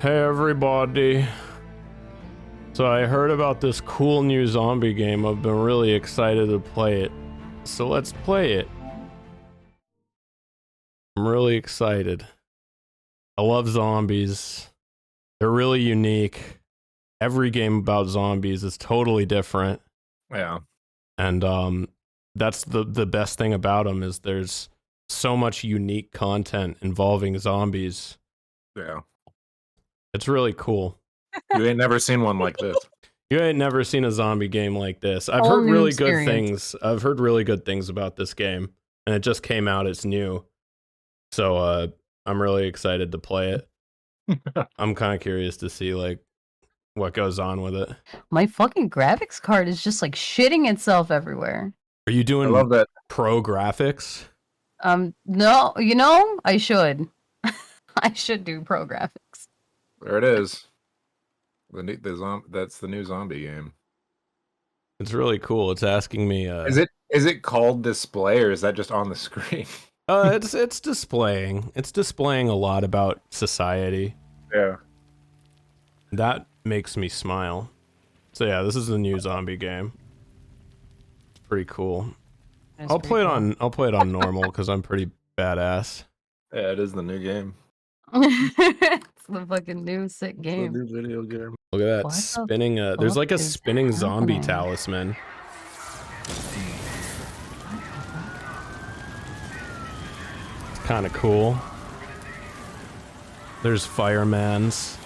Hey everybody. So I heard about this cool new zombie game. I've been really excited to play it. So let's play it. I'm really excited. I love zombies. They're really unique. Every game about zombies is totally different. Yeah. And that's the best thing about them is there's so much unique content involving zombies. Yeah. It's really cool. You ain't never seen one like this. You ain't never seen a zombie game like this. I've heard really good things. I've heard really good things about this game, and it just came out. It's new, so I'm really excited to play it. I'm kind of curious to see like what goes on with it. My fucking graphics card is just like shitting itself everywhere. Are you doing I love that. pro graphics? No, you know, I should. I should do pro graphics. There it is. That's the new zombie game. It's really cool. It's asking me. Is it called display or is that just on the screen? It's displaying. It's displaying a lot about society. Yeah. That makes me smile. So yeah, this is the new zombie game. Pretty cool. I'll play it on normal because I'm pretty badass. Yeah, it is the new game. It's the fucking new sick game. The new video game. Look at that spinning. There's like a spinning zombie happening? talisman. It's kind of cool. There's firemans.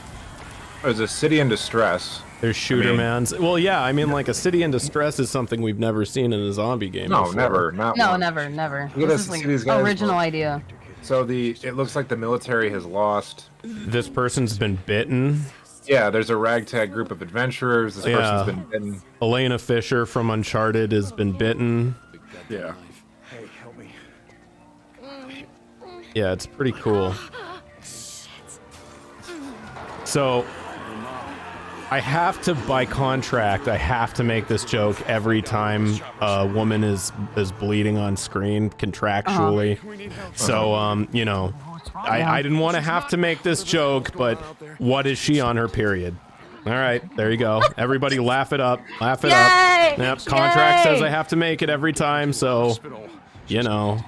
There's a city in distress. There's shootermans. Well, yeah, I mean, like a city in distress is something we've never seen in a zombie game. No, before. never. Not No, once. never. Look at This is this, like these guys original look- idea. So it looks like the military has lost. This person's been bitten. Yeah, there's a ragtag group of adventurers. This person's been bitten. Elena Fisher from Uncharted has been bitten. Yeah. Hey, help me. Yeah, it's pretty cool. So, I have to, by contract, I have to make this joke every time a woman is bleeding on screen contractually. So, you know, I didn't want to have to make this joke, but what is she on her period? All right, there you go. Everybody laugh it up. Laugh it up. Yep, contract says I have to make it every time, so, you know,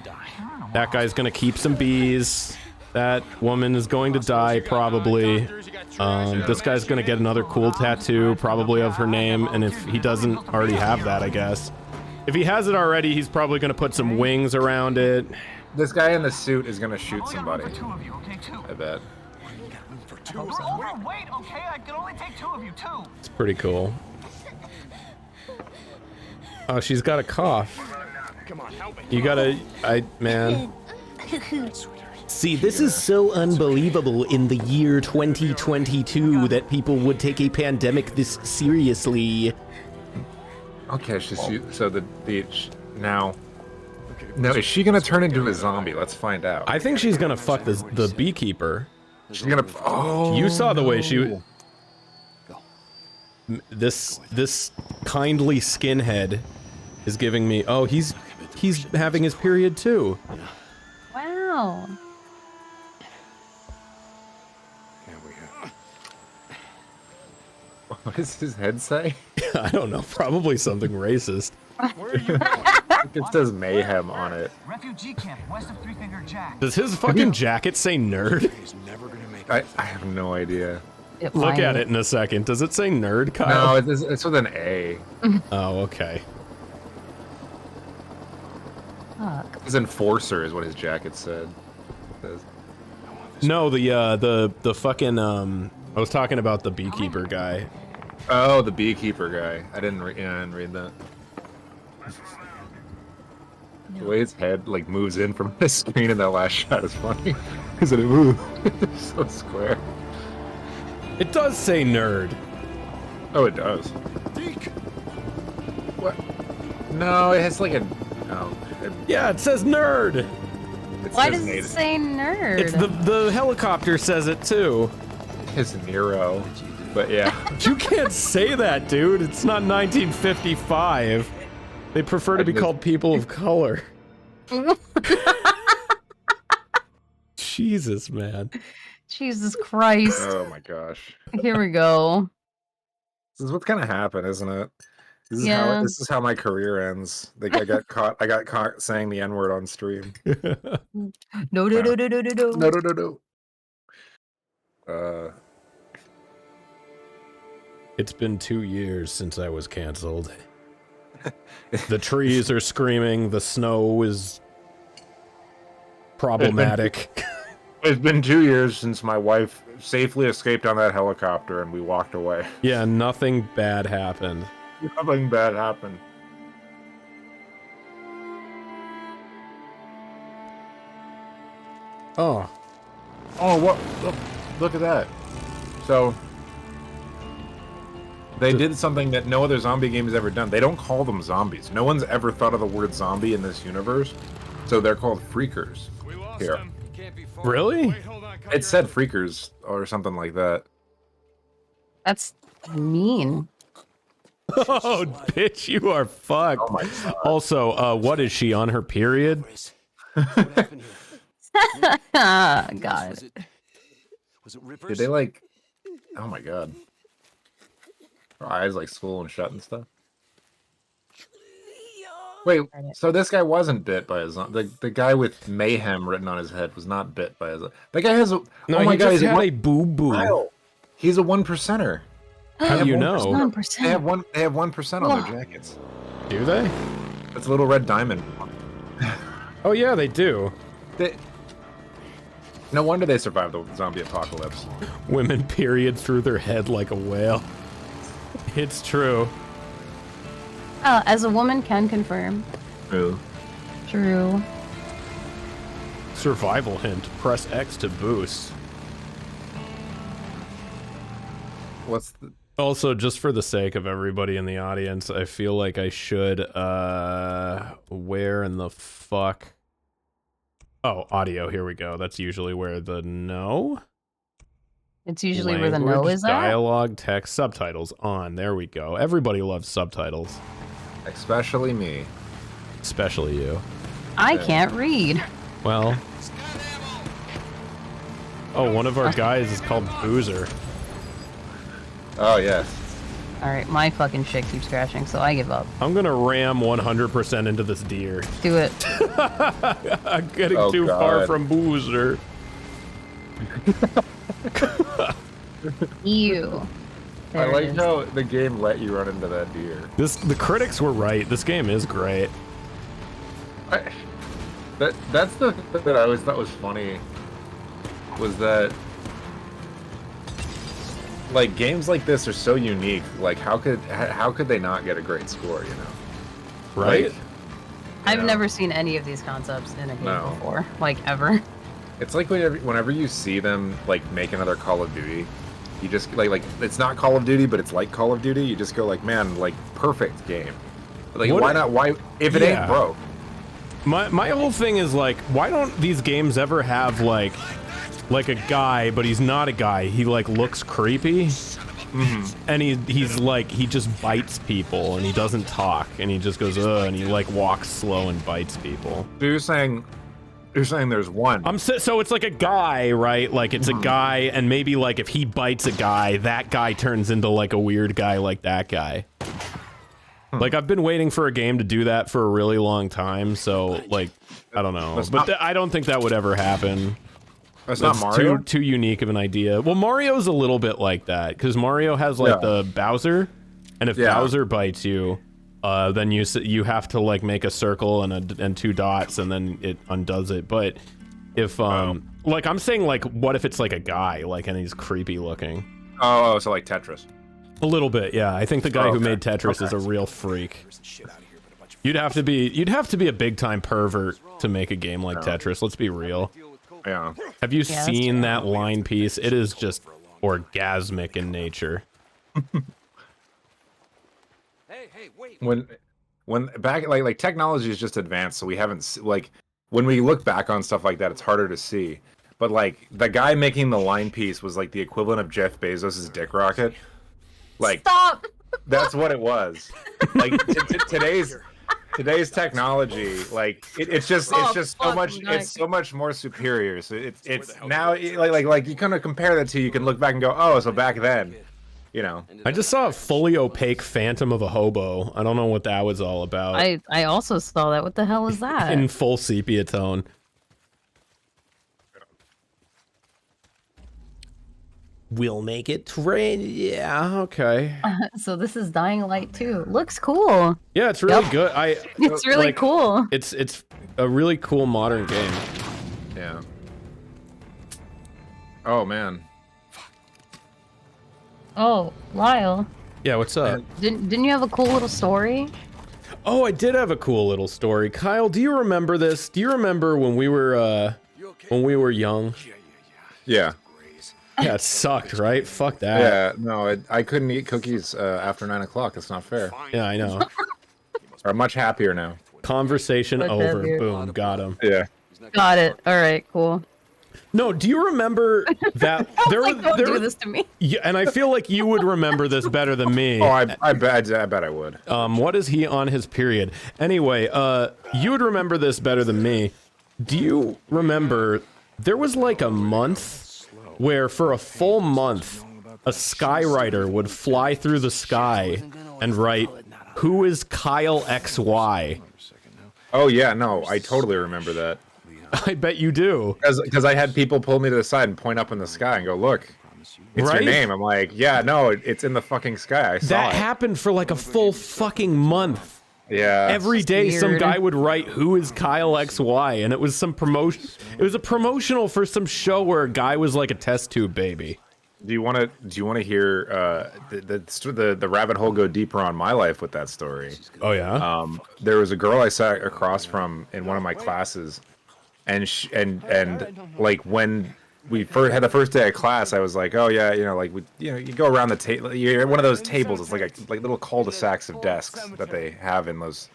that guy's going to keep some bees. That woman is going to die, probably. This guy's going to get another cool tattoo, probably of her name, and if he doesn't already have that, I guess. If he has it already, he's probably going to put some wings around it. This guy in the suit is gonna shoot somebody. I bet. Wait, okay, I can only take 2 of you, 2. It's pretty cool. Oh, she's got a cough. Come on, help me. You gotta... man. See, this is so unbelievable in the year 2022 that people would take a pandemic this seriously. Okay, so now. Now, is she gonna turn into a zombie? Let's find out. I think she's gonna fuck the beekeeper. She's gonna. Oh, You saw the way she... This kindly skinhead is giving me... Oh, he's having his period too. Wow. What does his head say? I don't know, probably something racist. It says mayhem on it. Refugee camp west of Three Finger Jack. Does his fucking jacket say nerd? He's never gonna make I have no idea. Look at it in a second. Does it say nerd, Kyle? No, it's with an A. Oh, okay. Fuck. His enforcer is what his jacket said. No, the fucking I was talking about the beekeeper guy. Oh, the beekeeper guy. I didn't read that. The way his head like moves in from the screen in that last shot is funny. Because it moves so square. It does say nerd. Oh, it does. What? No, it has like a. Oh, Yeah, it says nerd. Why does it say nerd? It's the helicopter says it too. It's Nero, but yeah. You can't say that, dude. It's not 1955. They prefer to be called people of color. Jesus, man. Jesus Christ. Oh my gosh. Here we go. This is what's gonna happen, isn't it? Yeah. This is how my career ends. Like I got caught saying the N-word on stream. No, no, no, no, no, no, no. No. It's been 2 years since I was canceled. The trees are screaming, the snow is problematic. It's been 2 years since my wife safely escaped on that helicopter and we walked away. Yeah, nothing bad happened. Nothing bad happened. Oh. Oh, what? Look at that. So, they did something that no other zombie game has ever done. They don't call them zombies. No one's ever thought of the word zombie in this universe, so they're called freakers. Here. Really? It said freakers or something like that. That's mean. Oh, bitch, you are fucked. Oh my god. Also, what is she, on her period? God. Did they like... Oh my god. Her eyes like swollen shut and stuff. Wait, so this guy wasn't bit by a zombie. The guy with mayhem written on his head was not bit by a zombie. That guy has a... No, oh my he god, just he's had a boo-boo. Kyle, he's a 1%er. How do you know? 1%. They have 1% on their jackets. Do they? It's a little red diamond. Oh yeah, they do. No wonder they survived the zombie apocalypse. Women period through their head like a whale. It's true. As a woman can confirm. True. True. Survival hint. Press X to boost. What's the... Also, just for the sake of everybody in the audience, I feel like I should, where in the fuck? Oh, audio, here we go. That's usually where the no? It's usually where the no Language, is at. dialogue, text, subtitles on. There we go. Everybody loves subtitles. Especially me. Especially you. I can't read. Well. Oh, one of our guys is called Boozer. Oh, yes. Alright, my fucking shit keeps crashing, so I give up. I'm gonna ram 100% into this deer. Do it. I'm getting Oh, too far God. from Boozer. Ew. I There it like is. how the game let you run into that deer. The critics were right. This game is great. That's the thing that I always thought was funny. Was that... like, games like this are so unique. Like, how could they not get a great score, you know? Right? Like, I've know. never seen any of these concepts in a game No. before. Like, ever. it's like whenever you see them, like, make another Call of Duty, you just, like, it's not Call of Duty, but it's like Call of Duty, you just go like, man, like, perfect game. Like, What why a- not? Why, if it Yeah. ain't broke? My whole thing is like, why don't these games ever have like a guy, but he's not a guy. He like looks creepy, and he's like he just bites people and he doesn't talk and he just goes and he like walks slow and bites people. So you're saying there's one. So it's like a guy, right? Like it's a guy, and maybe like if he bites a guy, that guy turns into like a weird guy like that guy. Like I've been waiting for a game to do that for a really long time, so like I don't know, That's but not- I don't think that would ever happen. That's That's not Mario. too unique of an idea. Well, Mario's a little bit like that because Mario has like Yeah. the Bowser, and if Yeah. Bowser bites you, then you have to like make a circle and two dots, and then it undoes it. But if like I'm saying, like what if it's like a guy, like and he's creepy looking? Oh, so like Tetris. A little bit, yeah. I think the guy who Okay. made Tetris is a real freak. You'd have to be a big time pervert to make a game like Tetris. Let's be real. Yeah. Have you that's seen true. that line piece? It is just orgasmic in nature. When back like technology is just advanced, so we haven't like when we look back on stuff like that, it's harder to see. But like the guy making the line piece was like the equivalent of Jeff Bezos's dick rocket. Like Stop! that's what it was. Like today's today's technology, like it's just so much more superior. So it's now like you kind of compare that to, you can look back and go, oh, so back then, you know. I just saw a fully opaque phantom of a hobo. I don't know what that was all about. I also saw that. What the hell is that? In full sepia tone. We'll make it rain. Yeah, okay. So this is Dying Light 2. Looks cool. Yeah, it's really good. It's really cool. It's a really cool modern game. Yeah. Oh man. Oh, Lyle. Yeah, what's up? Didn't you have a cool little story? Oh, I did have a cool little story. Kyle, do you remember this? Do you remember when we were young? Yeah. Yeah, it sucked, right? Fuck that. Yeah. No, I couldn't eat cookies after 9 o'clock. That's not fair. Yeah, I know. I'm much happier now. Conversation Much over. happier. Boom, got him. Yeah. Got it. All right, cool. No, do you remember that Don't do this to me. Yeah, and I feel like you would remember this better than me. Oh, I bet I would. What is he on his period? Anyway, you would remember this better than me. Do you remember there was like a month where for a full month a skywriter would fly through the sky and write, "Who is Kyle XY?" Oh yeah, no, I totally remember that. I bet you do. Because I had people pull me to the side and point up in the sky and go, "Look, it's Right? your name." I'm like, "Yeah, no, it's in the fucking sky. I saw That it." happened for like a full fucking month. Yeah. Every day some weird. guy would write, "Who is Kyle XY?" And it was some promotion. It was a promotional for some show where a guy was like a test tube baby. Do you want to hear the rabbit hole go deeper on my life with that story? Oh yeah. There was a girl I sat across from in one of my classes, and like when we first had the first day of class, I was like, "Oh yeah, you go around the table. You're one of those tables. It's like little cul-de-sacs of desks that they have in those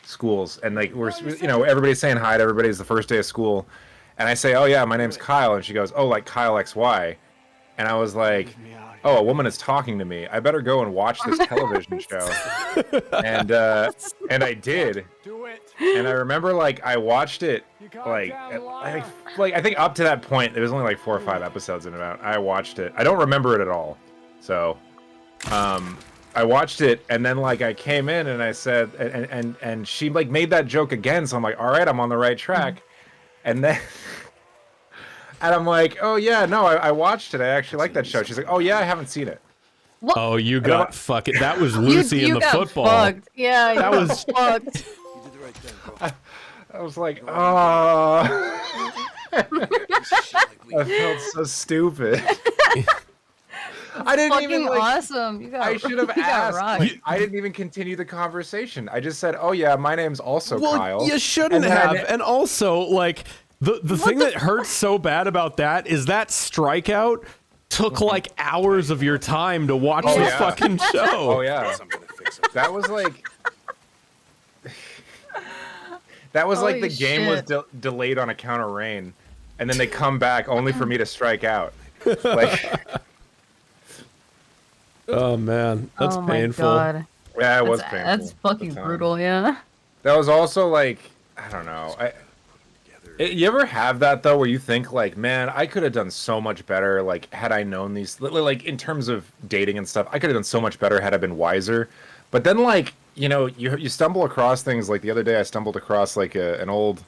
schools, and like everybody's saying hi to everybody. It's the first day of school, and I say, "Oh yeah, my name's Kyle," and she goes, "Oh, like Kyle XY," and I was like, "Oh, a woman is talking to me. I better go and watch this television show," and I did. And I remember, like, I watched it, like I think up to that point, there was only like 4 or 5 episodes in it. I watched it. I don't remember it at all. So, I watched it, and then like I came in and I said, and she like made that joke again. So I'm like, all right, I'm on the right track. And then, and I'm like, oh yeah, no, I watched it. I actually like that show. She's like, oh yeah, I haven't seen it. Oh, you got fucking. That was Lucy you in the got football. Fucked. Yeah, That you was- got fucked. I was like, oh. I felt so stupid. I didn't Fucking even like. awesome. You got. I should have you got asked. rocked. Like, I didn't even continue the conversation. I just said, "Oh yeah, my name's also Well, Kyle." you shouldn't And then have. And also, like, the thing that hurts so bad about that is that strikeout took like hours of your time to watch this yeah. fucking show. Oh yeah, that was like. That was like Holy the game was shit. delayed on account of rain, and then they come back only for me to strike out. Like, Oh man, that's Oh my painful. god. yeah, it was That's, painful. that's fucking at the time. brutal. Yeah. That was also like, I don't know. You ever have that though, where you think like, man, I could have done so much better. Like, had I known these, like in terms of dating and stuff, I could have done so much better had I been wiser. But then, like, you stumble across things. Like the other day, I stumbled across like an old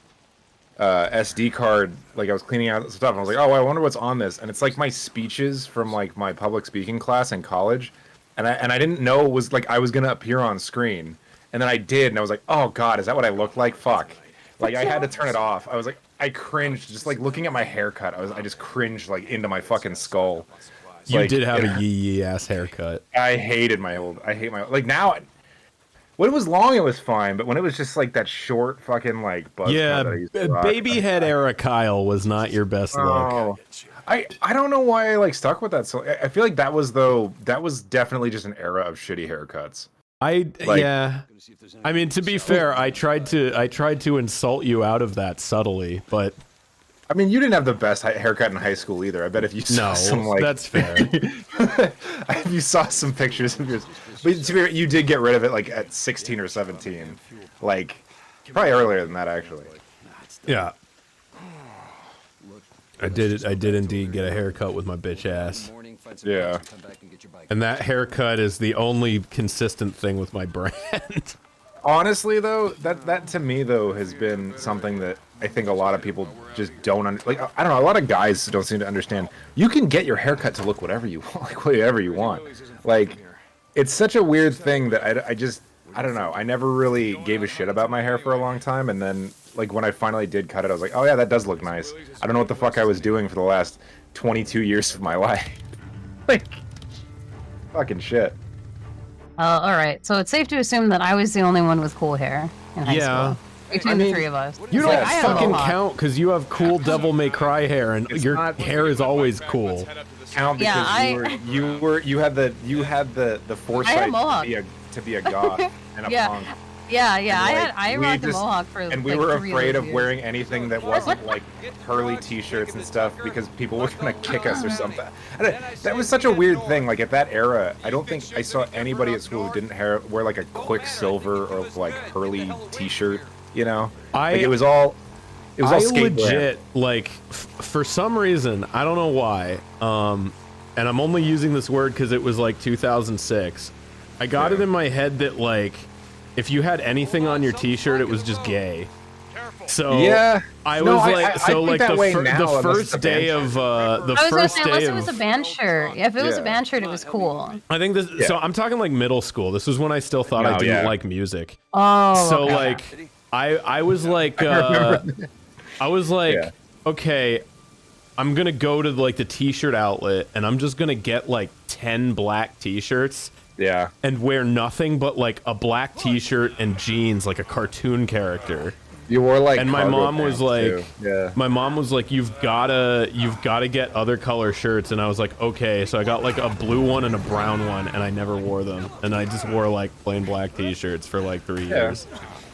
SD card. Like I was cleaning out stuff, and I was like, oh, I wonder what's on this. And it's like my speeches from like my public speaking class in college, and I didn't know it was like I was gonna appear on screen. And then I did, and I was like, oh god, is that what I look like? Fuck. Like I had to turn it off. I was like, I cringed just like looking at my haircut. I just cringed like into my fucking skull. You Like, did have a yee ass haircut. I hate my like now. When it was long, it was fine, but when it was just like that short fucking like buzz Yeah, cut that I used to rock, baby head era Kyle was not your best look. Oh, I don't know why I like stuck with that. So I feel like that was definitely just an era of shitty haircuts. Yeah. I mean, to be fair, I tried to insult you out of that subtly, but I mean, you didn't have the best haircut in high school either. I bet if you saw no, some like that's fair. if you saw some pictures of yours, but to be fair, you did get rid of it like at 16 or 17. Like, probably earlier than that, actually. Yeah. I did indeed get a haircut with my bitch ass. Yeah. And that haircut is the only consistent thing with my brand. Honestly, though, that to me though has been something that I think a lot of people just don't like. I don't know. A lot of guys don't seem to understand. You can get your haircut to look whatever you want, like whatever you want. Like, it's such a weird thing that I don't know. I never really gave a shit about my hair for a long time, and then like when I finally did cut it, I was like, oh yeah, that does look nice. I don't know what the fuck I was doing for the last 22 years of my life. Like, fucking shit. All right. So it's safe to assume that I was the only one with cool hair in high school. Between the three of us. You don't Like, I had a fucking mohawk. count because you have cool Devil May Cry hair, and It's your not- hair is always cool. Count Yeah, because you had the foresight mohawk. to be a goth and a Yeah. punk. Yeah. And, I we rocked a just- mohawk for and we like were 3 afraid of years. wearing anything that wasn't like curly t-shirts and stuff because people were gonna kick us or something. That was such a weird thing. Like at that era, I don't think I saw anybody at school who didn't wear like a Quicksilver or like curly t-shirt. You know, like it was all I skateboard. legit like for some reason I don't know why. And I'm only using this word because it was like 2006. I got it in my head that like if you had anything on your T-shirt, it was just gay. So Yeah. I No, was I- like, I so think like that way the now, unless it's first a day band of the I was gonna first say, unless day it was a of. band shirt. If it was Yeah. a band shirt, it was cool. I think this. Yeah. So I'm talking like middle school. This was when I still thought I No, didn't yeah. like music. Oh. So okay. like I was like Yeah. okay, I'm gonna go to like the t-shirt outlet and I'm just gonna get like 10 black t-shirts Yeah. and wear nothing but like a black t-shirt and jeans like a cartoon character. You wore like. And my cargo mom was pants, like, too. Yeah. my mom was like, you've gotta get other color shirts. And I was like, okay. So I got like a blue one and a brown one and I never wore them. And I just wore like plain black t-shirts for like 3 years.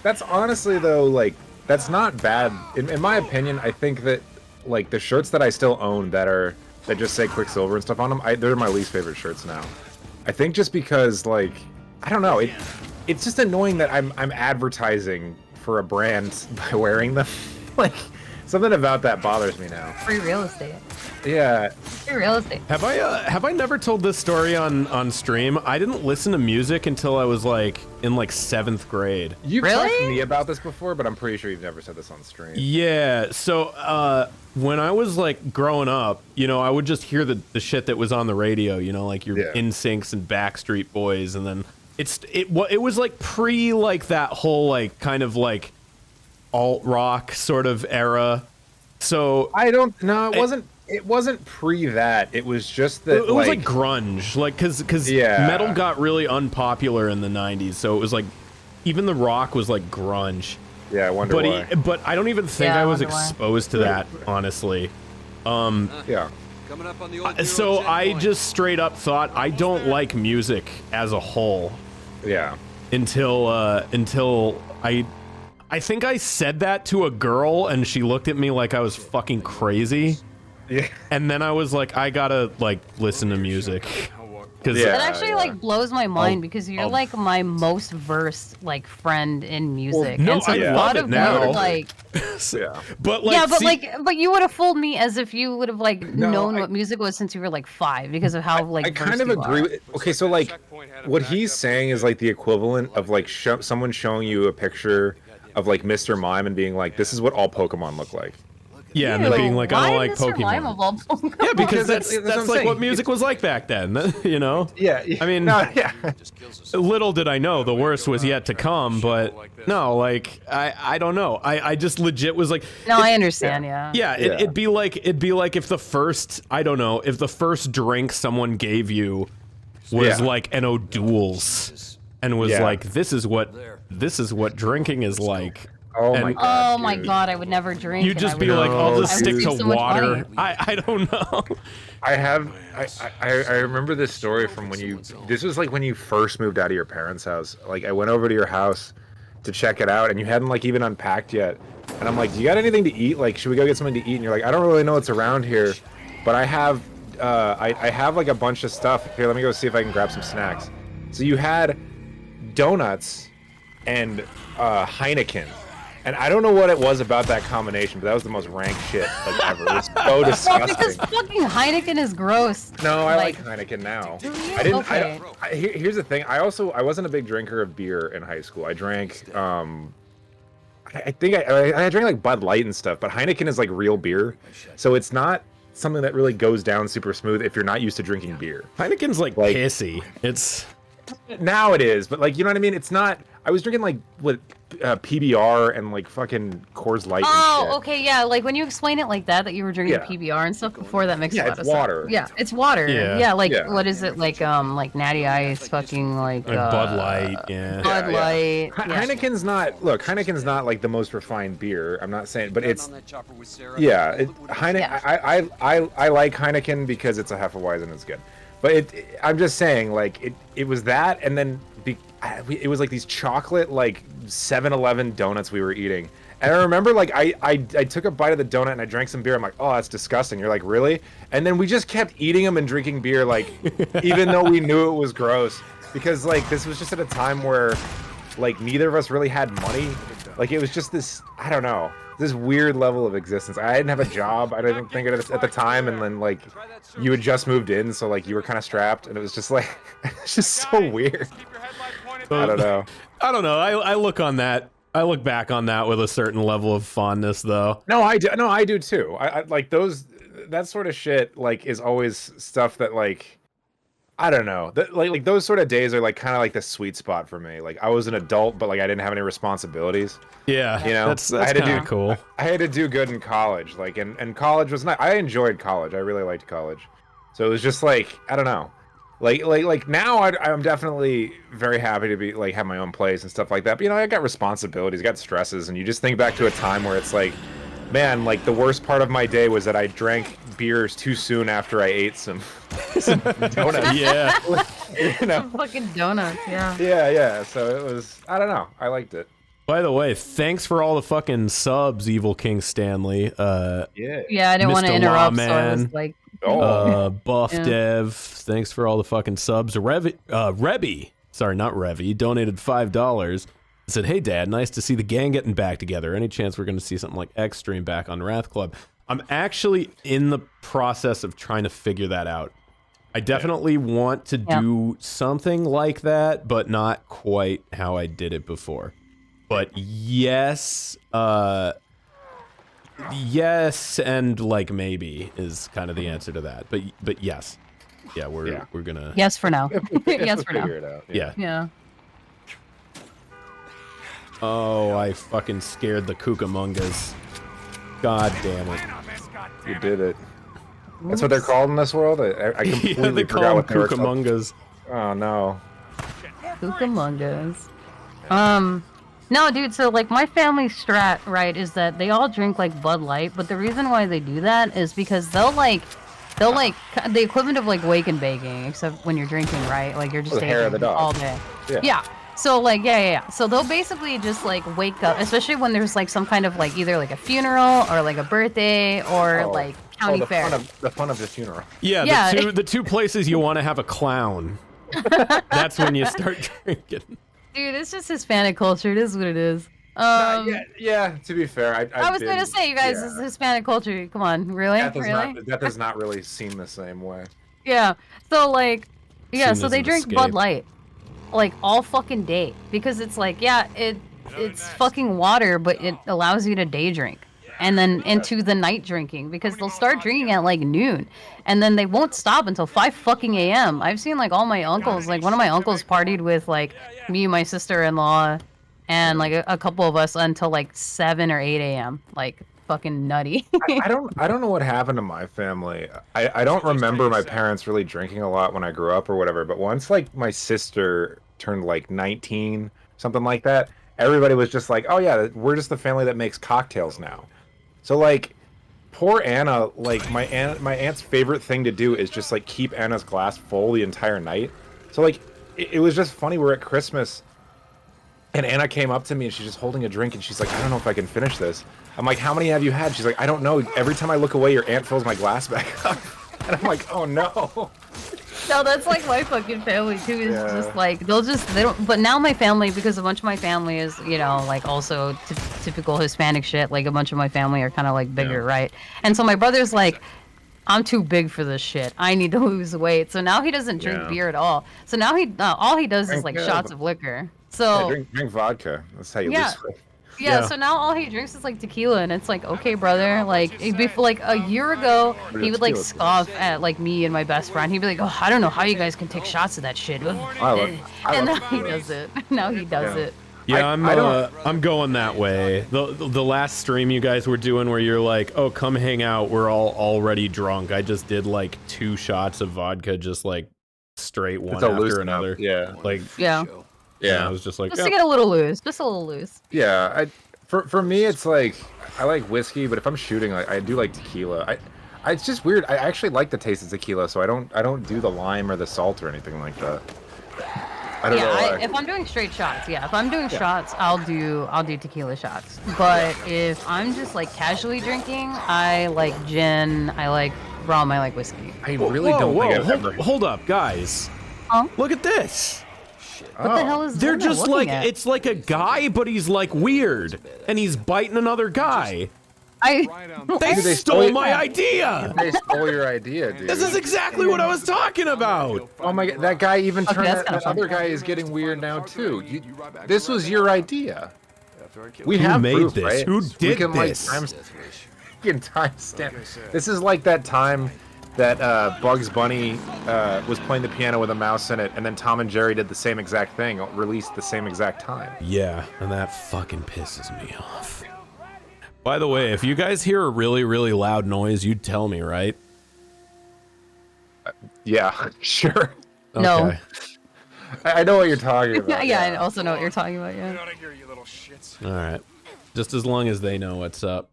That's honestly though, like that's not bad. In my opinion, I think that like the shirts that I still own that just say Quicksilver and stuff on them, they're my least favorite shirts now. I think just because like I don't know, it's just annoying that I'm advertising for a brand by wearing them. Like something about that bothers me now. Free real estate. Yeah. Free real estate. Have I never told this story on stream? I didn't listen to music until I was like in like 7th grade. You've Really? talked to me about this before, but I'm pretty sure you've never said this on stream. Yeah, so when I was like growing up, you know, I would just hear the shit that was on the radio, you know, like your Yeah. NSYNCs and Backstreet Boys, and then it was like pre like that whole like kind of like alt rock sort of era. So It wasn't pre that. It was just that it was like grunge, like because Yeah. metal got really unpopular in the 90s, so it was like even the rock was like grunge. yeah, I wonder why. But I don't even think Yeah, I I was wonder why. exposed to that, honestly. Yeah. Coming up on the old So I just straight up thought I don't like music as a whole Yeah. until I think I said that to a girl and she looked at me like I was fucking crazy. Yeah. And then I was like, I gotta like listen to music. Cause Yeah. That actually yeah. like blows my mind because you're I'll- like my most versed like friend in music. no, and so I the love thought it of now. you, like Yeah. but like, yeah, but see- but you would have fooled me as if you would have like No, known I- what music was since you were like 5 because of how like I kind versed of you agree are. with okay, so like what he's saying is like the equivalent of like someone showing you a picture of like Mr. Mime and being like, this is what all Pokemon look like. yeah, and then being like, I don't Why like Mr. Mime of Pokemon. all Pokemon? Yeah, because Because that's that's what I'm like saying. what music was like back then, you know? Yeah. I mean, no, yeah. little did I know the worst was yet to come, but no, like I don't know. I just legit was like, No, I understand. Yeah. yeah, Yeah. it'd be like if the first if the first drink someone gave you was Yeah. like an O'Doul's and was Yeah. like this is what drinking is like. Oh And- my god. Oh my dude. god, I would never drink. You'd and just I be would- like, I'll just I would stick save to so much water. money. I don't know. I remember this story from this was like when you first moved out of your parents' house. Like I went over to your house to check it out and you hadn't like even unpacked yet. And I'm like, do you got anything to eat? Like, should we go get something to eat? And you're like, I don't really know what's around here, but I have I have like a bunch of stuff. Here, let me go see if I can grab some snacks. So you had donuts and Heineken. And I don't know what it was about that combination, but that was the most rank shit like ever. It was so Well, disgusting. because fucking Heineken is gross. No, I like Heineken now. I didn't. Okay. Here's the thing. I wasn't a big drinker of beer in high school. I drank. I think I drank like Bud Light and stuff, but Heineken is like real beer, so it's not something that really goes down super smooth if you're not used to drinking beer. Heineken's like pissy. It's now it is, but like you know what I mean. It's not. I was drinking like what PBR and like fucking Coors Light. Oh, and shit. okay, yeah. Like when you explain it like that you were drinking PBR and stuff before, that makes a lot of water. sense. Yeah, it's water. Yeah. Yeah, like Yeah. what is it like Natty Ice, fucking like Bud Light. Yeah. Bud Light. Yeah. Heineken's not. Look, Heineken's not like the most refined beer. I'm not saying, but it's. Yeah, Heineken. I like Heineken because it's a Hefeweizen and it's good. But I'm just saying, like it was that, and then it was like these chocolate like 7-Eleven donuts we were eating. And I remember like I took a bite of the donut and I drank some beer. I'm like, oh, that's disgusting. You're like, really? And then we just kept eating them and drinking beer, like even though we knew it was gross, because like this was just at a time where like neither of us really had money. Like it was just this, I don't know, this weird level of existence. I didn't have a job. I didn't think it at the time, and then like you had just moved in, so like you were kind of strapped, and it was just like it's just so weird. I don't know. I look on that. I look back on that with a certain level of fondness, though. No, I do. No, I do too. I like those. That sort of shit. Like is always stuff that like. I don't know. Like those sort of days are like kind of like the sweet spot for me. Like I was an adult, but like I didn't have any responsibilities. Yeah, you know, that's I had to kind do of cool. I had to do good in college. Like and college was not. I enjoyed college. I really liked college. So it was just like I don't know. Like now I'm definitely very happy to be like have my own place and stuff like that. But you know I got responsibilities, I got stresses, and you just think back to a time where it's like, man, like the worst part of my day was that I drank beers too soon after I ate some donuts. Yeah. You know. Fucking donuts, yeah. Yeah. So it was. I don't know. I liked it. By the way, thanks for all the fucking subs, Evil King Stanley. Yeah. Yeah, I didn't want to Mr. interrupt, so I Lawman. was like, Buff Yeah. Dev, thanks for all the fucking subs. Rebby, sorry, not Revy, donated $5. Said, hey dad, nice to see the gang getting back together. Any chance we're going to see something like X Stream back on Wrath Club? I'm actually in the process of trying to figure that out. I definitely want to do something like that, but not quite how I did it before. But yes, yes, and like maybe is kind of the answer to that. But yes, yeah, we're gonna yes for now. Yes for now. Figure it out. yeah. Yeah. Oh, I fucking scared the Cucamongas. God damn it. You did it. That's what they're called in this world. I completely Yeah, they forgot call what them they were called. Cucamongas. Oh no. Cucamongas. No, dude, so like my family strat, right, is that they all drink like Bud Light, but the reason why they do that is because they'll like the equivalent of like wake and baking, except when you're drinking, right? Like you're just The hair of the dog. all day. Yeah. So like yeah. So they'll basically just like wake up, especially when there's like some kind of like either like a funeral or like a birthday or like county the fair. the fun of the funeral. Yeah, Yeah. the two places you want to have a clown. That's when you start drinking. Dude, it's just Hispanic culture. It is what it is. Yeah. To be fair, I was gonna say, you guys, it's Hispanic culture. Come on, really? That does not really seem the same way. Yeah. So like, yeah. Seen So as they an drink escape. Bud Light, like all fucking day, because it's like, yeah, it's fucking water, but it allows you to day drink, and then into the night drinking, because they'll start drinking at like noon, and then they won't stop until 5 fucking a.m. I've seen like all my uncles, like one of my uncles partied with like me, my sister-in-law, and like a couple of us until like 7 or 8 a.m. Like fucking nutty. I don't know what happened to my family. I don't remember my parents really drinking a lot when I grew up or whatever, but once like my sister turned like 19, something like that, everybody was just like, oh yeah, we're just the family that makes cocktails now. So like poor Anna, like my aunt's favorite thing to do is just like keep Anna's glass full the entire night. So like it was just funny, we're at Christmas and Anna came up to me and she's just holding a drink and she's like, I don't know if I can finish this. I'm like, how many have you had? She's like, I don't know. Every time I look away, your aunt fills my glass back up. And I'm like, oh no. No, that's like my fucking family too. Is Yeah. just like they don't. But now my family, because a bunch of my family is, you know, like also typical Hispanic shit. Like a bunch of my family are kind of like bigger, right? And so my brother's like, I'm too big for this shit. I need to lose weight. So now he doesn't drink Yeah. beer at all. So now he all he does is like Drink, shots of liquor. Yeah, So drink vodka. That's how you Yeah. lose weight. yeah, Yeah. so now all he drinks is like tequila, and it's like, okay, brother. Like before, like a year ago, he would like Tequila. scoff at like me and my best friend. He'd be like, "Oh, I don't know how you guys can take shots of that shit." I And love now he does it. Now he does Yeah. it. Yeah, I don't- I'm going that way. The last stream you guys were doing where you're like, "Oh, come hang out. We're all already drunk." I just did like 2 shots of vodka, just like straight one To after loosen up, another. yeah. Like, Yeah, I was just like, just "Oh." to get a little loose, just a little loose. Yeah, for me it's like I like whiskey, but if I'm shooting, I do like tequila. It's just weird. I actually like the taste of tequila, so I don't do the lime or the salt or anything like that. I don't know why. If I'm doing straight shots, if I'm doing shots, I'll do tequila shots. But if I'm just like casually drinking, I like gin, I like rum, I like whiskey. I really don't think I've ever. Hold up, guys. Huh? Look at this. What the hell is They're what am I just looking like, at? it's like a guy, but he's like weird, and he's biting another guy. I They Dude, they stole stole- my idea. They stole your idea, dude. This is exactly what I was talking about. Oh my god, that guy even Okay, turned that's that, kinda that fun. other guy is getting weird now too. This was your idea. We Who have made proof, this? right? Who We did can, this? Timestamp. This is like that time that Bugs Bunny was playing the piano with a mouse in it, and then Tom and Jerry did the same exact thing, released the same exact time. Yeah, and that fucking pisses me off. By the way, if you guys hear a really, really loud noise, you'd tell me, right? Yeah, sure. No. Okay. I know what you're talking about. yeah, I also know what you're talking about. Yeah. Out of here, you little shits. All right. Just as long as they know what's up.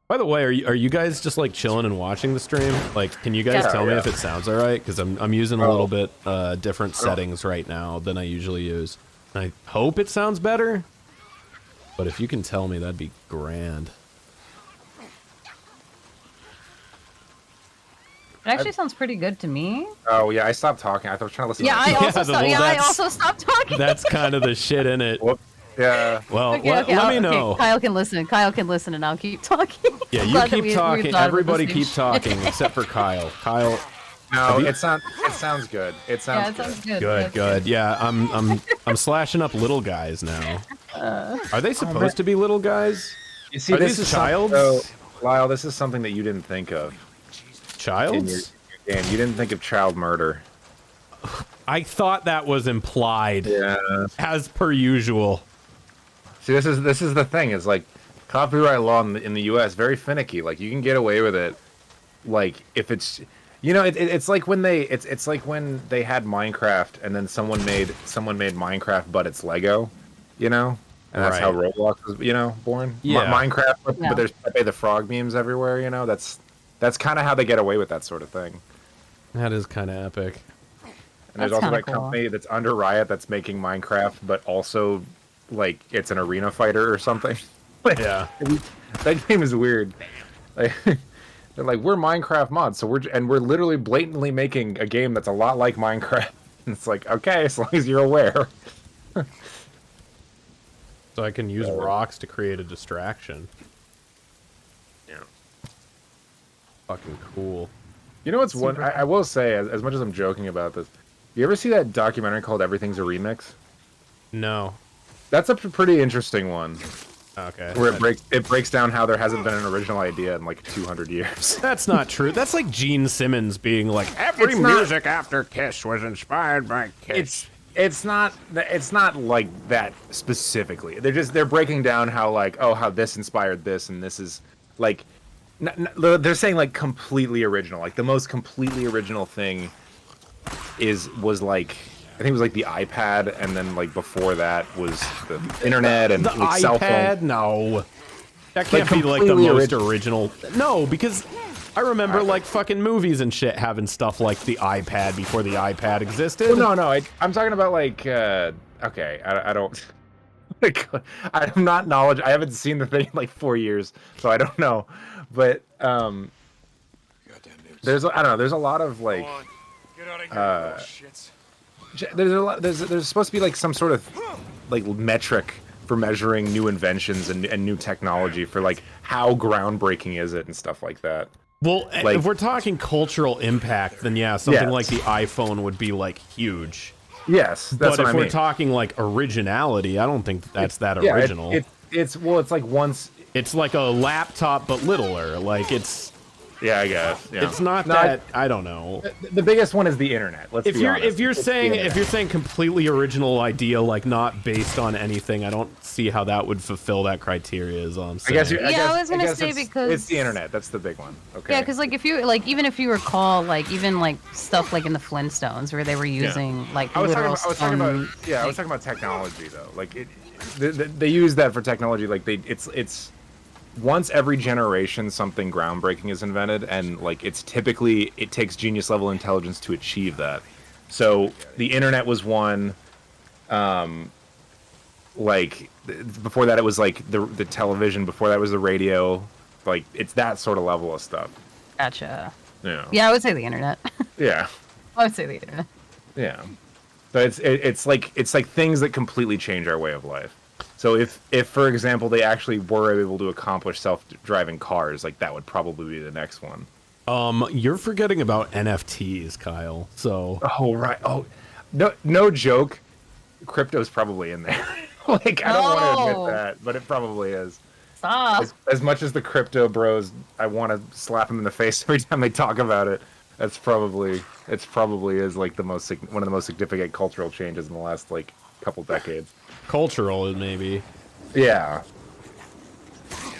By the way, are you guys just like chilling and watching the stream? Like, can you guys Yeah. tell me Yeah. if it sounds all right? Because I'm using a little bit different settings right now than I usually use. I hope it sounds better. But if you can tell me, that'd be grand. It actually sounds pretty good to me. Oh yeah, I stopped talking. I was trying to listen. Yeah, to I myself. also well, I that's- also stopped talking. That's kind of the shit in it. Whoop. Yeah. Well, Okay, let me know. Kyle can listen. Kyle can listen, and I'll keep talking. Yeah, you Glad that keep we talking. thought of the Everybody same keep shit. talking except for Kyle. Kyle, No, it sounds good. It sounds Yeah, it sounds good. good, That's good. Yeah, I'm slashing up little guys now. Are they supposed to be little guys? You see, Are this these is childs? So, Lyle, this is something that you didn't think of in your Childs? game. You didn't think of child murder. I thought that was implied, Yeah. as per usual. See, this is the thing. Is like copyright law in the U.S. very finicky. Like you can get away with it, like if it's, you know, it's like when it's like when they had Minecraft and then someone made Minecraft, but it's Lego, you know, and that's how Right. Roblox was, you know, born. Yeah. Minecraft, but Yeah. there's Pepe the Frog memes everywhere. You know, that's kind of how they get away with that sort of thing. That is kind of epic. And there's That's also kinda that cool. company that's under Riot that's making Minecraft, but also like it's an arena fighter or something. Like, Yeah. that game is weird. Like, they're like, we're Minecraft mods, so we're literally blatantly making a game that's a lot like Minecraft. And it's like, okay, as long as you're aware. So I can use rocks to create a distraction. Yeah. Fucking cool. You know what's one? I will say, as much as I'm joking about this, you ever see that documentary called "Everything's a Remix"? No. That's a pretty interesting one, Okay. where it breaks down how there hasn't been an original idea in like 200 years. That's not true. That's like Gene Simmons being like, every It's not- music after Kiss was inspired by Kiss. It's not like that specifically. They're breaking down how like, oh, how this inspired this, and this is like they're saying like completely original. Like the most completely original thing was like, I think it was like the iPad, and then like before that was the internet and The like cell iPad? phone. No. That can't be like the completely most original. No, because I remember like fucking movies and shit having stuff like the iPad before the iPad existed. Well, no, I'm talking about like okay, I don't. I'm not knowledge. I haven't seen the thing in like 4 years, so I don't know. But Goddamn dudes. there's I don't know. There's a lot of like Come on, get there's supposed to be like some sort of like metric for measuring new inventions and new technology for like how groundbreaking is it and stuff like that. Well, Like- if we're talking cultural impact, then yeah, something Yes. like the iPhone would be like huge. Yes, that's But what if I we're mean. talking like originality, I don't think that's that Yeah, original. it's like once. It's like a laptop but littler. Like it's Yeah, I guess. Yeah. it's not No, that I don't know. the biggest one is the internet. Let's If be you're honest. if you're It's the saying internet. completely original idea, like not based on anything, I don't see how that would fulfill that criteria. Is all I'm I saying. guess. Yeah, I was gonna say it's because- the internet. That's the big one. Okay. Yeah, because like if you like even if you recall like even like stuff like in the Flintstones where they were using like I was literal talking about technology though. Like they use that for technology. Like it's once every generation something groundbreaking is invented, and like it takes genius level intelligence to achieve that. So the internet was one. Like before that, it was like the television. Before that was the radio. Like it's that sort of level of stuff. Gotcha. Yeah. Yeah, I would say the internet. Yeah. I would say the internet. Yeah. So it's like things that completely change our way of life. So if for example they actually were able to accomplish self-driving cars, like that would probably be the next one. You're forgetting about NFTs, Kyle. So Oh right. Oh, no joke. Crypto's probably in there. Like I don't want to No. admit that, but it probably is. Stop. As much as the crypto bros, I want to slap them in the face every time they talk about it. It's probably is like one of the most significant cultural changes in the last like couple decades. cultural, maybe. Yeah.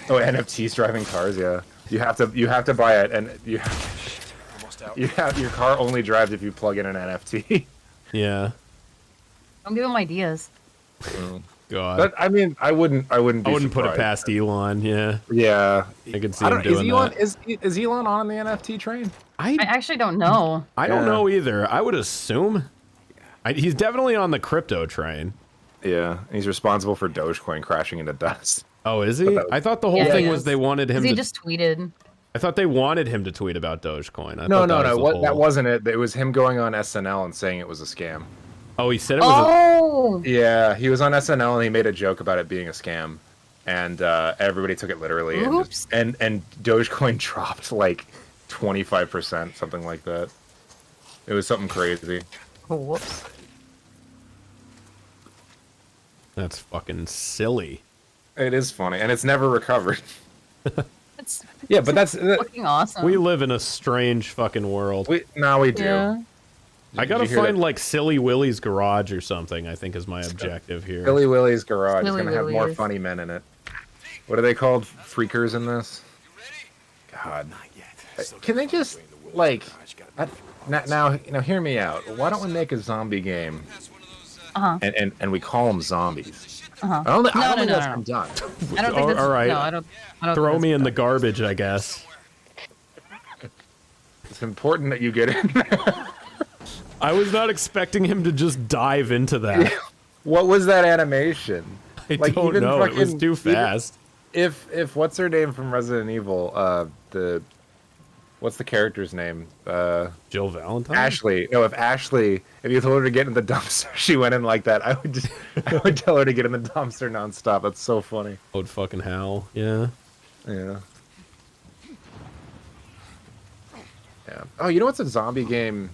Oh, NFTs driving cars. Yeah. You have to buy it, and your car only drives if you plug in an NFT. Yeah. Don't give them ideas. God. But I mean, I wouldn't. I wouldn't put it surprised. past Elon. Yeah. Yeah. I could see I him don't, is doing Elon that. is Elon on the NFT train? I actually don't know. I don't Yeah. know either. I would assume he's definitely on the crypto train. Yeah, he's responsible for Dogecoin crashing into dust. Oh, is he? I thought the whole Yeah, thing he was is. they wanted him Because he to. just tweeted. I thought they wanted him to tweet about Dogecoin. No, thought that was the that whole- wasn't it. It was him going on SNL and saying it was a scam. Oh, he said it was. Oh, Yeah, he was on SNL and he made a joke about it being a scam, and everybody took it literally. Oops. And Dogecoin dropped like 25%, something like that. It was something crazy. whoops. That's fucking silly. It is funny, and it's never recovered. That's Yeah, but that's fucking awesome. We live in a strange fucking world. we do. Yeah. I Did gotta you hear find that? like Silly Willy's garage or something. I think is my objective here. Billy Willie's garage is Billy gonna have more Willie's. funny men in it. What are they called? Freakers in this? God. Can they just like now hear me out. Why don't we make a zombie game Uh-huh. and we call them zombies? Uh-huh. I don't think No, that's no. been done. I don't think that's All right. No, I don't think Throw that's- me in the garbage, I guess. It's important that you get in there. I was not expecting him to just dive into that. What was that animation? I Like, don't even know. It was fucking- too even- fast. If what's her name from Resident Evil? What's the character's name? Jill Valentine? Ashley. No, if you told her to get in the dumpster, she went in like that. I would tell her to get in the dumpster nonstop. That's so funny. Would fucking howl. Yeah. Yeah. Yeah. Oh, you know what's a zombie game?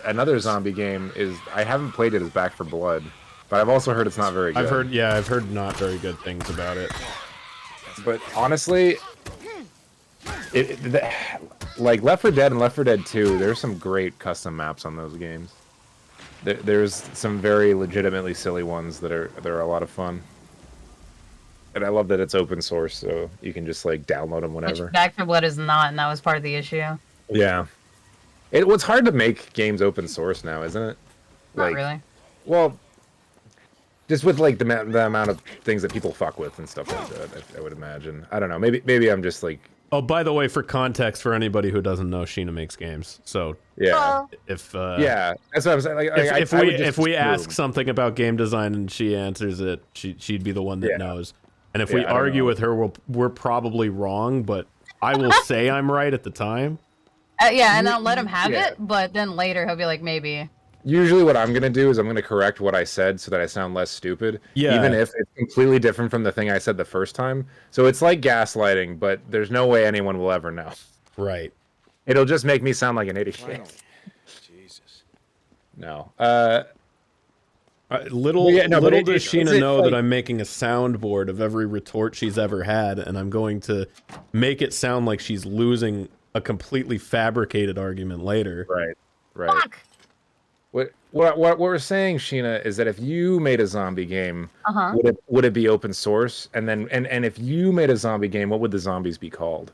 Another zombie game is I haven't played it. Is Back for Blood, but I've also heard it's not very good. I've heard not very good things about it. But honestly, like Left 4 Dead and Left 4 Dead 2, there's some great custom maps on those games. There's some very legitimately silly ones that are a lot of fun. And I love that it's open source, so you can just like download them Which whenever. Back 4 Blood is not, and that was part of the issue. Yeah. It's hard to make games open source now, isn't it? Not really. Well, just with like the amount of things that people fuck with and stuff like that, I would imagine. I don't know. Maybe I'm just like, Oh, by the way, for context, for anybody who doesn't know, Sheena makes games. So yeah, if yeah. That's what I'm saying. Like, if we ask something about game design and she answers it, she'd be the one that Yeah. knows. And if Yeah, we I don't argue know. with her, we're probably wrong, but I will say I'm right at the time. Yeah, and I'll let him have Yeah. it, but then later he'll be like, maybe. Usually what I'm going to do is I'm going to correct what I said so that I sound less stupid. Yeah. Even if it's completely different from the thing I said the first time. So it's like gaslighting, but there's no way anyone will ever know. Right. It'll just make me sound like an idiot. Jesus. No. Little Yeah, no, but little does it's Sheena know like- that I'm making a soundboard of every retort she's ever had, and I'm going to make it sound like she's losing a completely fabricated argument later. Right. Right. Fuck! What we're saying, Sheena, is that if you made a zombie game, Uh-huh. would it be open source? And then and if you made a zombie game, what would the zombies be called?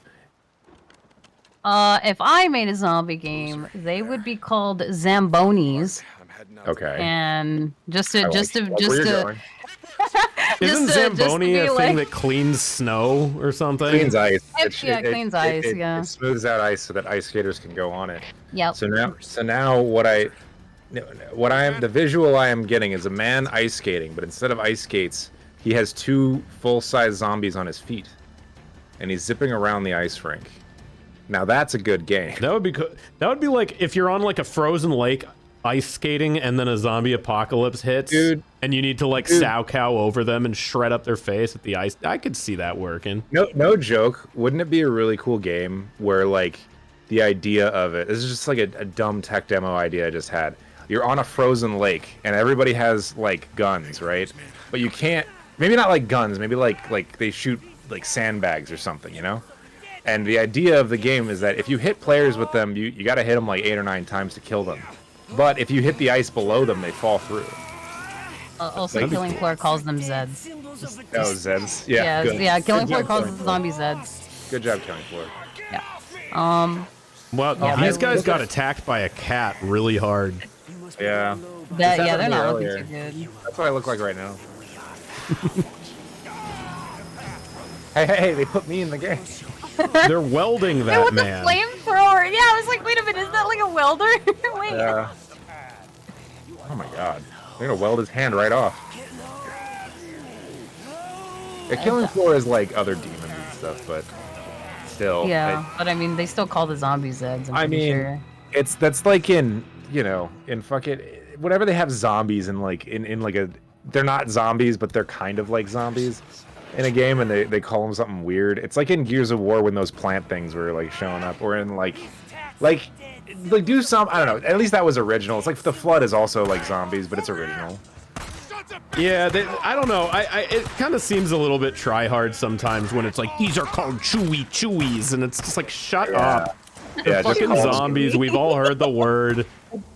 If I made a zombie game, they would be called Zambonis. I'm heading out. Okay. And just I to like just to where just you're to going. Isn't just to Zamboni be a thing like- that cleans snow or something? Cleans ice. Yeah, cleans ice, yeah. It smooths out ice so that ice skaters can go on it. Yep. So now what I am the visual I am getting is a man ice skating, but instead of ice skates, he has 2 full-size zombies on his feet, and he's zipping around the ice rink. Now that's a good game. That would be that would be like if you're on like a frozen lake ice skating and then a zombie apocalypse hits, Dude. and you need to like sow cow over them and shred up their face with the ice. I could see that working. No joke. Wouldn't it be a really cool game where like the idea of it, this is just like a dumb tech demo idea I just had. You're on a frozen lake and everybody has like guns, right? But you can't, maybe not like guns, maybe like they shoot like sandbags or something, you know? And the idea of the game is that if you hit players with them, you got to hit them like 8 or 9 times to kill them. But if you hit the ice below them, they fall through. Also, That'd be Killing cool. Floor calls them Zeds. Oh, Zeds. Yeah, good. Yeah. Killing Good Floor job, calls Killing the Floor. zombie Zeds. Good job, Killing Floor. Yeah. Well, Yeah, these I- guys got attacked by a cat really hard. Yeah. That, This yeah, they're happened not earlier. looking too good. That's what I look like right now. Hey, they put me in the game. They're welding Hey, that with man. the flamethrower. Yeah, I was like, wait a minute, is that like a welder? Wait. Yeah. Oh my god. They're gonna weld his hand right off. The Killing Floor is like other demons and stuff, but still. Yeah, but I mean, they still call the zombies Zeds. I'm I pretty mean, sure. that's like in, you know, in fucking, whenever they have zombies in like, in like a, they're not zombies, but they're kind of like zombies in a game, and they call them something weird. It's like in Gears of War when those plant things were like showing up, or in like do some, I don't know, at least that was original. It's like the Flood is also like zombies, but it's original. Yeah, I don't know. It kind of seems a little bit try hard sometimes when it's like these are called chewies, and it's just like shut up. Yeah, just Fucking call them zombies. We've all heard the word.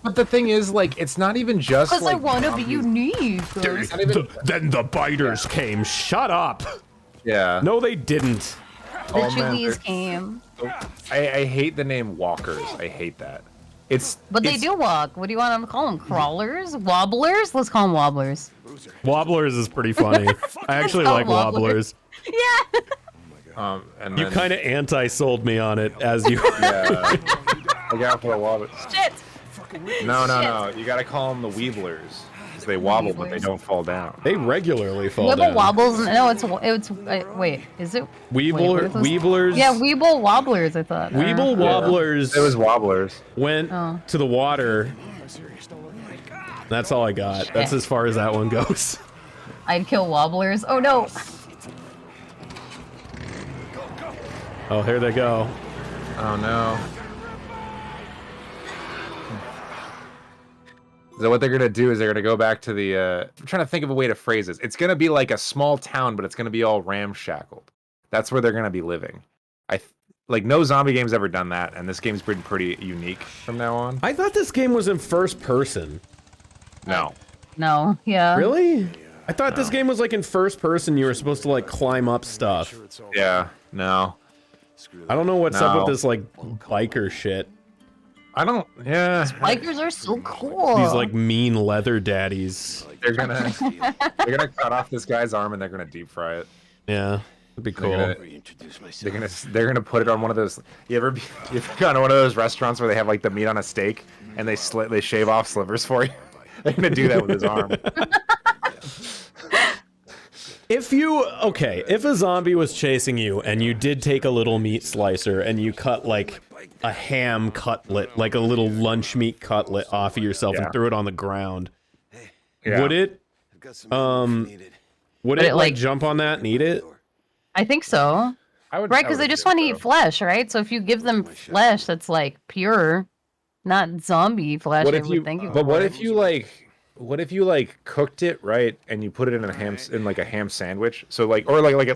But the thing is, like, it's not even just Because like I want to be zombies. unique. It's not even, Then the biters came. Shut up. yeah. No, they didn't. The Oh, man, Chewies they're- came. I hate the name walkers. I hate that. But they it's- do walk. What do you want them to call them? Crawlers? Wobblers? Let's call them wobblers. Wobblers is pretty funny. I actually Oh, like wobblers. wobblers. Yeah. And You then, kind of anti-sold me on it as you. yeah. Look out for the wobblers. Shit. No. You gotta call them the Weeblers. Because they wobble, but they don't fall down. They regularly fall Weeble down. wobbles. No, it's wait. Is it? Wait, what are those? Weeblers. Yeah, Weeble wobblers. I thought. Weeble wobblers It was wobblers. went Oh. to the water. That's all I got. That's as far as that one goes. I'd kill wobblers. Oh no. Oh, here they go. Oh no. So what they're gonna do is they're gonna go back to the. I'm trying to think of a way to phrase this. It's gonna be like a small town, but it's gonna be all ramshackled. That's where they're gonna be living. Like no zombie game's ever done that, and this game's been pretty unique from now on. I thought this game was in first person. No. No. Yeah. Really? I thought this game was like in first person. You were supposed to like climb up stuff. Yeah. No. I don't know what's up with No. this like biker shit. I don't. Yeah. Bikers are so cool. These like mean leather daddies. They're gonna cut off this guy's arm and they're gonna deep fry it. Yeah, it'd be cool. They're gonna put it on one of those. You ever gone to one of those restaurants where they have like the meat on a steak and they shave off slivers for you? They're gonna do that with his arm. If a zombie was chasing you and you did take a little meat slicer and you cut like a ham cutlet, like a little lunch meat cutlet off of yourself and threw it on the ground, Yeah. would it But it, like jump on that and eat it? I think so. I would, Right, because they just want to eat flesh, right? So if you give them flesh that's like pure, not zombie flesh, What I if would you? think it But would. what if you like cooked it right and you put it in a ham like a ham sandwich? So like or like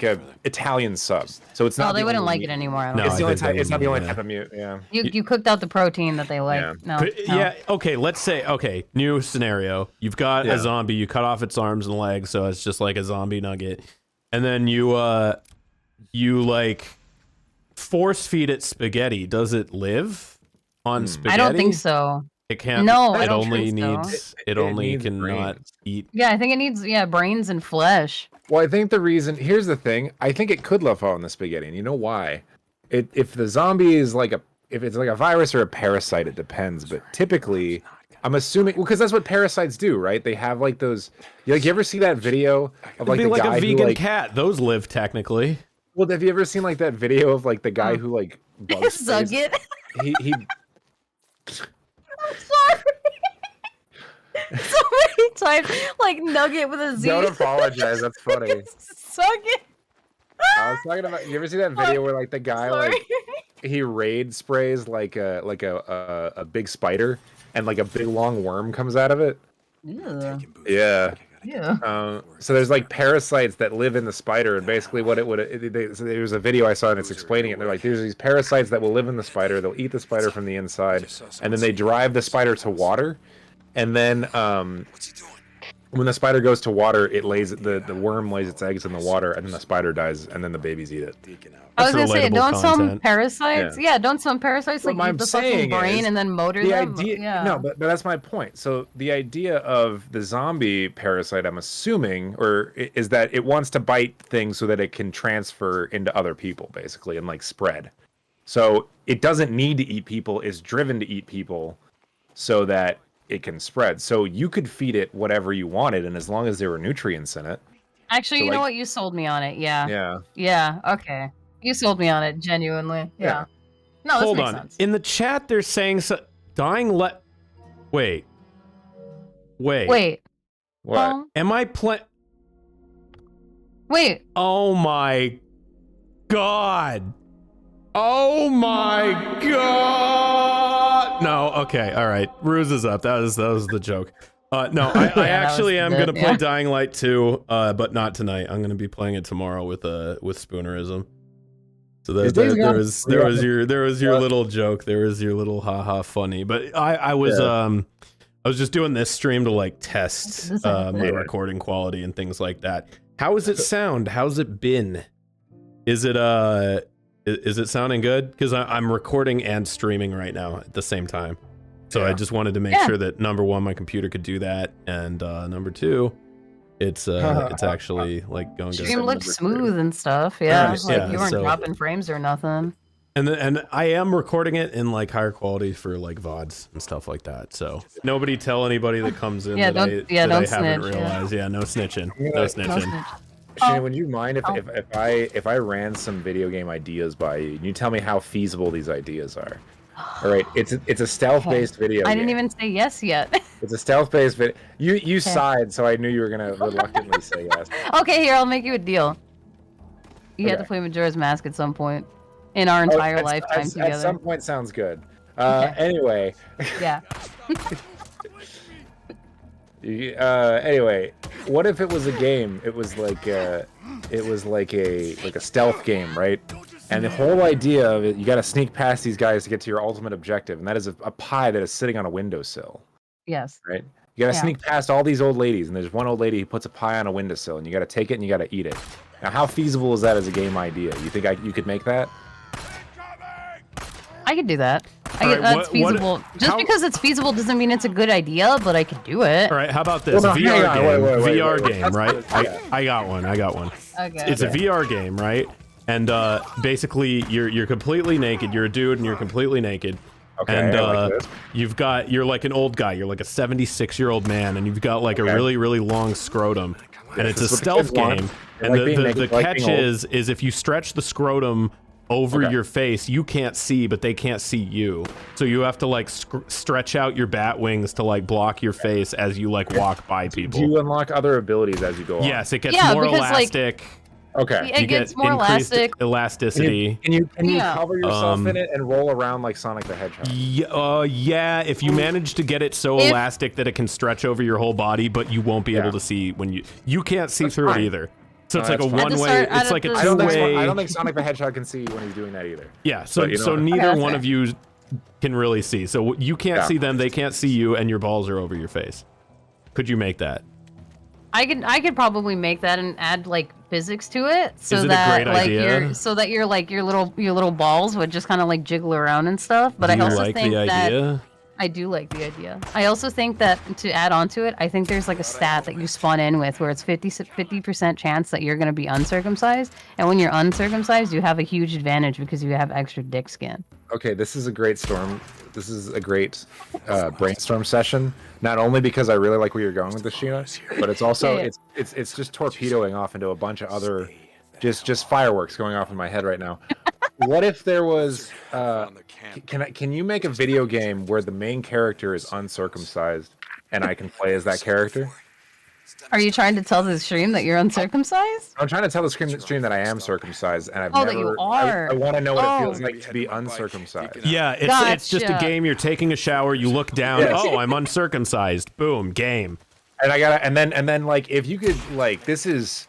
a Italian sub. So it's not. Oh, they the wouldn't only like meat. it anymore. I don't No, think. It's the I only think they type. It's not the only wouldn't, type of meat. Yeah. You cooked out the protein that they like. Yeah. No, But, no. yeah, okay, let's say, new scenario. You've got a zombie, you cut off its arms and legs, so it's just like a zombie nugget. And then you like force feed it spaghetti. Does it live on spaghetti? I don't think so. It can't. No, I it don't only think so. needs. It only needs cannot brains. eat. Yeah, I think it needs brains and flesh. Well, I think the reason here's the thing. I think it could live on the spaghetti, and you know why? If the zombie is like if it's like a virus or a parasite, it depends. But typically, I'm assuming because that's what parasites do, right? They have like those. You ever see that video of like It'd be the like guy a vegan who like? cat. Those live technically. Well, have you ever seen like that video of like the guy who like bug Zug sprays? it. He I'm sorry. So many times, like nugget with a Z. don't apologize. That's funny. Suck it. I was talking about. You ever see that video where like the guy Sorry. like he raid sprays like a big spider and like a big long worm comes out of it? Ew. Yeah. Yeah. So there's like parasites that live in the spider, and basically what it would so there's a video I saw and it's explaining it. And they're like, there's these parasites that will live in the spider. They'll eat the spider from the inside, and then they drive the spider to water, and then when the spider goes to water, it lays the worm lays its eggs in the water, and then the spider dies, and then the babies eat it. I was That's gonna say, relatable don't some content. parasites? Yeah. Yeah, don't some parasites like What eat I'm the fucking saying brain is and then motor The them? idea, Yeah. no, but that's my point. So the idea of the zombie parasite, I'm assuming, is that it wants to bite things so that it can transfer into other people, basically, and like spread. So it doesn't need to eat people; it's driven to eat people, so that it can spread. So you could feed it whatever you wanted, and as long as there were nutrients in it. Actually, So, you know like- what? You sold me on it. Yeah. Yeah. Yeah. Okay. You sold me on it. Genuinely. Yeah. No, this Hold makes on. sense. In the chat, they're saying dying. Wait. Wait. What? Am I playing? Wait. Oh my god. Oh my god. No, okay, all right. Ruse is up. That was the joke. No, I Yeah, actually that am was gonna good, play yeah. Dying Light 2, but not tonight. I'm gonna be playing it tomorrow with Spoonerism. So Is Days there Gone was free on your little joke. There was your little haha funny. But I was just doing this stream to like test This is my good. recording quality and things like that. How does it sound? How's it been? Is it sounding good? Because I'm recording and streaming right now at the same time. So I just wanted to make sure that number one, my computer could do that, and number two, it's actually like going good. Stream looked smooth and stuff. Yeah. Right, Like yeah, you weren't so- dropping frames or nothing. And I am recording it in like higher quality for like VODs and stuff like that. So nobody tell anybody that comes in Yeah, that don't- I yeah, that I don't haven't snitch, yeah. realized. Yeah, no snitching. No No snitching. snitch. Shannon, would you mind if I ran some video game ideas by you? And you tell me how feasible these ideas are. All right, it's a stealth-based video I game. didn't even say yes yet. It's a stealth-based video. You sighed, so I knew you were gonna reluctantly say yes. Okay, here, I'll make you a deal. You have to Okay. play Majora's Mask at some point in our entire lifetime together. At some point, sounds good. Okay. Anyway, Yeah. anyway, what if it was a game? It was like a stealth game, right? And the whole idea of it, you got to sneak past these guys to get to your ultimate objective, and that is a pie that is sitting on a windowsill, Yes. right? You got to Yeah. sneak past all these old ladies, and there's one old lady who puts a pie on a windowsill, and you got to take it and you got to eat it. Now, how feasible is that as a game idea? You think you could make that? I could do that. All right, That's what- feasible. Just how- because it's feasible doesn't mean it's a good idea, but I could do it. All right, how about this? Well, no, VR hang on, game. wait, VR wait. game, right? Yeah. I got one. Okay. It's a VR game, right? And basically, you're completely naked. You're a dude, and you're completely naked. Okay, And I like this. you're like an old guy. You're like a 76-year-old man, and you've got like a Okay. really, really long scrotum. And it's a This is what the stealth kids want. game. They And like being the naked, they like catch being old. is if you stretch the scrotum over Okay. your face. You can't see, but they can't see you. So you have to like stretch out your bat wings to like block your face as you like walk by people. Do you unlock other abilities as you go on? Yes, it gets Yeah, more because, like, elastic. Okay. It You gets get more increased elastic. elasticity. Can you Yeah. cover yourself in it and roll around like Sonic the Hedgehog? Yeah, if you manage to get it so If- elastic that it can stretch over your whole body, but you won't be Yeah. able to see when you can't see through fine. it either. So it's No, like a that's fine. At the one-way. start- It's at like a the- I don't two-way. think Sonic the Hedgehog can see when he's doing that either. Yeah, so But, you know so what? neither that's one fair. of you can really see. So you can't Yeah. see them, they can't see you, and your balls are over your face. Could you make that? I could probably make that and add like physics to it, so Is it a that great like idea? your little balls would just kind of like jiggle around and stuff. But Do I you also like think the that idea? I do like the idea. I also think that to add on to it, I think there's like a stat that you spawn in with where it's 50% chance that you're going to be uncircumcised. And when you're uncircumcised, you have a huge advantage because you have extra dick skin. Okay, this is a great storm. This is a great brainstorm session. Not only because I really like where you're going with this, Sheena, but it's also Yeah. it's just torpedoing off into a bunch of other just fireworks going off in my head right now. What if there was can you make a video game where the main character is uncircumcised and I can play as that character? Are you trying to tell the stream that you're uncircumcised? I'm trying to tell the stream that I am circumcised, and I've Oh, never. that you are. I want to know what it Oh. feels like to be uncircumcised. Yeah, it's just a Gotcha. game. You're taking a shower, you look down, Yes. oh, I'm uncircumcised. Boom, game. And I gotta, and then like if you could like this is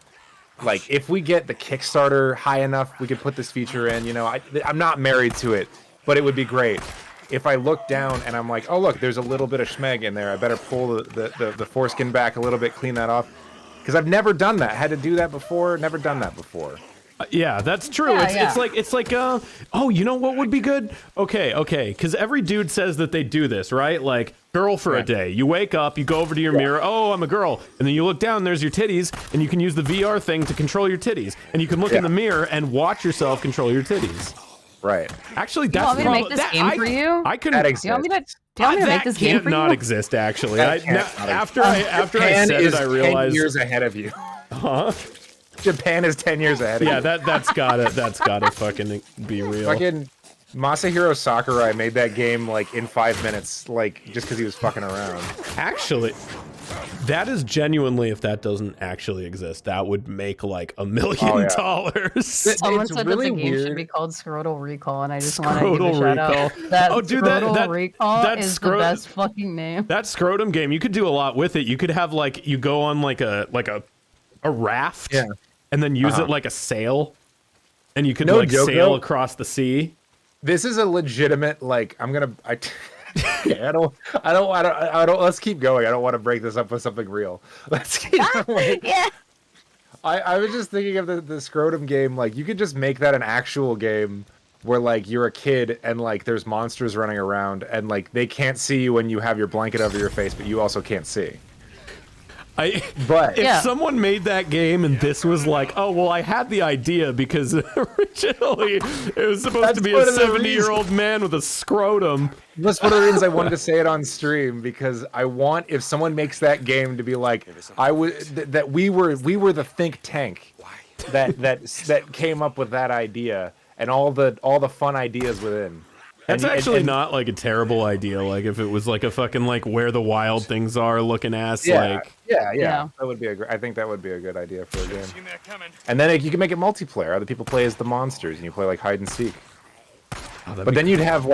like if we get the Kickstarter high enough, we could put this feature in. You know, I'm not married to it, but it would be great if I look down and I'm like, oh look, there's a little bit of schmeg in there. I better pull the foreskin back a little bit, clean that off, because I've never done that. Had to do that before. Never done that before. Yeah, that's true. Yeah, It's like oh, you know what would be good? Okay, because every dude says that they do this, right? Like girl for a day. You wake up, you go over to your mirror, oh, I'm a girl, and then you look down, there's your titties, and you can use the VR thing to control your titties, and you can look in the mirror and watch yourself control your titties. Right. Actually, You that's want me to make this that, game for you? I can. That Do exists. you want me to, do you want me to that make this game can't for not you? exist. Actually, That can't not after I Japan said is it, I 10 realized. years ahead of you. Huh? Japan is 10 years ahead of Yeah, you. that's gotta fucking be real. Fucking Masahiro Sakurai made that game like in 5 minutes, like just because he was fucking around. Actually, that is genuinely, if that doesn't actually exist, that would make like $1 million. Someone It's said really that the game should weird. be called Scrotal Recall, and I just want to give a Scrotal shout out. Recall. That Oh, dude, that- Scrotal that- Recall that is scro- the best fucking name. That scrotum game, you could do a lot with it. You could have like you go on like a raft, Yeah. and then use it like a sail, and you could No like joke, sail though. across the sea. This is a legitimate like yeah, I don't let's keep going. I don't want to break this up with something real. Let's keep going. Yeah. I was just thinking of the scrotum game. Like you could just make that an actual game where like you're a kid and like there's monsters running around and like they can't see you when you have your blanket over your face, but you also can't see. But If Yeah. someone made that game and this was like, oh, well, I had the idea because originally it was supposed to be a one of the 70-year-old man with a scrotum. that's one of the reasons I wanted to say it on stream, because I want, if someone makes that game, to be like, I would that we were the think tank that came up with that idea and all the fun ideas within. That's And- actually and- not like a terrible idea. Like if it was like a fucking like where the wild things are looking ass. Yeah, Like yeah. That would be I think that would be a good idea for a game. And then you can make it multiplayer. Other people play as the monsters, and you play like hide and seek. But then you'd have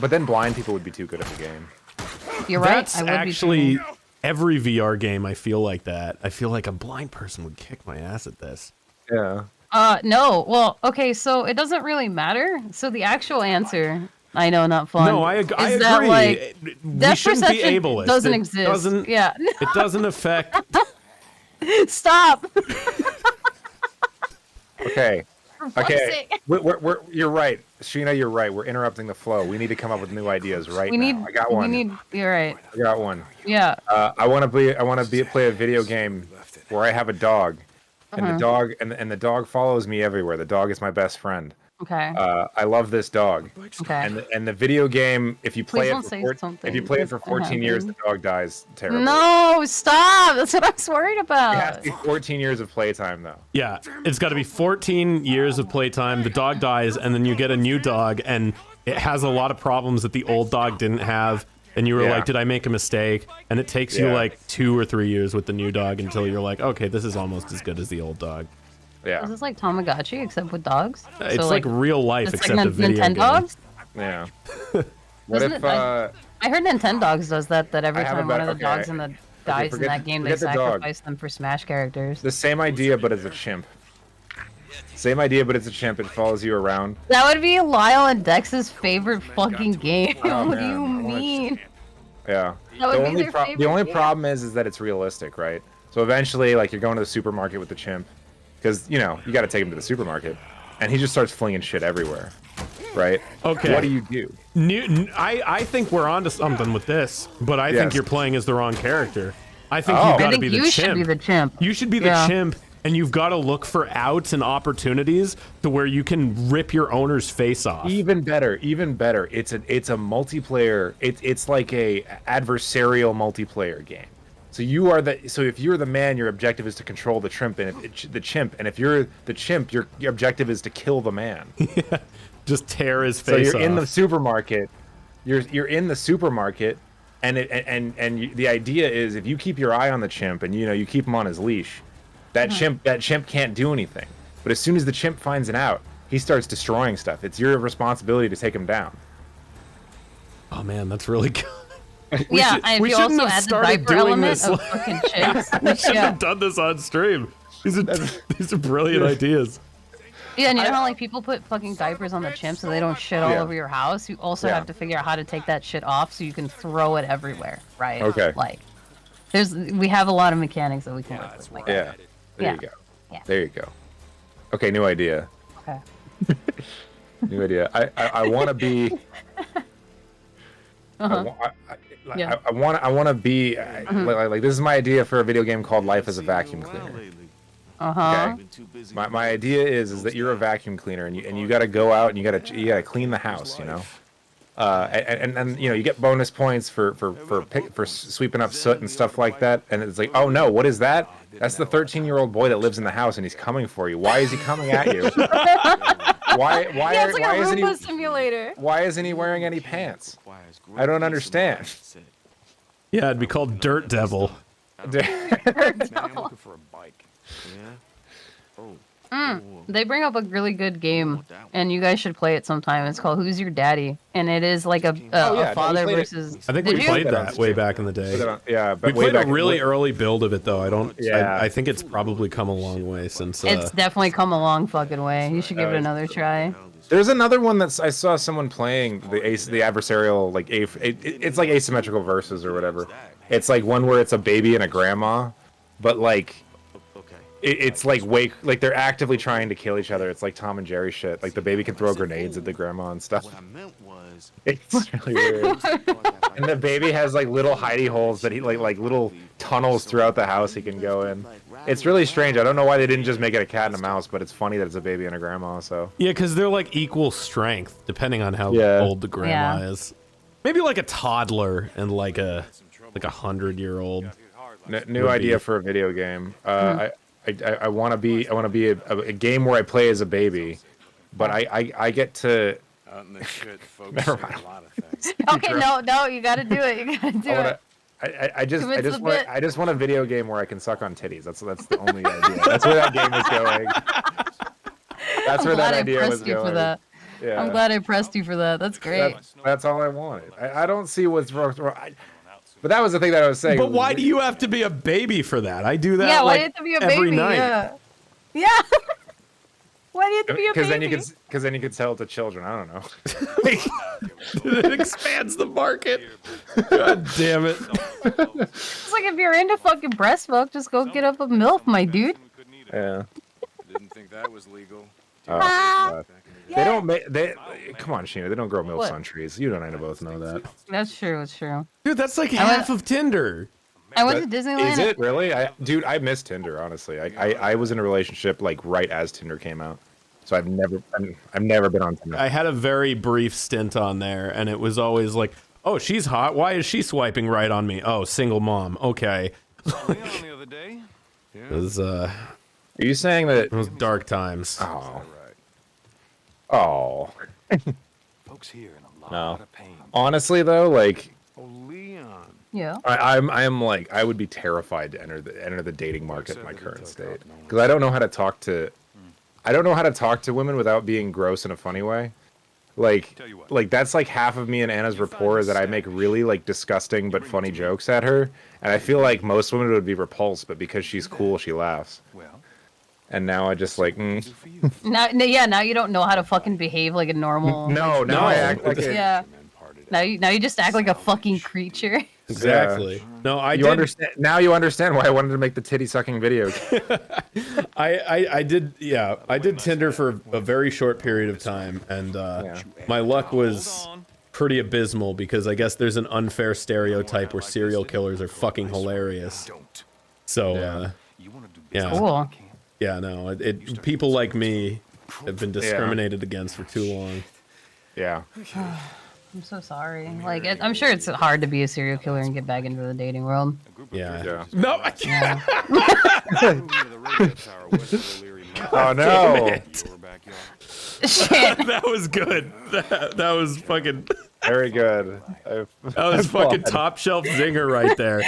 but then blind people would be too good at the game. You're right. that's I would actually be every VR game. I feel like that. I feel like a blind person would kick my ass at this. Yeah. No. Well, okay, so it doesn't really matter. So the actual answer, I know, not fun. No, I is agree. That, like, we depth shouldn't be perception ableist. doesn't It exist. Doesn't, Yeah. It doesn't affect. Stop. Okay. For fuck's Okay. sake. You're right, Sheena. You're right. We're interrupting the flow. We need to come up with new ideas right We now. need. I got one. We need. You're right. I got one. Yeah. I want to play a video game where I have a dog, and the dog and the dog follows me everywhere. The dog is my best friend. Okay. I love this dog. Okay. And the video game, if you play Please it don't for say 14, something if you play it for that's gonna 14 years, the happen. dog dies terribly. No, stop. That's what I was worried It has about. to be 14 years of playtime though. Yeah, it's got to be 14 years of playtime. The dog dies, and then you get a new dog, and it has a lot of problems that the old dog didn't have. And you were Yeah. like, did I make a mistake? And it takes you Yeah. like 2 or 3 years with the new dog until you're like, okay, this is almost as good as the old dog. Yeah. Is this like Tamagotchi except with dogs? It's So, like real life, it's except like a video Nintendo game. dogs? Yeah. What Doesn't if it- I heard Nintendogs does that every I have time about- one of the okay, dogs in the dies in forget- that game, they forget the dog. sacrifice them for Smash characters. the same idea but as a chimp? Same idea but it's a chimp. It follows you around. That would be Lyle and Dex's favorite fucking game. Oh, What do man, you I wanna- mean? Yeah. That would the be only their the favorite only game. problem is that it's realistic, right? So eventually, like, you're going to the supermarket with the chimp, because you know you got to take him to the supermarket, and he just starts flinging shit everywhere, right? Okay. What do you do? I think we're onto something with this, but I Yes. think you're playing as the wrong character. I think Oh. you I got I to think be the you chimp. should be the chimp. You should be the Yeah. chimp, and you've got to look for outs and opportunities to where you can rip your owner's face off. Even better, even better. It's a multiplayer. It's like a adversarial multiplayer game. So if you're the man, your objective is to control the chimp, and if you're the chimp, your objective is to kill the man. Just tear his So face you're in the off. supermarket. You're in the supermarket, and the idea is if you keep your eye on the chimp and you keep him on his leash, that chimp can't do anything. But as soon as the chimp finds it out, he starts destroying stuff. It's your responsibility to take him down. Oh man, that's really good. Yeah, should- and we if you shouldn't also have add the started diaper doing element this. of fucking chicks. We shouldn't yeah. have done this on stream. These are brilliant ideas. Yeah, and you know how like people put fucking diapers on the chimp so they don't shit all Yeah. over your house? You also Yeah. have to figure out how to take that shit off so you can throw it everywhere, right? Okay. Like, we have a lot of mechanics that we can work with. Like, Yeah. There Yeah. you go. Yeah. There you go. Okay, new idea. okay. New idea. I want to be. Uh-huh. Yeah. I want to be like this is my idea for a video game called Life as a Vacuum Cleaner. Uh-huh. Okay. My idea is that you're a vacuum cleaner and you got to go out and you got to clean the house, and you get bonus points for sweeping up soot and stuff like that. And it's like, oh no, what is that? That's the 13-year-old boy that lives in the house and he's coming for you. Why is he coming at you? Why Yeah, it's like why a isn't Roomba he simulator. why isn't he wearing any pants? I don't understand. Yeah, it'd be called Dirt Devil. I'm looking for a bike. Yeah. Oh. They bring up a really good game, and you guys should play it sometime. It's called Who's Your Daddy? And it is like Oh, yeah, no, a father we played it. versus... I think Did we you? played Put that on that way stream. back in the day. Yeah, but We way played a back really early build of it though. Yeah. I think it's probably come a long way since. It's definitely come a long fucking way. You should give it another try. There's another one that I saw someone playing the adversarial it's like asymmetrical versus or whatever. It's like one where it's a baby and a grandma, but like Okay. it's like they're actively trying to kill each other. It's like Tom and Jerry shit. Like the baby can throw grenades at the grandma and stuff. What I meant was. It's really weird. And the baby has like little hidey holes that he like little tunnels throughout the house he can go in. It's really strange. I don't know why they didn't just make it a cat and a mouse, but it's funny that it's a baby and a grandma. So Yeah, because they're like equal strength depending on how Yeah. old the grandma Yeah. is. Maybe like a toddler and like a 100-year-old. new Would idea be. for a video game. I want to be a game where I play as a baby, but I get to. Out in the shit, folks. Never say mind. A lot of things. Okay, no, you gotta do it. You gotta do it. I Commit to the bit. just want a video game where I can suck on titties. That's the only idea. That's where that game is going. That's where I'm glad that I idea was pressed you going. for that. Yeah. I'm glad I pressed you for that. That's great. That's all I wanted. I don't see what's wrong. But that was the thing that I was saying. But why do you have to be a baby for that? I do that Yeah, why like do you have to be a every baby? night. Yeah. Yeah. Why do you have to be a Because baby? then you could sell it to children. I don't know. It expands the market. God damn it. It's like if you're into fucking breast milk, just go get up a MILF, my dude. Yeah. Didn't think that was legal. Oh, Ah, God. They don't make come on, Sheena. They don't grow milfs What? on trees. You and I both know that. That's true. It's true. Dude, that's like I went- half of Tinder. I went to But Disneyland. Is it really? I miss Tinder, honestly. I was in a relationship like right as Tinder came out. So I've never been on Tinder. I had a very brief stint on there, and it was always like, oh, she's hot. Why is she swiping right on me? Oh, single mom. Okay. Leon the other day. Yeah. Are you saying that? It was dark times. Oh. Oh. Folks here in a No. lot of pain. Honestly, though, like Oh, Leon. Yeah. I'm like I would be terrified to enter the dating market in my current state because I don't know how to talk to women without being gross in a funny way. Like that's like half of me and Anna's rapport is that I make really like disgusting but funny jokes at her, and I feel like most women would be repulsed, but because she's cool, she laughs. Well, And now I just like do for you. Now you don't know how to fucking behave like a normal. no, now I act like a, Yeah. Now you just act like a fucking creature. Exactly. No, I you did. understand now. You understand why I wanted to make the titty sucking videos. I did. Yeah, I did Tinder for a very short period of time, and my luck was pretty abysmal because I guess there's an unfair stereotype where serial killers are fucking hilarious. So yeah, Cool. yeah, no, people like me have been discriminated against for too long. Yeah. I'm so sorry. Like, I'm sure it's hard to be a serial killer and get back into the dating world. Yeah. Yeah. No, I can't. Oh no. Shit. That was good. That was fucking. Very good. That was fucking top shelf zinger right there.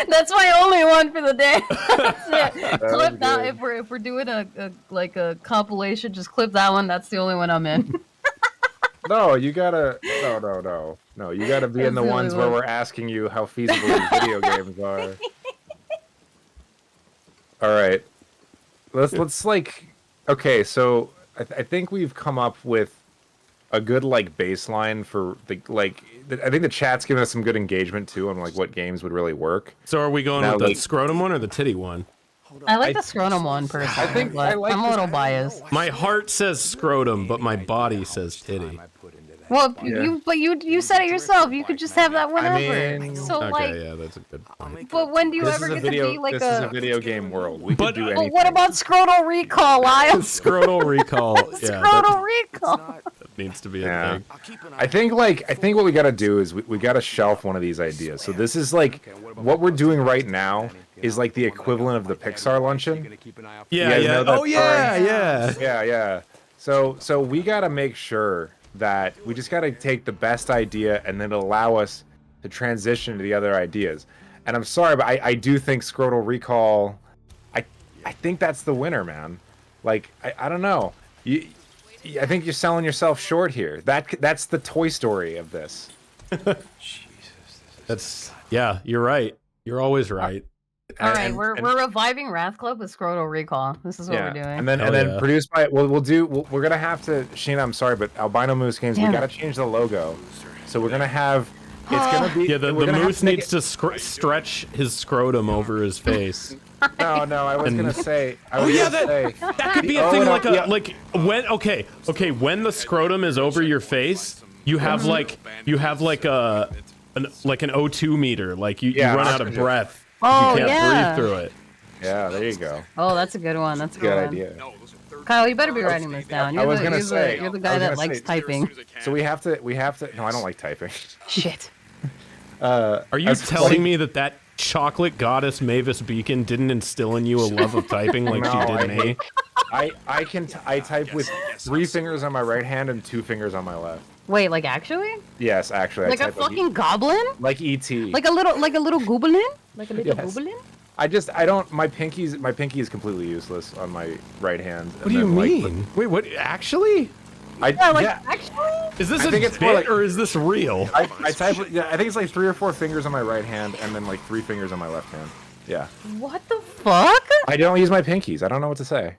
That's my only one for the day. That's it. was Clip that good. if we're doing a compilation, just clip that one. That's the only one I'm in. No, you gotta. No. You gotta be in the That's the ones only where one. we're asking you how feasible these video games are. All right. Let's like. Okay, so I think we've come up with a good like baseline for the like. I think the chat's giving us some good engagement too on like what games would really work. So are we going Now, with the like- scrotum one or the titty one? I like the scrotum one personally, think but I like I'm a the little biased. My heart says scrotum, but my body says titty. Well, Yeah. you said it yourself. You could just have that whenever. mean- so Okay, like, yeah, that's a good point. but when do you This ever is a get video. to be like This is a video game world. We But- could do but But anything. what about scrotal recall, Lyle? Scrotal recall. Yeah, Scrotal recall. that needs to be a Yeah. thing. I think what we gotta do is we gotta shelf one of these ideas. So this is like what we're doing right now is like the equivalent of the Pixar luncheon. Yeah, guys yeah. know that Oh, yeah, yeah. Yeah. So we gotta make sure that we just gotta take the best idea and then allow us to transition to the other ideas. And I'm sorry, but I do think scrotal recall. I think that's the winner, man. Like I don't know. I think you're selling yourself short here. That's the Toy Story of this. That's you're right. You're always right. All right, And- we're reviving Wrath Club with scrotal recall. This is what we're doing. And then Hell yeah. produced by we're gonna have to Sheena, I'm sorry, but Albino Moose Games, Damn we it. gotta change the logo. So we're gonna have it's gonna be Yeah, the we're gonna have moose to make needs to stretch his scrotum over his face. No, I was gonna say That could be a Oh, thing no, like yeah. when when the scrotum is over your face, you have like an O2 meter, like you Yeah, run out of oxygen. breath. Oh, You can't yeah. breathe through it. Yeah, there you go. Oh, that's a good one. That's a Good one. idea. Kyle, you better be writing this down. I You're was the, gonna you're say- the, you're the I guy was that gonna likes say- typing. So we have to no, I don't like typing. Shit. Are you That's telling like- me that chocolate goddess Mavis Beacon didn't instill in you a love of typing like No, she I did me? I type with 3 fingers on my right hand and 2 fingers on my left. Wait, like actually? Yes, actually, Like I a type fucking goblin? like ET. Like a little goblin? Like a little Yes. goblin? I don't. My pinky is completely useless on my right hand. What do you mean? Wait, what? Actually? Yeah, actually? Is this I a think bit it's more like- or is this real? I type. Yeah, I think it's like 3 or 4 fingers on my right hand and then like 3 fingers on my left hand. Yeah. What the fuck? I don't use my pinkies. I don't know what to say.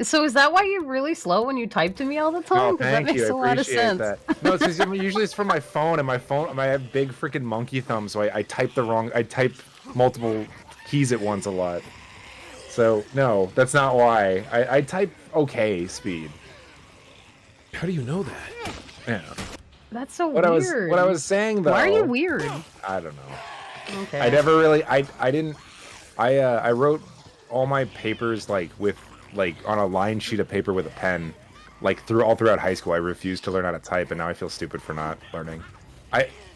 So is that why you're really slow when you type to me all the time? Oh, 'Cause that thank makes you. a I lot of appreciate sense. that. No, it's because usually it's from my phone, and my phone. I have big freaking monkey thumbs, so I type I type multiple keys at once a lot. So no, that's not why. I type okay speed. How do you know that? Yeah. That's so What weird. I was saying though. Why are you weird? I don't know. Okay. I never really. I didn't. I wrote all my papers like with like on a lined sheet of paper with a pen, like throughout high school. I refused to learn how to type, and now I feel stupid for not learning.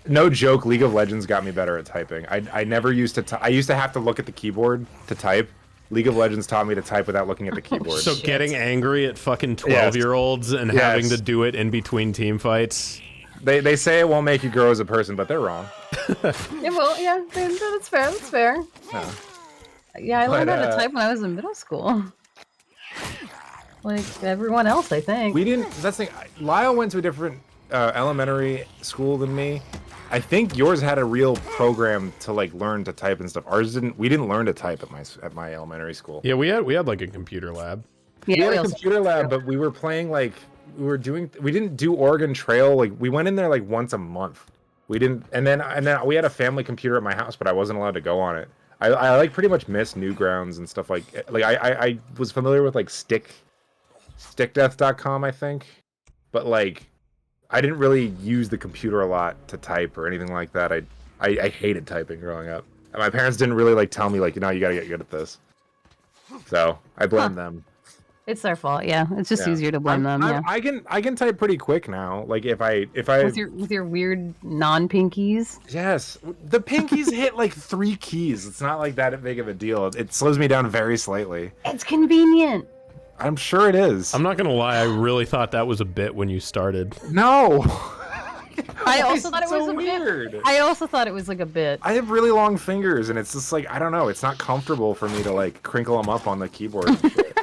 No joke, League of Legends got me better at typing. I never used to. I used to have to look at the keyboard to type. League of Legends taught me to type without looking at the keyboard. So getting angry at fucking 12-year-olds and having to do it in between team fights. They say it won't make you grow as a person, but they're wrong. Yeah, well, yeah, that's fair. That's fair. Yeah. Yeah, I learned how to type when I was in middle school. Like everyone else, I think. We didn't. That's the thing. Lyle went to a different elementary school than me. I think yours had a real program to like learn to type and stuff. Ours didn't. We didn't learn to type at my elementary school. Yeah, we had like a computer lab. Yeah, We had a computer lab, but we were playing like we didn't do Oregon Trail. Like we went in there like once a month. We didn't, and then we had a family computer at my house, but I wasn't allowed to go on it. I like pretty much missed Newgrounds and stuff like I was familiar with like stickdeath.com, I think, but like I didn't really use the computer a lot to type or anything like that. I hated typing growing up. And my parents didn't really like tell me like, you know, you gotta get good at this. So I blame them. It's their fault. Yeah, it's just easier to blame them. Yeah. I can type pretty quick now. Like if I with your weird non-pinkies. Yes, the pinkies hit like 3 keys. It's not like that big of a deal. It slows me down very slightly. It's convenient. I'm sure it is. I'm not gonna lie, I really thought that was a bit when you started. No. I also thought it was a weird. bit. I also thought it was like a bit. I have really long fingers, and it's just like I don't know. It's not comfortable for me to like crinkle them up on the keyboard. And shit.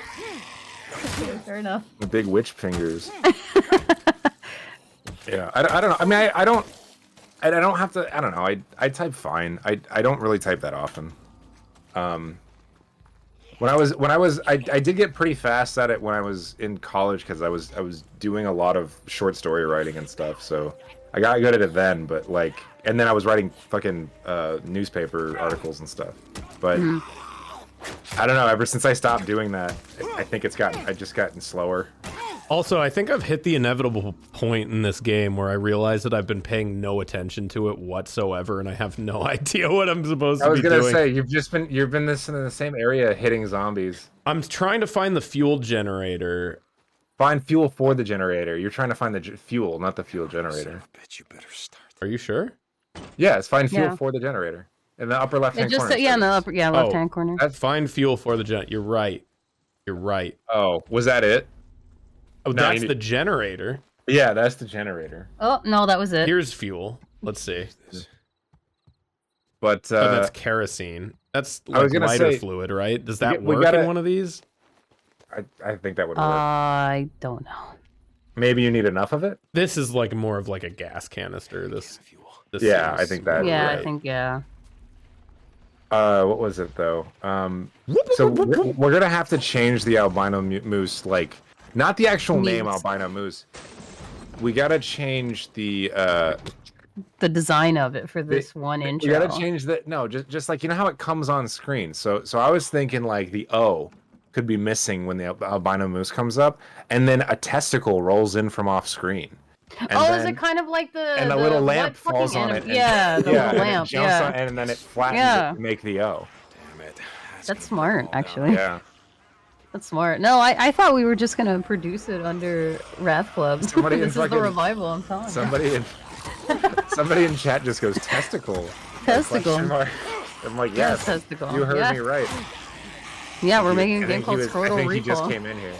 Okay, fair enough. The big witch fingers. Yeah, I don't know. I mean, I don't have to. I don't know. I type fine. I don't really type that often. When I was I did get pretty fast at it when I was in college because I was doing a lot of short story writing and stuff. So I got good at it then, but like, and then I was writing fucking newspaper articles and stuff. But I don't know. Ever since I stopped doing that, I think I just gotten slower. Also, I think I've hit the inevitable point in this game where I realize that I've been paying no attention to it whatsoever, and I have no idea what I'm supposed to be doing. I was gonna say you've been in the same area hitting zombies. I'm trying to find the fuel generator. Find fuel for the generator. You're trying to find the fuel, not the fuel generator. Bet you better start. Are you sure? Yes, find fuel for the generator in the upper left-hand corner. Yeah, in the upper, left-hand corner. Find fuel for the generator. You're right. You're right. Oh, was that it? Oh, no, that's the generator. Yeah, that's the generator. Oh no, that was it. Here's fuel. Let's see. But that's kerosene. That's like lighter fluid, right? Does that work in one of these? I think that would work. I don't know. Maybe you need enough of it. This is like more of like a gas canister. This yeah, I think that. Yeah, right. I think yeah. What was it though? So we're gonna have to change the albino moose, like not the actual name albino moose. We gotta change the design of it for this one intro. We gotta change the just like you know how it comes on screen. So I was thinking like the O could be missing when the albino moose comes up, and then a testicle rolls in from off screen. Is it kind of like the and a little lamp falls on it? Yeah, the little lamp. Jumps on, and then it flattens it to make the O. Damn it. That's smart, actually. Yeah. That's smart. No, I thought we were just gonna produce it under Wrath Club. This is the revival, I'm telling you. Somebody in chat just goes testicle. Testicle. I'm like, yes, testicle. You heard me right. Yeah, we're making a game called Scrotal Recall. I think he just came in here.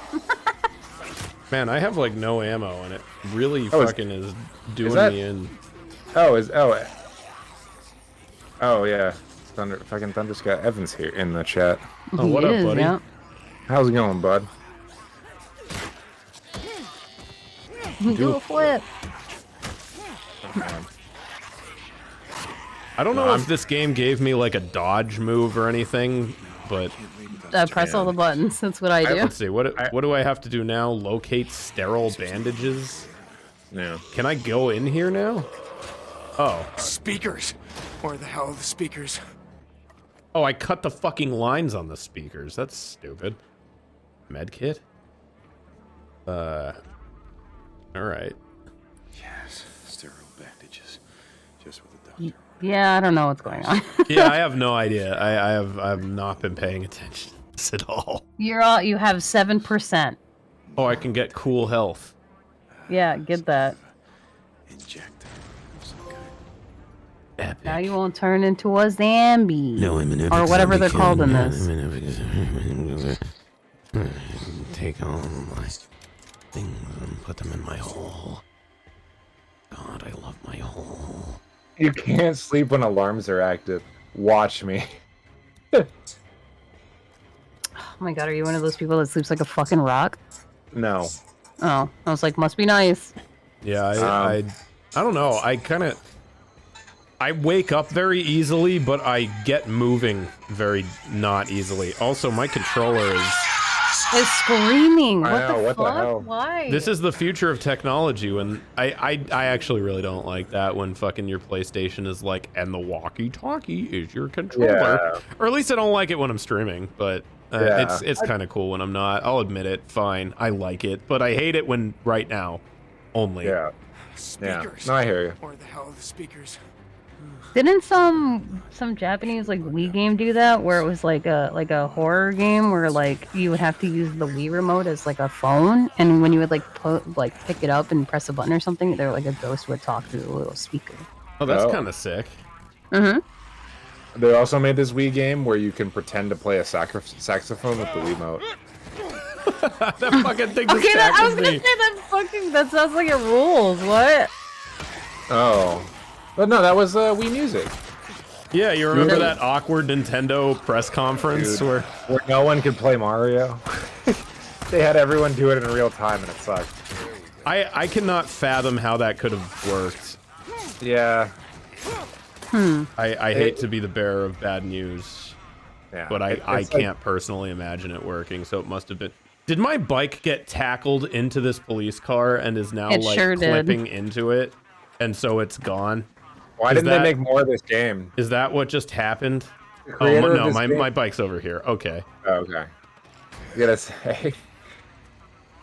Man, I have like no ammo, and it really fucking is doing me in. Oh yeah, fucking Thunder Scott Evans here in the chat. Oh, what up, buddy? Yeah. How's it going, bud? Do a flip. I don't know if this game gave me like a dodge move or anything, but press all the buttons. That's what I do. Let's see. What do I have to do now? Locate sterile bandages. Yeah. Can I go in here now? Oh. Speakers. Where the hell are the speakers? Oh, I cut the fucking lines on the speakers. That's stupid. Medkit? All right. Yes, sterile bandages. Just with a doctor. Yeah, I don't know what's going on. Yeah, I have no idea. I have not been paying attention. this at all. You have 7%. Oh, I can get cool health. Yeah, get that. Injector of some kind. Epic. Now you won't turn into a zombie. No, I'm an or whatever they're called in this. Take all my things and put them in my hole. God, I love my hole. You can't sleep when alarms are active. Watch me. Oh my god, are you one of those people that sleeps like a fucking rock? No. Oh, I was like, must be nice. Yeah, I don't know. I wake up very easily, but I get moving very not easily. Also, my controller is... It's screaming. I What know, the what the fuck? hell? Why? This is the future of technology. When I actually really don't like that when fucking your PlayStation is like, and the walkie-talkie is your controller. Yeah. Or at least I don't like it when I'm streaming, but Yeah. it's kind of cool when I'm not. I'll admit it. Fine, I like it, but I hate it when right now only. Yeah. Yeah. No, I hear you. Where the hell are the speakers? Didn't some Japanese like Wii game do that, where it was like a horror game where like you would have to use the Wii remote as like a phone, and when you would pick it up and press a button or something, there like a ghost would talk through the little speaker. Oh, that's Oh. kind of sick. They also made this Wii game where you can pretend to play a saxophone with the Wiimote. That fucking thing just Okay, I was tackles gonna me. say that sounds like it rules. What? Oh. But no, that was Wii Music. Yeah, you remember that awkward Nintendo press conference Dude. where... Where no one could play Mario. They had everyone do it in real time and it sucked. I cannot fathom how that could have worked. Yeah. I hate to be the bearer of bad news, Yeah. but I can't personally imagine it working, so it must have been... Did my bike get tackled into this police car and is now It like sure did. clipping into it, and so it's gone? Why Is didn't that- they make more of this game? Is that what just happened? Oh, creator of no, this my game- bike's over here. Okay. Oh, okay. You gotta say.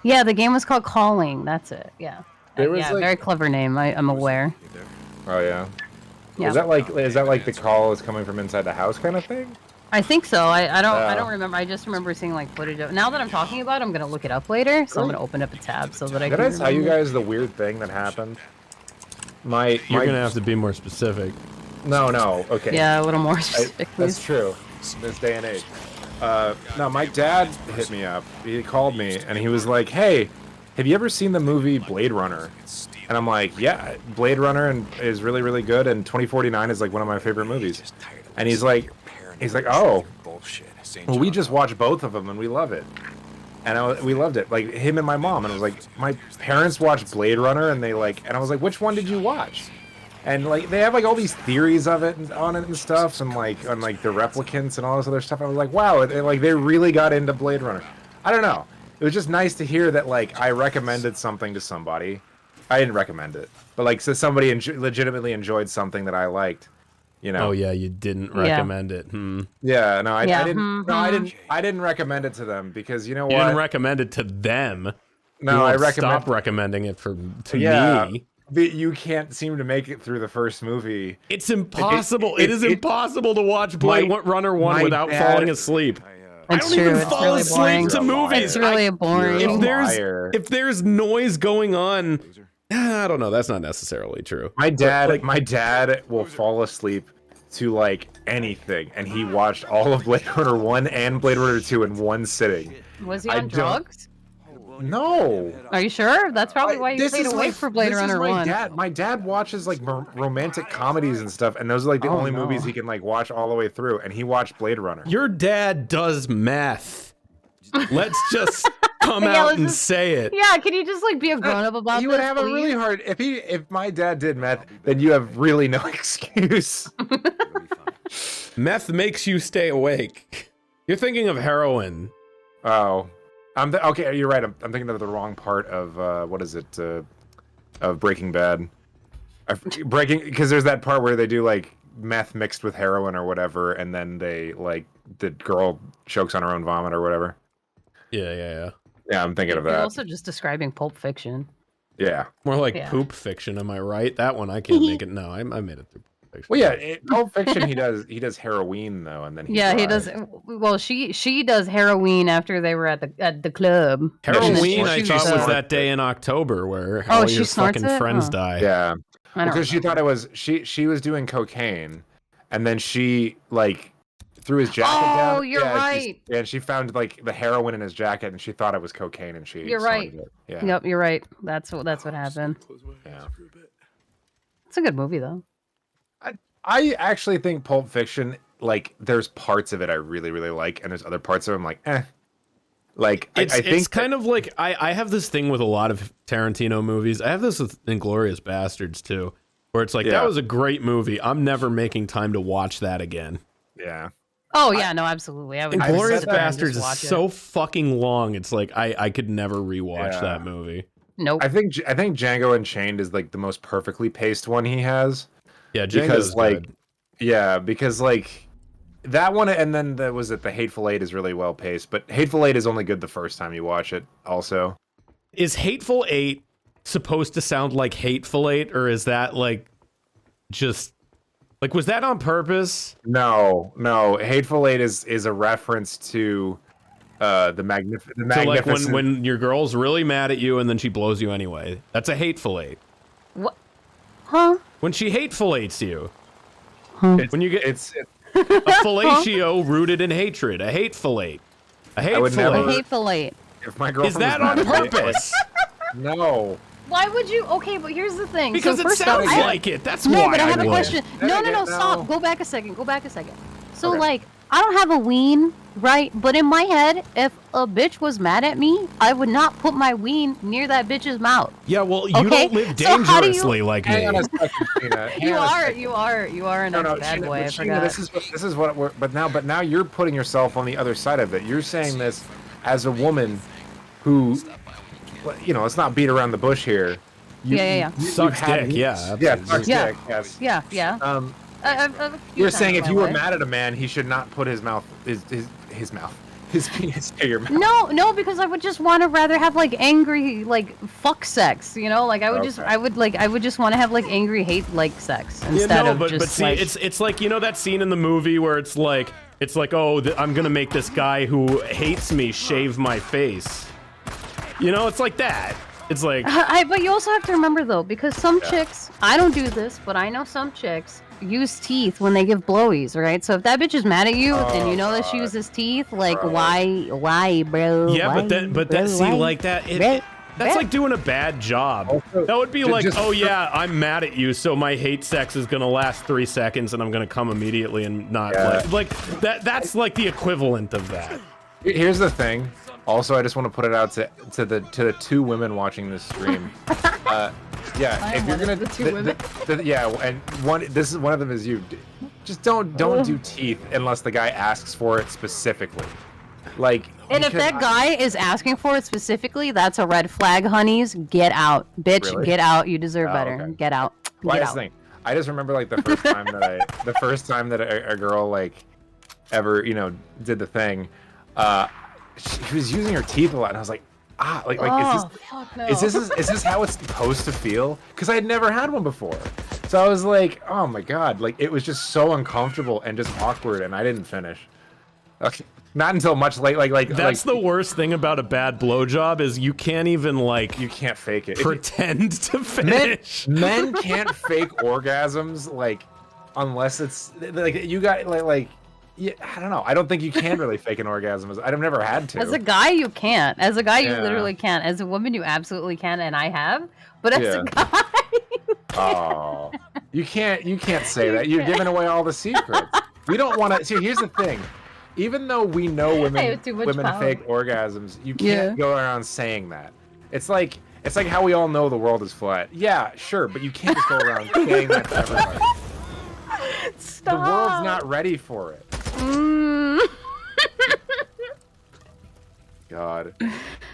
Yeah, the game was called Calling. That's it. Yeah. There was, Yeah, like- very clever name. I'm aware. Oh yeah. Yeah. Is that like the call is coming from inside the house kind of thing? I think so. I Yeah. don't remember. I just remember seeing like footage of. Now that I'm talking about it, I'm gonna look it up later. So I'm gonna open up a tab so that I Did can. I tell you remember. guys the weird thing that happened? My You're gonna have to be more specific. No, okay. Yeah, a little more I- specific. that's please. true. This day and age. No, my dad hit me up. He called me and he was like, "Hey, have you ever seen the movie Blade Runner?" And I'm like, "Yeah, Blade Runner is really, really good, and 2049 is like one of my favorite movies." And he's like, "Oh, well, we just watched both of them and we love it." And we loved it, like him and my mom. And I was like, my parents watched Blade Runner, and and I was like, "Which one did you watch?" And like they have like all these theories of it and on it and stuff, and like on like the replicants and all this other stuff. I was like, wow, like they really got into Blade Runner. I don't know. It was just nice to hear that like I recommended something to somebody. I didn't recommend it, but like so somebody legitimately enjoyed something that I liked. You know. Oh yeah, you didn't Yeah. recommend it. Yeah. No, I Yeah, didn't. No, mhm. I didn't recommend it to them because you know You what? didn't recommend it to them. No, You I won't recommend. stop recommending it to Yeah. me. But you can't seem to make it through the first movie. It's impossible. It is it- impossible to watch Blade Runner 1 my without dad- falling asleep. It's I don't true. even It's fall really asleep boring. to movies. It's really You're boring. a liar. If there's noise going on, I don't know. That's not necessarily true. My dad will fall asleep to like anything, and he watched all of Blade Runner 1 and Blade Runner 2 in one sitting. Was he I on don't- drugs? No. Are you sure? That's probably why you This stayed is away like- for Blade this is Runner my 1. Dad. My dad watches like romantic comedies and stuff, and those are like the Oh, only no. movies he can like watch all the way through. And he watched Blade Runner. Your dad does meth. Let's just come Yeah, out let's and just- say it. Yeah, can you just like be a grown up about He this? would have a please? really hard if my dad did meth, then you have really no excuse. Meth makes you stay awake. You're thinking of heroin. Oh, okay. You're right. I'm thinking of the wrong part of what is it? Of Breaking Bad. Because there's that part where they do like meth mixed with heroin or whatever, and then they like the girl chokes on her own vomit or whatever. Yeah. Yeah, I'm thinking of You're that. also just describing Pulp Fiction. Yeah. More like Yeah. poop fiction, am I right? That one I can't make it. No, I made it through Pulp Fiction. Well, yeah, Pulp Fiction, he does heroin though, and then he Yeah, he drives. does. Well, she does heroin after they were at the club. Heroin, she's- I she's thought, was smart. that day in October where Oh, all she your snorts fucking it? friends Oh. die. Yeah, I don't because she thought it was she was doing cocaine, and then she like threw his jacket down. Oh, you're right. And she found like the heroin in his jacket, and she thought it was cocaine, and she You're snorted right. it. Yeah. Yep, you're right. That's what happened. Yeah. It's a good movie though. I actually think Pulp Fiction, like, there's parts of it I really, really like, and there's other parts of it I'm like, eh. Like, I think it's kind of like I have this thing with a lot of Tarantino movies. I have this with Inglourious Bastards too, where it's like Yeah. that was a great movie. I'm never making time to watch that again. yeah. Oh yeah, no, absolutely. I would. Inglourious sit there and Bastards just is watch it. so fucking long. It's like I could never rewatch Yeah. that movie. Nope. I think Django Unchained is like the most perfectly paced one he has. Yeah, Because Django's like good. yeah, because like that one, and then the Hateful Eight is really well paced, but Hateful Eight is only good the first time you watch it also. Is Hateful Eight supposed to sound like Hateful Eight, or is that like just like, was that on purpose? No, Hateful Eight is a reference to the magnificent. So like when your girl's really mad at you and then she blows you anyway. That's a Hateful Eight. What? Huh? When she hateful eights you. it's, When you get it's a fellatio rooted in hatred, a hateful eight. A would hateful never- A eight. hateful eight. if my girlfriend Is that was on mad at me, like, purpose? no. Why would you? Okay, but here's the thing. Because so it first sounds off, like it. That's No, why but I have a would. question. No, No. stop. Go back a second. So, Okay. like, I don't have a ween, right? But in my head, if a bitch was mad at me, I would not put my ween near that bitch's mouth. Yeah, well, you Okay, don't live so how do you- dangerously like Hang on me. a second, Sheena. Hang You on a are, second. you are a No, nice bad Sheena, boy. I but Sheena, forgot. this is what we're. But now you're putting yourself on the other side of it. You're saying this as a woman who, you know, let's not beat around the bush here. Yeah. Sucks dick, yeah, Yeah, absolutely. sucks Yeah. dick, yes. Yeah. You're saying if you were mad at a man, he should not put his penis near your mouth. No, because I would just want to rather have like angry like fuck sex, you know? Like I would Okay. I would just want to have like angry hate like sex instead Yeah, no, of but just see, like it's like, you know that scene in the movie where it's like oh, I'm gonna make this guy who hates me shave my face. You know, it's like that. It's like But you also have to remember though, because some chicks, I don't do this, but I know some chicks use teeth when they give blowies, right? So if that bitch is mad at you and you know that she uses teeth, like why, bro? yeah, Why, but that bro? see Why? like that Bro, that's bro. like doing a bad job. Also, That would be ju- like, just- oh yeah, I'm mad at you, so my hate sex is gonna last 3 seconds and I'm gonna come immediately and not Yeah. like that. That's like the equivalent of that. Here's the thing. Also, I just want to put it out to the two women watching this stream. Yeah, I if am you're one gonna of the two women. yeah, and one of them is you. Just don't do teeth unless the guy asks for it specifically. Like, And if because that guy is asking for it specifically, that's a red flag, honeys. Get out. Bitch, Really? get out. You deserve Oh, better. okay. Get out. Well, Get here's out. the thing. I just remember like the first time that a girl like ever, you know, did the thing. She was using her teeth a lot, and I was like, like Oh, fuck no. is this how it's supposed to feel? Because I had never had one before, so I was like, oh my god, like it was just so uncomfortable and just awkward, and I didn't finish. Okay, not until much late, like That's the worst thing about a bad blowjob is you can't even like you can't fake it. pretend to Men, finish. men can't fake orgasms like unless it's like you got like yeah, I don't know. I don't think you can really fake an orgasm. I've never had to. As a guy, you can't. As a guy, you Yeah. literally can't. As a woman, you absolutely can, and I have. But as Yeah. a guy, Oh, you can't say You that. You're can't. giving away all the secrets. We don't want to. See, here's the thing. Even though we know I women have too much power. fake orgasms, you Yeah. can't go around saying that. It's like how we all know the world is flat. Yeah, sure, but you can't just go around saying that to everybody. stop. The world's not ready for it. Mm. God.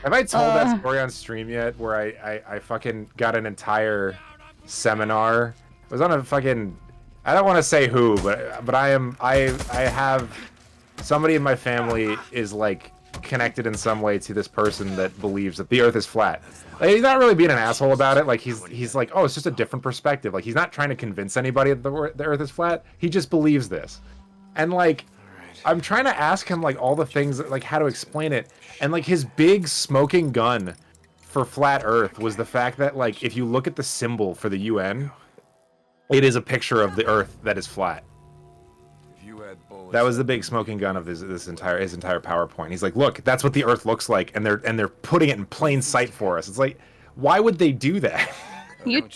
Have I told that story on stream yet where I fucking got an entire seminar? It was on a fucking, I don't want to say who, but I have somebody in my family is like connected in some way to this person that believes that the Earth is flat. Like, he's not really being an asshole about it. Like he's like, oh, it's just a different perspective. Like he's not trying to convince anybody that the Earth is flat. He just believes this, and like. I'm trying to ask him like all the things like how to explain it, and like his big smoking gun for flat Earth was the fact that like if you look at the symbol for the UN, it is a picture of the Earth that is flat. That was the big smoking gun of his entire PowerPoint. He's like, look, that's what the Earth looks like, and they're putting it in plain sight for us. It's like, why would they do that? You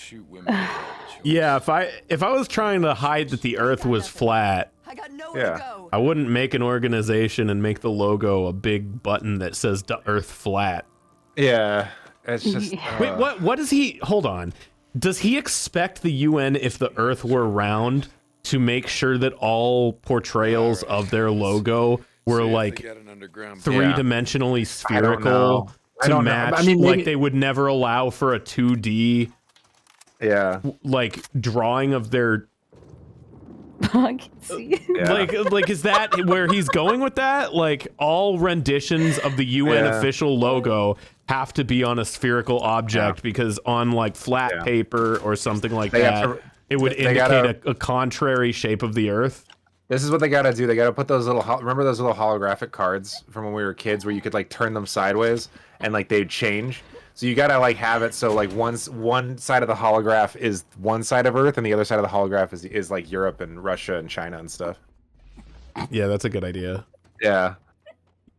Yeah, if I was trying to hide that the Earth was flat, I got nowhere to Yeah. go. I wouldn't make an organization and make the logo a big button that says the Earth flat. Yeah, it's just. Wait, what does he? Hold on. Does he expect the UN, if the Earth were round, to make sure that all portrayals of their logo were like three-dimensionally spherical I don't know. match? I mean, maybe, like they would never allow for a 2D yeah, like drawing of their. I can see. yeah. Like is that where he's going with that? Like all renditions of the UN Yeah. official logo have to be on a spherical object because on like flat paper or something like They that, have to- it would they indicate gotta- a contrary shape of the Earth. This is what they gotta do. They gotta put those little. Remember those little holographic cards from when we were kids, where you could like turn them sideways and like they'd change. So you gotta like have it so like one side of the holograph is one side of Earth, and the other side of the holograph is like Europe and Russia and China and stuff. Yeah, that's a good idea. Yeah,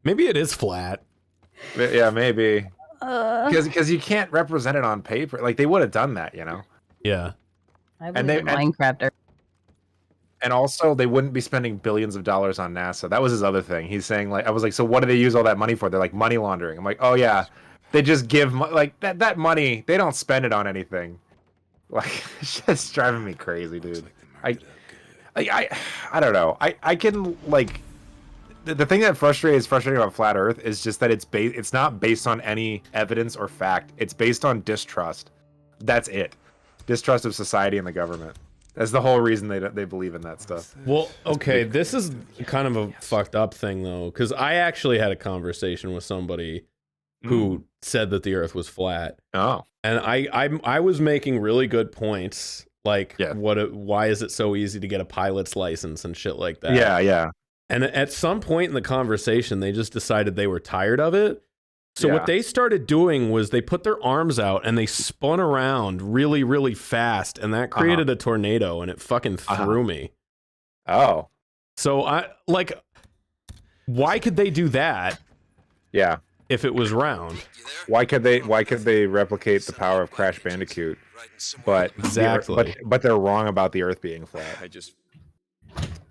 Maybe it is flat. yeah, maybe. Because you can't represent it on paper. Like they would have done that, you know. Yeah. I And believe in Minecraft. And also, they wouldn't be spending billions of dollars on NASA. That was his other thing. He's saying, like, I was like, so what do they use all that money for? They're like, money laundering. I'm like, oh, yeah. They just give, like, that money, they don't spend it on anything. Like, it's just driving me crazy, dude. I don't know. I can, like, the thing that is frustrating about Flat Earth is just that it's not based on any evidence or fact. It's based on distrust. That's it. Distrust of society and the government. That's the whole reason they believe in that stuff. Well, okay, this is kind of a fucked up thing though, because I actually had a conversation with somebody who said that the Earth was flat. Oh, and I was making really good points, like why is it so easy to get a pilot's license and shit like that. Yeah. And at some point in the conversation, they just decided they were tired of it. So what they started doing was they put their arms out and they spun around really, really fast, and that created a tornado, and it fucking threw me. Oh. So why could they do that? Yeah. If it was round. Why could they replicate the power of Crash Bandicoot? But exactly. But they're wrong about the Earth being flat.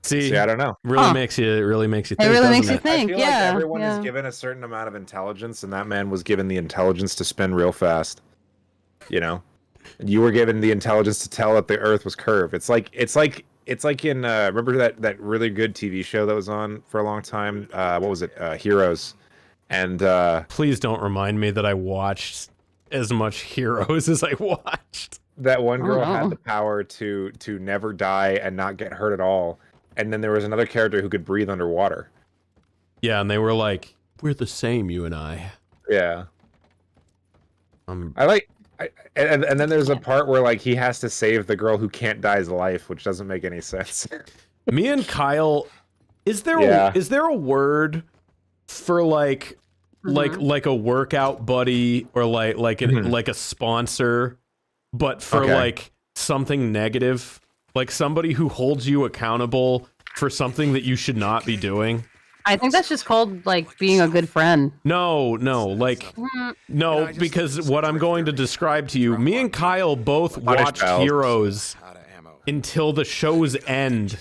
See, I don't know. It really makes you think. It really makes you think. I feel like everyone is given a certain amount of intelligence, and that man was given the intelligence to spin real fast. You know, you were given the intelligence to tell that the Earth was curved. It's like in remember that really good TV show that was on for a long time. What was it? Heroes. And please don't remind me that I watched as much Heroes as I watched. That one girl had the power to never die and not get hurt at all. And then there was another character who could breathe underwater. Yeah, and they were like, "We're the same, you and I." Yeah. And then there's a part where like he has to save the girl who can't die's life, which doesn't make any sense. Me and Kyle, is there a word for like a workout buddy or like a sponsor, but for like something negative? Like somebody who holds you accountable for something that you should not be doing. I think that's just called like being a good friend. No, because what I'm going to describe to you, me and Kyle both watched Heroes until the show's end.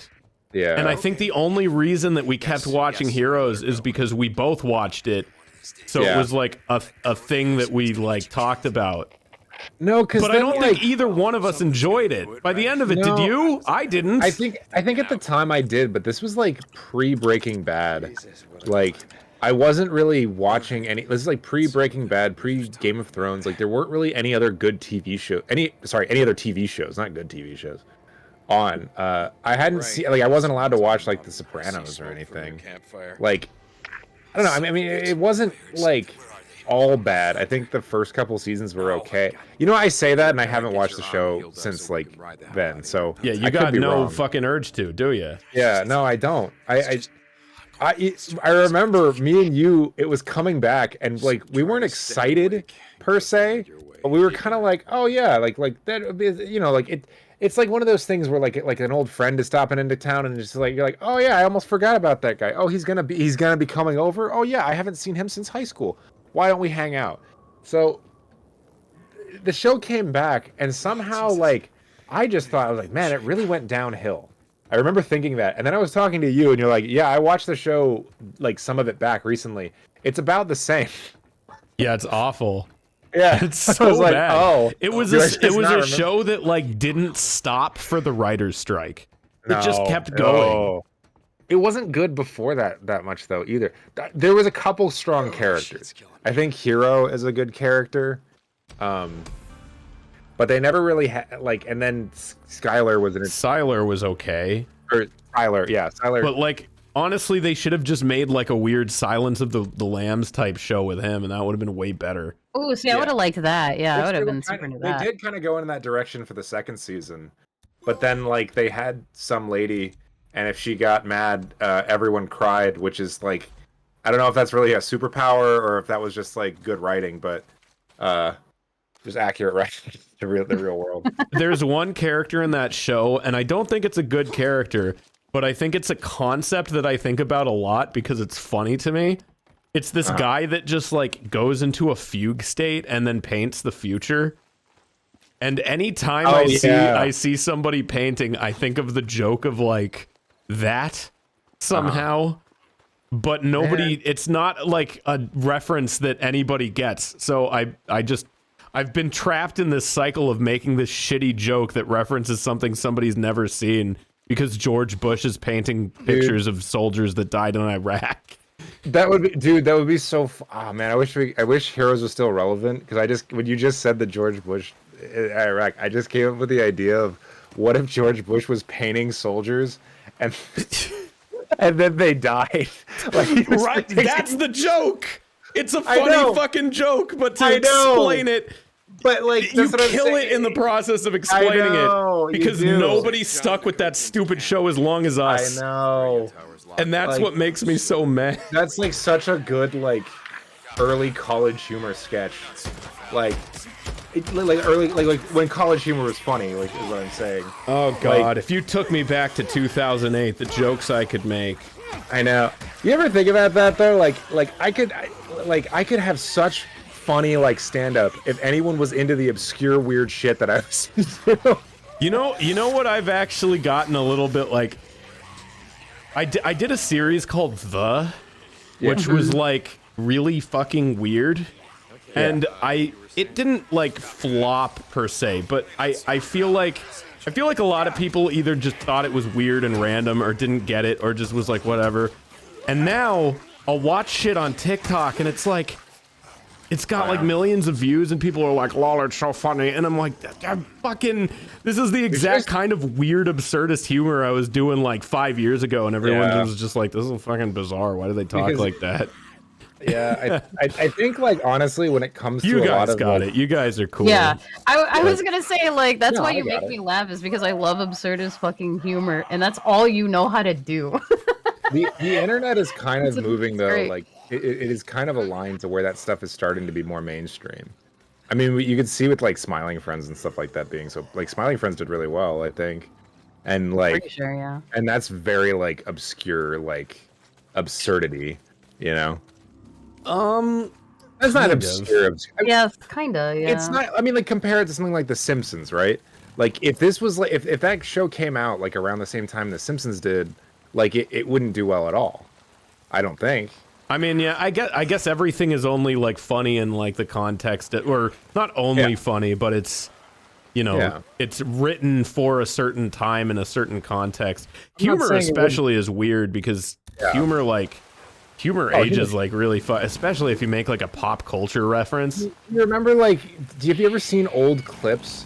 Yeah. And I think the only reason that we kept watching Heroes is because we both watched it. So it was like a thing that we like talked about. No, but I don't think either one of us enjoyed it. By the end of it, did you? I didn't. I think at the time I did, but this was like pre-Breaking Bad. Like I wasn't really watching any. This is like pre-Breaking Bad, pre-Game of Thrones. Like there weren't really any other good TV show. Any other TV shows, not good TV shows. On. I hadn't seen. Like I wasn't allowed to watch like The Sopranos or anything. Like I don't know. I mean, it wasn't like all bad. I think the first couple seasons were okay. You know, I say that, and I haven't watched the show since like then. So Yeah, you I got could be no wrong. fucking urge to, do you? Yeah, no, I don't. I remember me and you. It was coming back, and like we weren't excited per se, but we were kind of like, oh yeah, like that would be, you know, like it. It's like one of those things where like an old friend is stopping into town, and it's like you're like, oh yeah, I almost forgot about that guy. Oh, he's gonna be coming over. Oh yeah, I haven't seen him since high school. Why don't we hang out? So the show came back, and somehow like I just thought, I was like, man, it really went downhill. I remember thinking that, and then I was talking to you, and you're like, yeah, I watched the show, like some of it back recently. It's about the same. Yeah, it's awful. Yeah, It's I so was like, bad. oh, It was do I a, just it was not a remember? show that like didn't stop for the writer's strike. It just No, kept going. no. It wasn't good before that much though either. There was a couple strong characters. I think Hero is a good character, but they never really had like. And then Skylar was an Siler was okay, or Skylar, yeah, Skylar. but like honestly, they should have just made like a weird Silence of the Lambs type show with him, and that would have been way better. Oh, see, I would have liked that. Yeah, I would have been super into They that. did kind of go in that direction for the second season, but then like they had some lady, and if she got mad, everyone cried, which is like, I don't know if that's really a superpower or if that was just like good writing, but just accurate writing to the real world. There's one character in that show, and I don't think it's a good character, but I think it's a concept that I think about a lot because it's funny to me. It's this guy that just like goes into a fugue state and then paints the future. And anytime I see somebody painting, I think of the joke of like that somehow. But nobody, it's not like a reference that anybody gets. So I've been trapped in this cycle of making this shitty joke that references something somebody's never seen because George Bush is painting pictures of soldiers that died in Iraq. That would be, dude. That would be so. Oh man, I wish Heroes was still relevant because when you just said the George Bush Iraq, I just came up with the idea of what if George Bush was painting soldiers and and then they died. Like he was Right, painting- that's the joke. It's a I funny know. fucking joke, but to I know. explain it, But like you that's what I'm kill it saying. in the process of explaining know, it you because do. nobody stuck with that stupid show as long as I us. know. And that's Like- what makes me so mad. That's like such a good like early college humor sketch. Like early like when college humor was funny, like is what I'm saying. Oh god, if you took me back to 2008, the jokes I could make. I know. You ever think about that though? Like I could have such funny like stand up if anyone was into the obscure weird shit that I was into. You know what I've actually gotten a little bit like. I did a series called The, which was like really fucking weird, and it didn't like flop per se, but I feel like a lot of people either just thought it was weird and random or didn't get it or just was like whatever. And now I'll watch shit on TikTok and it's like it's got like millions of views and people are like, lol, it's so funny. And I'm like, this is the exact kind of weird absurdist humor I was doing like 5 years ago. And everyone was just like, this is fucking bizarre. Why do they talk like that? Yeah, I think like honestly when it comes to You a lot guys of got like, it. You guys are cool. Yeah, I was gonna say like that's No, why I you got make it. me laugh is because I love absurdist fucking humor, and that's all you know how to do. the internet is kind of moving though, great. like it is kind of aligned to where that stuff is starting to be more mainstream. I mean, you could see with like Smiling Friends and stuff like that being so like Smiling Friends did really well, I think, and like Pretty sure, yeah. and that's very like obscure like absurdity, you know. That's not kind of. obscure. Yeah, kinda. Yeah. It's not. I mean, like compare it to something like The Simpsons, right? Like if this was like if that show came out like around the same time The Simpsons did, like it wouldn't do well at all. I don't think. I mean, yeah, I guess everything is only like funny in like the context, or not only funny, but it's, you know, it's written for a certain time in a certain context. Humor especially is weird because humor ages like really fun, especially if you make like a pop culture reference. You remember like, have you ever seen old clips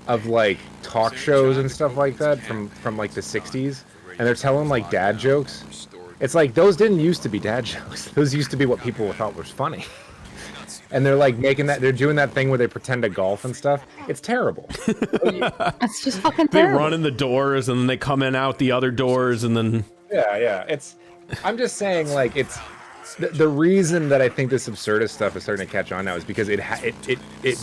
of like talk shows and stuff like that from like the 60s, and they're telling like dad jokes, It's like those didn't used to be dad jokes. Those used to be what people thought was funny. And they're like they're doing that thing where they pretend to golf and stuff. It's terrible. It's just fucking They terrible. run in the doors and then they come in out the other doors and then. Yeah. I'm just saying, like, it's the reason that I think this absurdist stuff is starting to catch on now is because it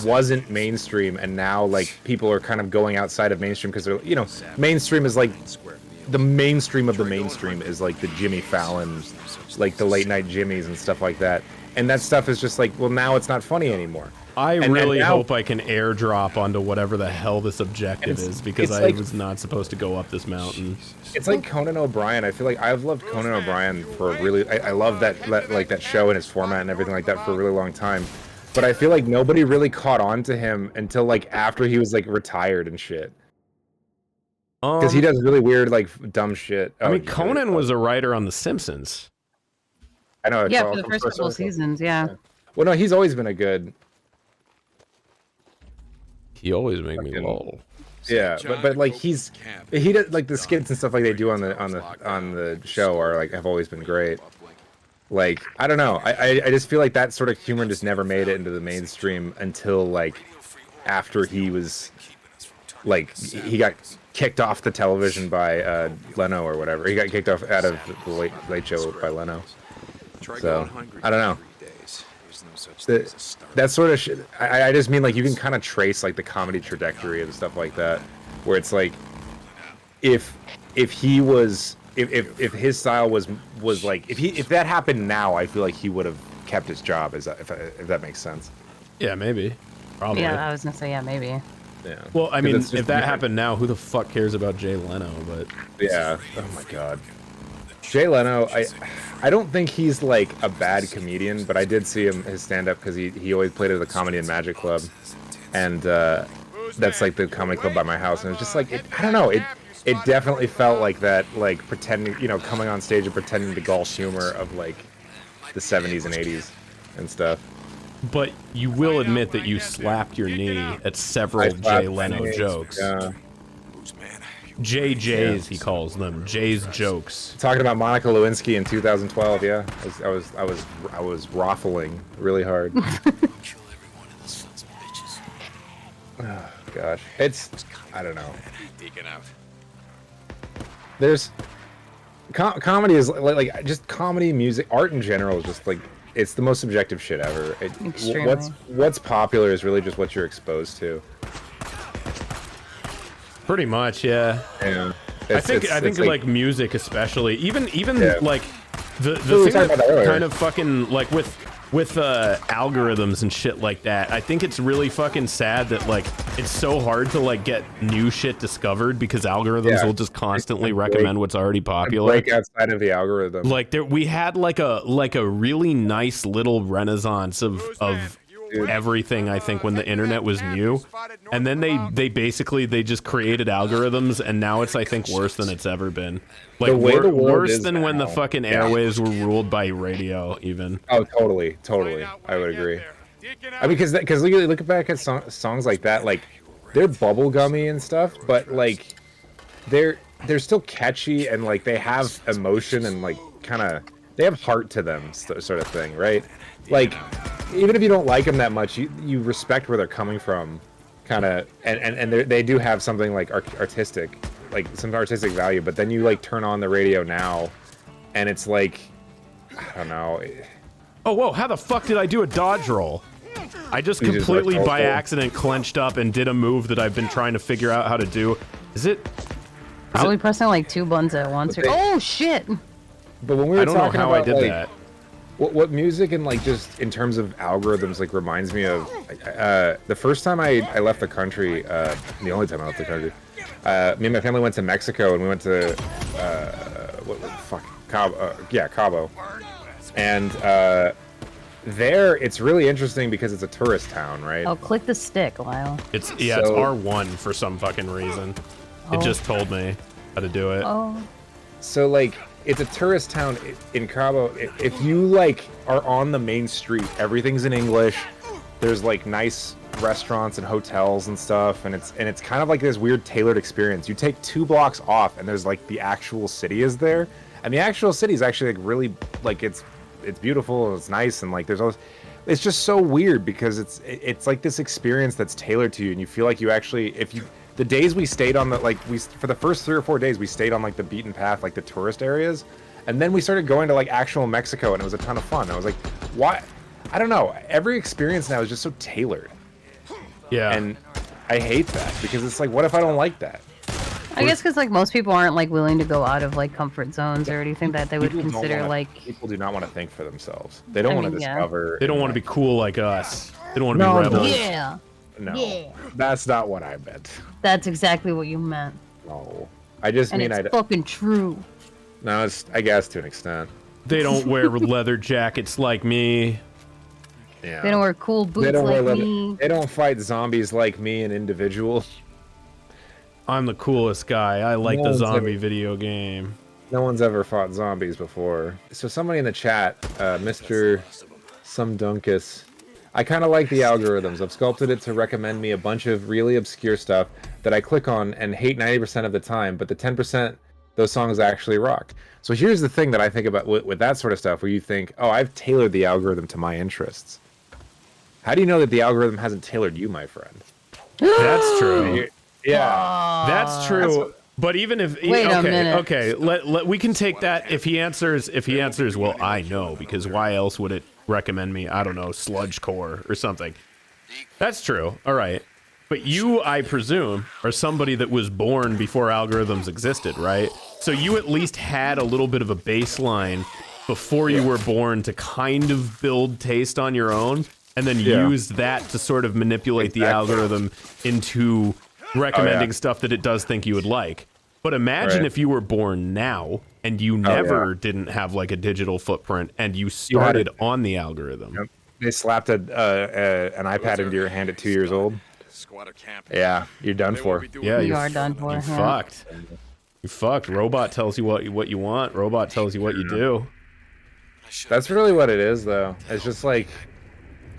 wasn't mainstream, and now like people are kind of going outside of mainstream because they're, you know, mainstream is like the mainstream of the mainstream is like the Jimmy Fallon, like the late night Jimmys and stuff like that. And that stuff is just like, well, now it's not funny anymore. I And really now- hope I can airdrop onto whatever the hell this objective is, because it's I like- was not supposed to go up this mountain. It's like Conan O'Brien. I feel like I've loved Conan O'Brien for a really. I love that show and his format and everything like that for a really long time. But I feel like nobody really caught on to him until like after he was like retired and shit. Because he does really weird, like dumb shit. I mean, Conan was a writer on The Simpsons. I know. Yeah, for the first couple seasons, yeah. Well, no, he's always been a good. He always make me lol. Yeah, but like he does like the skits and stuff like they do on the show are like have always been great. Like I don't know, I just feel like that sort of humor just never made it into the mainstream until like after he was like he got kicked off the television by Leno or whatever. He got kicked off out of the late show by Leno. So I don't know. That sort of shit. I just mean like you can kind of trace like the comedy trajectory and stuff like that, where it's like if he was if his style was like if that happened now, I feel like he would have kept his job. If that makes sense. Yeah, maybe. Probably. Yeah, I was gonna say yeah, maybe. Yeah. Well, I mean, it's just if that weird. happened now, who the fuck cares about Jay Leno? But Yeah. Oh my god. Jay Leno, I don't think he's like a bad comedian, but I did see his stand up because he always played at the Comedy and Magic Club, and that's like the comedy club by my house, and it's just like I don't know, it definitely felt like that, like pretending, you know, coming on stage and pretending to golf humor of like the 70s and 80s and stuff. But you will admit that you slapped your knee at several Jay Leno jokes. Yeah. JJ's, he calls them. Jay's jokes. Talking about Monica Lewinsky in 2012, yeah, I was raffling really hard. Oh, gosh, I don't know. There's comedy is like just comedy, music, art in general is just like it's the most subjective shit ever. Extremely. What's popular is really just what you're exposed to. Pretty much, yeah. Yeah. I think like music especially, even Yeah. like the We were thing talking about that earlier. kind of fucking like with algorithms and shit like that. I think it's really fucking sad that like it's so hard to like get new shit discovered because algorithms will just constantly recommend what's already popular. Break outside of the algorithm. Like we had like a really nice little renaissance of everything, I think, when the internet was new, and then they basically just created algorithms, and now it's, I think, worse than it's ever been. Like The way the world worse is than when the now. fucking airwaves were ruled by radio even. Oh, totally. I would agree. I mean, because look back at songs like that, like they're bubblegummy and stuff, but like they're still catchy and like they have emotion and like kind of they have heart to them, sort of thing, right? Like even if you don't like them that much, you respect where they're coming from, kind of, and they do have something like artistic, like some artistic value. But then you like turn on the radio now, and it's like, I don't know. Oh, whoa, how the fuck did I do a dodge roll? I just You just, completely like, by also- accident clenched up and did a move that I've been trying to figure out how to do. Is it? Probably pressing like 2 buttons at once. But they- Oh shit! But when we were I don't know talking how about I did like, that. what music and like just in terms of algorithms like reminds me of the first time I left the country, the only time I left the country, me and my family went to Mexico and we went to Cabo, and there it's really interesting because it's a tourist town, right? Oh, click the stick, Lyle. It's So- it's R1 for some fucking reason. It Oh. just told me how to do it. Oh, So like it's a tourist town in Cabo. If you like are on the main street, everything's in English. There's like nice restaurants and hotels and stuff, and it's kind of like this weird tailored experience. You take 2 blocks off, and there's like the actual city is there, and the actual city is actually like really like it's beautiful, it's nice, and like there's always, it's just so weird because it's like this experience that's tailored to you, and you feel like you actually, if you, the days we stayed on the, like we, for the first 3 or 4 days we stayed on like the beaten path, like the tourist areas, and then we started going to like actual Mexico, and it was a ton of fun. I was like, why? I don't know, every experience now is just so tailored. Yeah. And I hate that because it's like, what if I don't like that? I guess because like most people aren't like willing to go out of like comfort zones or anything that they would People don't consider wanna- like. people do not want to think for themselves. They don't want to mean, yeah. discover. They don't want to be cool like us. They don't want to No, be no. rebels. Yeah, No, Yeah. that's not what I meant. that's exactly what you meant, No, I just and mean it's fucking true. No, it's, I guess, to an extent. They don't wear leather jackets like me. Yeah. They don't wear cool They boots don't wear like leather- me. They don't fight zombies like me, an individual. I'm the coolest guy. I like No the one's zombie ever- video game. No one's ever fought zombies before. So somebody in the chat, Mr. Sumdunkus, I kind of like the algorithms. I've sculpted it to recommend me a bunch of really obscure stuff that I click on and hate 90% of the time, but the 10%, those songs actually rock. So here's the thing that I think about with that sort of stuff, where you think, oh, I've tailored the algorithm to my interests. How do you know that the algorithm hasn't tailored you, my friend? That's true. Yeah. That's true. But even if Wait a okay, minute. okay, let we can take that if he answers well, I know, because why else would it recommend me, I don't know, sludgecore or something. That's true. All right. But you, I presume, are somebody that was born before algorithms existed, right? So you at least had a little bit of a baseline before you were born to kind of build taste on your own, and then used that to sort of manipulate the algorithm into recommending stuff that it does think you would like. But imagine if you were born now and you never didn't have like a digital footprint and you started on the algorithm. Yep. They slapped an iPad into your hand at 2 years old. Squatter camp. Yeah, you're done for. Yeah, You are done for. You Yeah. fucked. You fucked. Robot tells you what you want. Robot tells you what you do. That's really what it is, though. It's just like,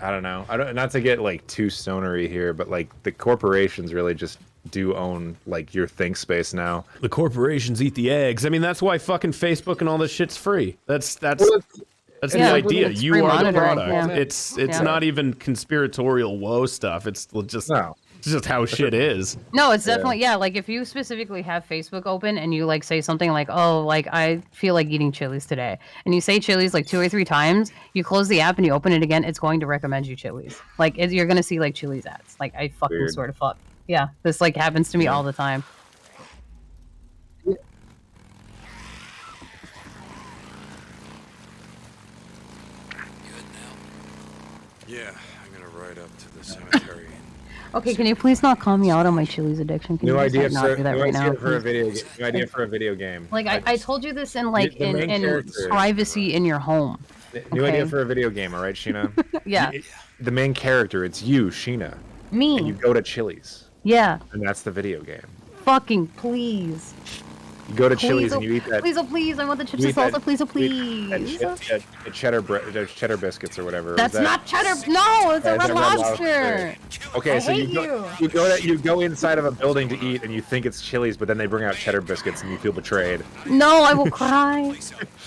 I don't know. I don't, not to get like too stonery here, but like the corporations really just do own like your think space now. The corporations eat the eggs. I mean, that's why fucking Facebook and all this shit's free. That's Well, the Yeah, idea. it's You free are the monitoring, product. yeah. It's Yeah. not even conspiratorial woe stuff. It's just No. it's just how shit is. No, it's definitely like if you specifically have Facebook open and you like say something like, "Oh, like I feel like eating Chili's today," and you say Chili's like 2 or 3 times, you close the app and you open it again, it's going to recommend you Chili's. Like you're gonna see like Chili's ads. Like I fucking Weird. swear to fuck. Yeah, this like happens to me all the time. Yeah, I'm gonna ride up to the cemetery. Okay, can you please not call me out on my Chili's addiction? Can New you just, idea like, not do that new right idea now? for a please? video. New idea for a video game. Like I told you this in like The main in character. privacy in your home. New idea okay. for a video game. All right, Sheena. Yeah, The main character, it's you, Sheena, and me. you go to Chili's, Yeah, and that's the video game. fucking please. You go to Please, Chili's oh, and you eat that. please, oh please, I want the chips you and eat that- salsa, please, oh you eat please. that cheddar biscuits or whatever. That's Is that- not cheddar. No, it's a Is red that lobster. Okay, I so hate you go inside of a building to eat, and you think it's Chili's, but then they bring out cheddar biscuits, and you feel betrayed. No, I will cry.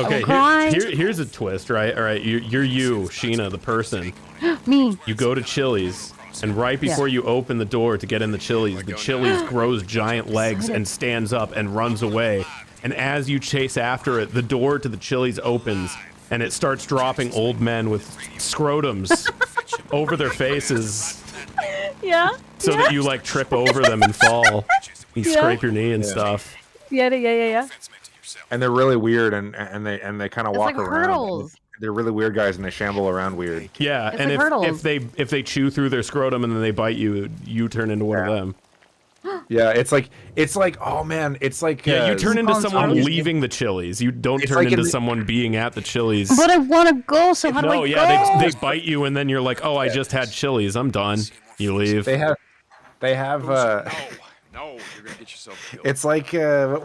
Okay, cry. here's a twist, right? All right, you're you, Sheena, the person. Me. You go to Chili's, and right before you open the door to get in the Chili's grows giant legs and stands up and runs away. And as you chase after it, the door to the Chili's opens, and it starts dropping old men with scrotums over their faces, Yeah. so that you like trip over them and fall. You scrape your knee and stuff. Yeah. And they're really weird, and they kind of It's walk like around. hurdles. They're really weird guys, and they shamble around weird. Yeah, It's and like hurdles. if they chew through their scrotum and then they bite you, you turn into one of them. Yeah, it's like oh man, it's like Yeah, you turn into Sounds someone fun. leaving the Chili's. You don't It's turn like into in the- someone being at the Chili's. But I want to go, so how do No, I yeah, go? they bite you and then you're like, oh, I just had Chili's. I'm done. You leave. they have No, you're gonna get yourself killed. it's like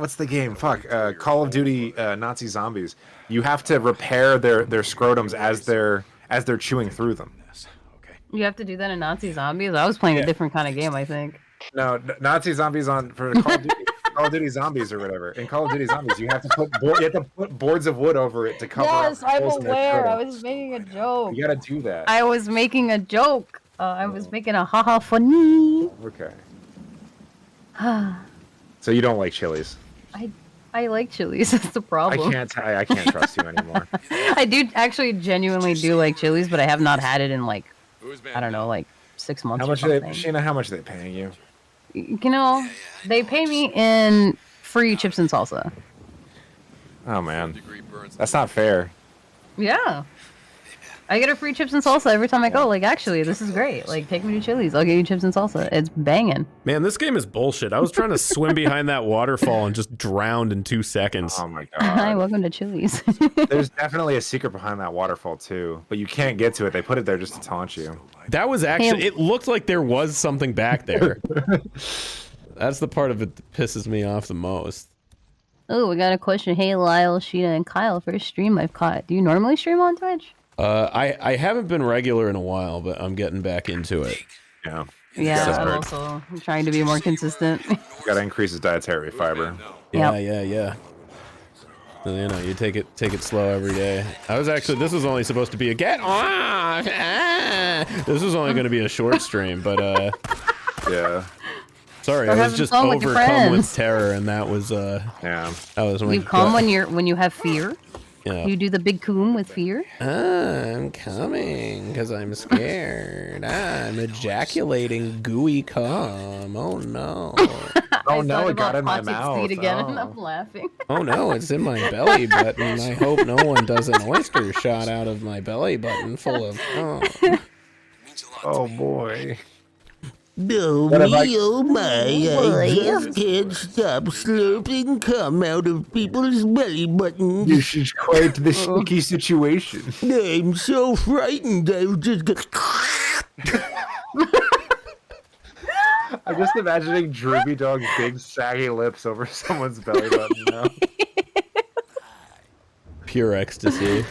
what's the game? Fuck, Call of Duty Nazi zombies. You have to repair their scrotums as they're chewing through them. You have to do that in Nazi Zombies. I was playing a different kind of game, I think. No, Nazi zombies on for Call of Duty, Call of Duty Zombies or whatever. In Call of Duty Zombies, you have to put boards of wood over it to cover up. Yes, I'm holes in their aware. I photo. was making a joke. You gotta do that. I was making a joke. I was making a haha funny. Okay. So you don't like chilies? I like chilies. That's the problem. I can't trust you anymore. I do actually genuinely do like chilies, but I have not had it in like I don't know, like 6 months. How much or are something. they, Sheena? How much are they paying you? You know, they pay me in free chips and salsa. Oh man, that's not fair. Yeah. I get a free chips and salsa every time I go. Like, actually, this is great. Like, take me to Chili's. I'll get you chips and salsa. It's banging. Man, this game is bullshit. I was trying to swim behind that waterfall and just drowned in 2 seconds. Oh my Hi, god. welcome to Chili's. There's definitely a secret behind that waterfall too, but you can't get to it. They put it there just to taunt you. That was actually, it looked like there was something back there. That's the part of it that pisses me off the most. Oh, we got a question. Hey, Lyle, Sheena, and Kyle. First stream I've caught. Do you normally stream on Twitch? I haven't been regular in a while, but I'm getting back into it. Yeah. Yeah, I'm also trying to be more consistent. Gotta increase his dietary fiber. Yeah. So, you know, you take it slow every day. This was only supposed to be a get off. This was only going to be a short stream, but Yeah. sorry, I was just overcome with terror, and that was Yeah. that was You come when you have fear. Yeah. You do the big coom with fear. I'm coming because I'm scared. I'm ejaculating gooey cum. Oh no. Oh no, it got in my mouth. Again, and Oh. I'm laughing. Oh no, it's in my belly button. I hope no one does an oyster shot out of my belly button full of cum. Oh boy. No, What have I- me, oh my, I just can't stop slurping cum out of people's belly buttons. This is quite the sticky situation. I'm so frightened, I'll just go... I'm just imagining Droopy Dog's big saggy lips over someone's belly button now. Pure ecstasy.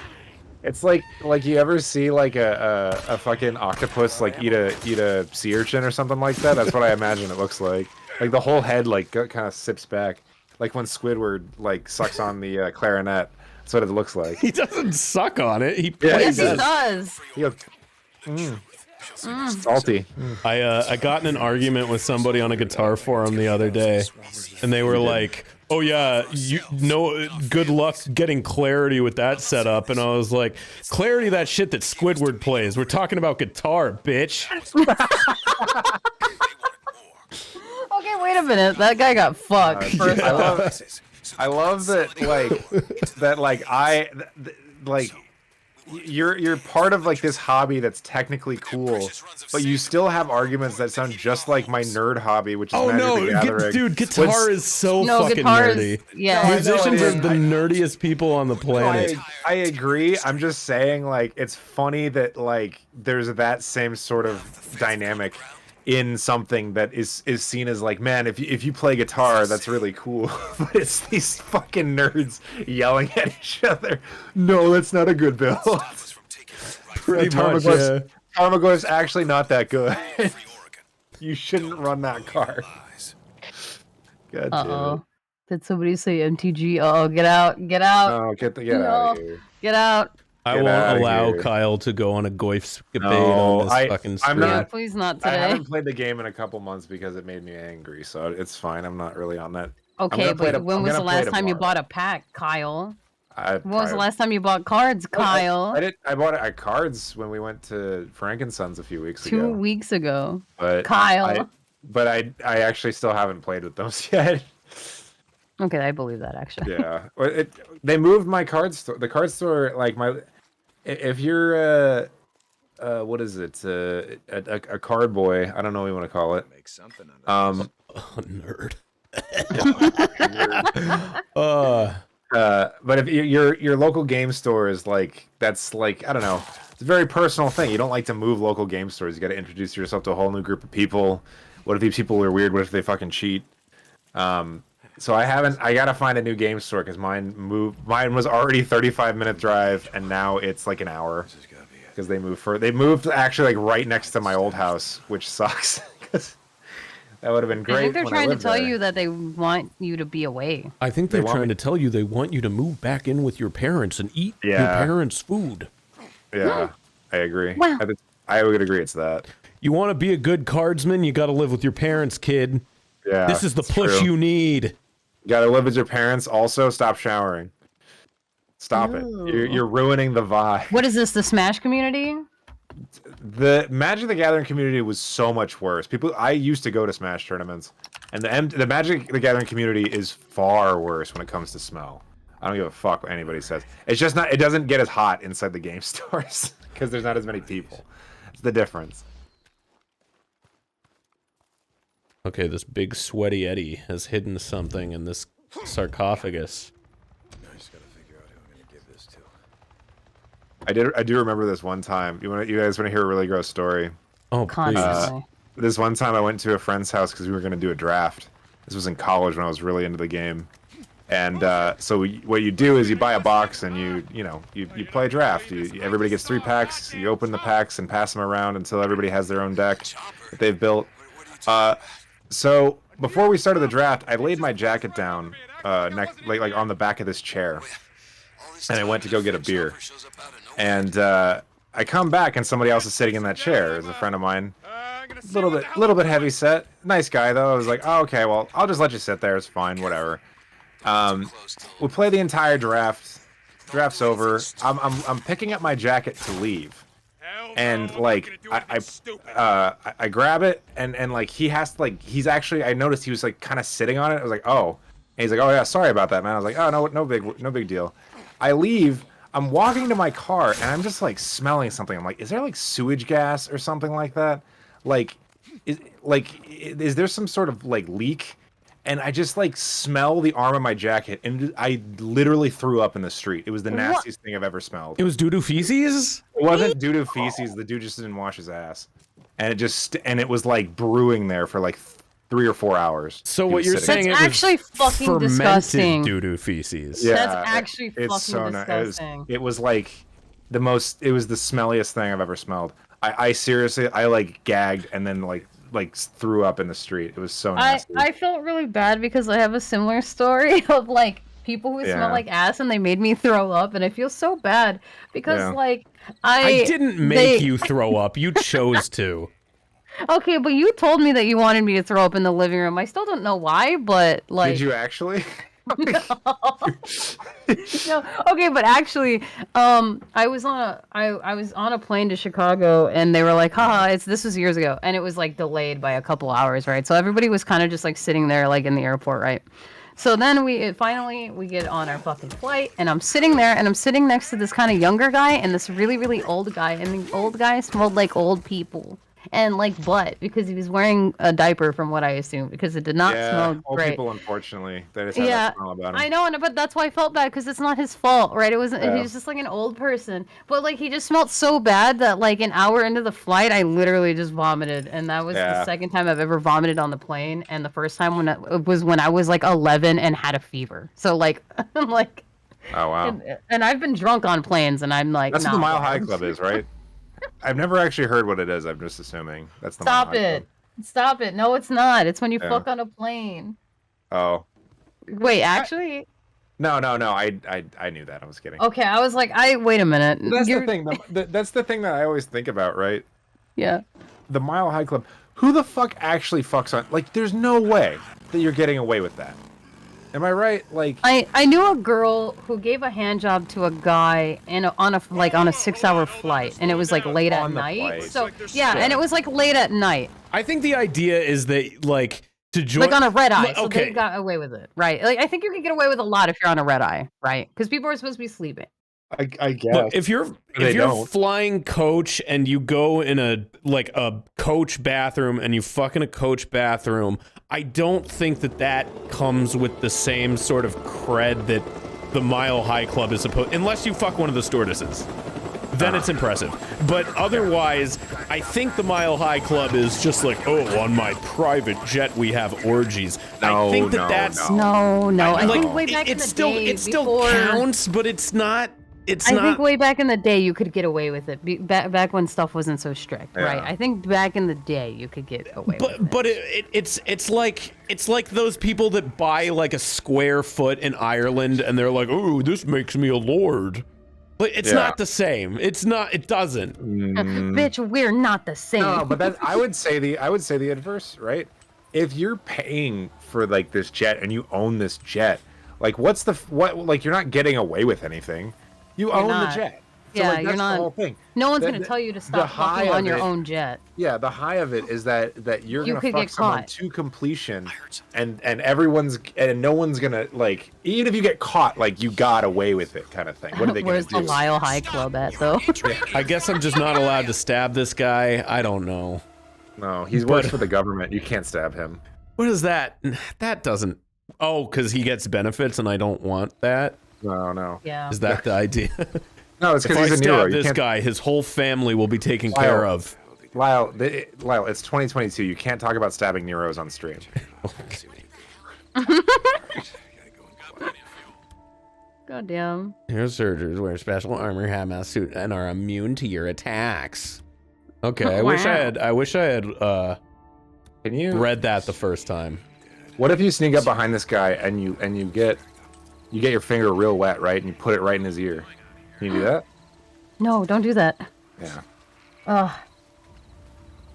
It's like you ever see like a fucking octopus like eat a sea urchin or something like that? That's what I imagine it looks like. Like the whole head like kind of sips back, like when Squidward like sucks on the clarinet. That's what it looks like. He doesn't suck on it. He Yeah, plays Yes, he it. does. He goes, salty. I got in an argument with somebody on a guitar forum the other day, and they were like, "Oh yeah, good luck getting Clarity with that setup." And I was like, "Clarity, that shit that Squidward plays. We're talking about guitar, bitch." Okay, wait a minute. That guy got fucked. First I off. love that like you're part of like this hobby that's technically cool, but you still have arguments that sound just like my nerd hobby, which is Oh Magic no, the Gathering. dude, guitar is so fucking guitar nerdy. is yeah. No, I know Musicians it are is. the nerdiest people on the planet. I agree. I'm just saying, like, it's funny that like there's that same sort of dynamic in something that is seen as like, man, if you play guitar, that's really cool. But it's these fucking nerds yelling at each other. No, that's not a good build. Pretty much, yeah. Tarmogoyf is actually not that good. You shouldn't run that card. God damn it. Uh-oh. Did somebody say MTG? Uh-oh, get out. Get out. Oh, get out of here. Get out. I Get won't outta allow here. Kyle to go on a Goif debate No, on this fucking I'm stream. Yeah, not- please not I today. haven't played the game in a couple months because it made me angry, so it's fine. I'm not really on that. Okay, gonna play but it- when I'm was the gonna play last time you tomorrow. bought a pack, Kyle? I When was the last time you bought cards, Kyle? I bought it at cards when we went to Frank and Sons a few weeks 2 ago. weeks ago. But Kyle. I actually still haven't played with those yet. Okay, I believe that actually. Yeah, well, they moved my card store. The card store, like if you're what is it? A card boy. I don't know what you want to call it. Make something out of Nerd. But if your local game store is like, that's like, I don't know, it's a very personal thing. You don't like to move local game stores. You got to introduce yourself to a whole new group of people. What if these people are weird? What if they fucking cheat? So I gotta find a new game store because mine was already 35-minute drive and now it's like an hour. This has got to be it. because they moved They moved actually like right next to my old house, which sucks because that would have been great. I think they're when trying to lived tell there. you that they want you to be away. I think they're trying to tell you they want you to move back in with your parents and eat your parents' food. Yeah, I agree. Wow. I would agree it's that. You want to be a good cardsman? You got to live with your parents, kid. Yeah, This is the it's push true. you need. You gotta live with your parents. Also, stop showering. Stop it. You're ruining the vibe. What is this? The Smash community? The Magic the Gathering community was so much worse. I used to go to Smash tournaments, and the Magic the Gathering community is far worse when it comes to smell. I don't give a fuck what anybody says. It's just not. It doesn't get as hot inside the game stores because there's not as many people. It's the difference. Okay, this big sweaty Eddie has hidden something in this sarcophagus. I just gotta figure out who I'm gonna give this to. I do remember this one time. You guys want to hear a really gross story? Oh, please. Constantly. This one time I went to a friend's house because we were going to do a draft. This was in college when I was really into the game. And what you do is you buy a box and you play a draft. Everybody gets 3 packs. You open the packs and pass them around until everybody has their own deck that they've built. So before we started the draft, I laid my jacket down like on the back of this chair, and I went to go get a beer. And I come back and somebody else is sitting in that chair. It's a friend of mine. Little bit heavy set. Nice guy though. I was like, oh, okay, well, I'll just let you sit there. It's fine, whatever. We play the entire draft. Draft's over. I'm picking up my jacket to leave. And like I grab it and like he has to like I noticed he was like kind of sitting on it. I was like, oh. And he's like, oh yeah, sorry about that, man. I was like, oh no big deal. I leave. I'm walking to my car and I'm just like smelling something. I'm like, is there like sewage gas or something like that? Is there some sort of like leak? And I just like smell the arm of my jacket and I literally threw up in the street. It was the nastiest thing I've ever smelled. It was doo-doo feces? It wasn't doo-doo feces. The dude just didn't wash his ass. And it was like brewing there for like 3 or 4 hours. So what you're saying That's actually fucking fermented disgusting. doo-doo feces. Yeah, That's actually fucking disgusting. It was like it was the smelliest thing I've ever smelled. I seriously, I like gagged and then like threw up in the street. It was so nasty. I felt really bad because I have a similar story of like people who smell like ass and they made me throw up, and I feel so bad because like I didn't make you throw up. You chose to. Okay, but you told me that you wanted me to throw up in the living room. I still don't know why, but like. Did you actually? No. Okay, but actually, I was on a plane to Chicago, and they were like, haha, this was years ago, and it was like delayed by a couple hours, right? So everybody was kind of just like sitting there like in the airport, right? So then we finally get on our fucking flight, and I'm sitting there, and I'm sitting next to this kind of younger guy and this really, really old guy, and the old guy smelled like old people. And like butt, because he was wearing a diaper, from what I assume, because it did not smell old great. people, unfortunately, they just have that smell about them. I know, but that's why I felt bad, because it's not his fault, right? It wasn't. He was just like an old person, but like he just smelled so bad that like an hour into the flight, I literally just vomited, and that was the second time I've ever vomited on the plane, and the first time when I was like 11 and had a fever. So like, I'm like, oh wow. And I've been drunk on planes, and I'm like, that's what the Mile High Club is, right? I've never actually heard what it is. I'm just assuming that's the Stop Mile High it. Club. Stop it. No, it's not. It's when you fuck on a plane. Oh. Wait, actually? No. I knew that. I was kidding. Okay, I was like, wait a minute. That's the thing. That's the thing that I always think about, right? Yeah. The Mile High Club. Who the fuck actually fucks on? Like, there's no way that you're getting away with that. Am I right? Like, I knew a girl who gave a hand job to a guy on a 6-hour flight, and it was like late at night. Flight. So yeah, and it was like late at night. I think the idea is that like to join like on a red eye. So okay. they got away with it, right? Like I think you can get away with a lot if you're on a red eye, right? Because people are supposed to be sleeping. I guess. Look, if you're flying coach and you go in a coach bathroom and you fuck in a coach bathroom, I don't think that comes with the same sort of cred that the Mile High Club is supposed, unless you fuck one of the stewardesses. Then it's impressive. But otherwise, I think the Mile High Club is just like, oh, on my private jet we have orgies. I think that's no. I like, think way back in the day it still before... counts, but it's not. it's I not. think way back in the day you could get away with it. Back when stuff wasn't so strict, Yeah. right? I think back in the day you could get away with it. But it's like those people that buy like a square foot in Ireland and they're like, oh, this makes me a lord. But it's not the same. It's not. It doesn't. Bitch, we're not the same. No, but that I would say the adverse, right? If you're paying for like this jet and you own this jet, like like you're not getting away with anything. You own not. the jet. So, Yeah, like, you're that's not. The whole thing. No one's gonna tell you to stop high fucking on of your it- own jet. Yeah, the high of it is that you're You gonna could fuck get someone caught. to completion, and no one's gonna like, even if you get caught, like you got away with it, kind of thing. What are they gonna Where's the do? Lyle High Club at, though? I guess I'm just not allowed to stab this guy. I don't know. No, he's works for the government. You can't stab him. What is that? That doesn't. Oh, because he gets benefits and I don't want that. No. Yeah. Is that the idea? No, it's If because I he's a Nero. stab You this can't. guy, his whole family will be taken care of. Lyle, it's 2022. You can't talk about stabbing Neros on stream. Goddamn. Your soldiers wear special armor, hazmat suit, and are immune to your attacks. Okay, I wish I had Can you read that the first time. What if you sneak up behind this guy and you get your finger real wet, right, and you put it right in his ear? Can you do that? No, don't do that. Yeah.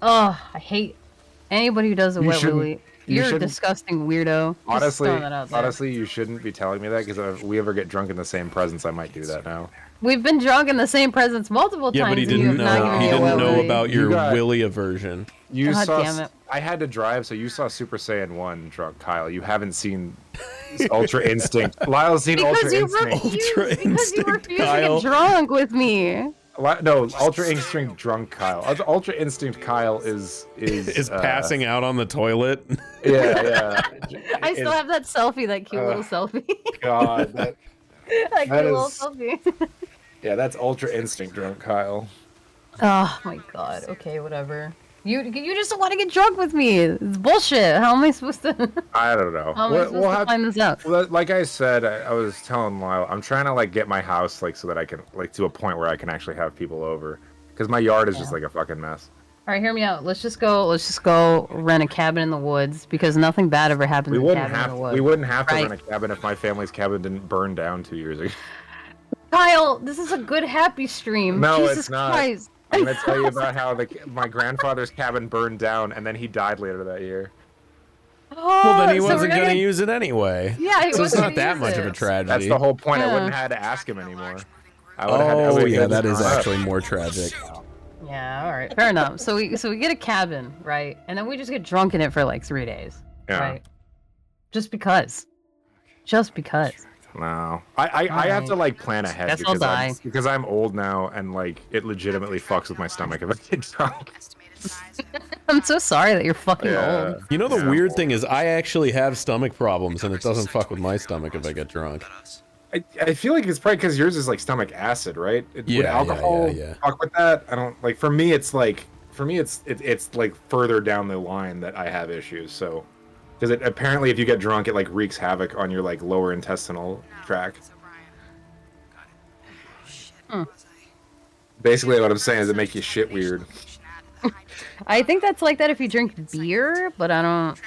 I hate anybody who does a You wet shouldn't- willy. you You're a shouldn't- disgusting weirdo. Just Honestly, throwing that out there. you shouldn't be telling me that, because if we ever get drunk in the same presence, I might do that now. We've been drunk in the same presence multiple Yeah, times. but he and you didn't have not know. given He me a didn't wet know willy. about your got- willy aversion. You God saw. damn it. I had to drive, so you saw Super Saiyan 1 drunk, Kyle. You haven't seen Ultra Instinct. Lyle's seen Because Ultra you Instinct. refuse. Ultra Because you Instinct, refuse to Kyle. get drunk with me. No, Ultra Instinct drunk Kyle. Ultra Instinct Kyle is Passing out on the toilet. Yeah. I still have that selfie, that cute little selfie. God, that that cute that little is- selfie. yeah, that's Ultra Instinct drunk Kyle. Oh my god. Okay, whatever. You just don't want to get drunk with me. It's bullshit. How am I supposed to? I don't know. How am I supposed to find this out? Well, like I said, I was telling Lyle, I'm trying to like get my house like so that I can like to a point where I can actually have people over, because my yard is just like a fucking mess. All right, hear me out. Let's just go rent a cabin in the woods, because nothing bad ever happens in a cabin in the woods. We wouldn't have to Right. rent a cabin if my family's cabin didn't burn down 2 years ago. Kyle, this is a good happy stream. No, Jesus it's not. Christ. I'm gonna tell you about how my grandfather's cabin burned down and then he died later that year. Well, then he so we're wasn't gonna going to use it anyway. Yeah, he So it's wasn't not gonna that use much of a it. tragedy. That's the whole point. I Yeah. wouldn't have had to ask him anymore. I would've had to- I Oh, would've yeah, had that to is turn up. actually more tragic. Yeah, all right, fair enough. So we get a cabin, right? And then we just get drunk in it for like 3 days, Yeah. right? Just because. Just because. No, I have to like plan ahead Guess I'll because I'm old now and like it legitimately fucks with my stomach if I get drunk. I'm so sorry that you're fucking Yeah. old. You know, the Yeah. weird thing is I actually have stomach problems, and it doesn't fuck with my stomach if I get drunk. I feel like it's probably because yours is like stomach acid, right? Would Yeah, alcohol yeah. fuck with that? I don't like. For me, it's like it's like further down the line that I have issues. So, because it apparently if you get drunk, it like wreaks havoc on your like lower intestinal tract. Basically, what I'm saying is it makes you shit weird. I think that's like that if you drink beer, but I don't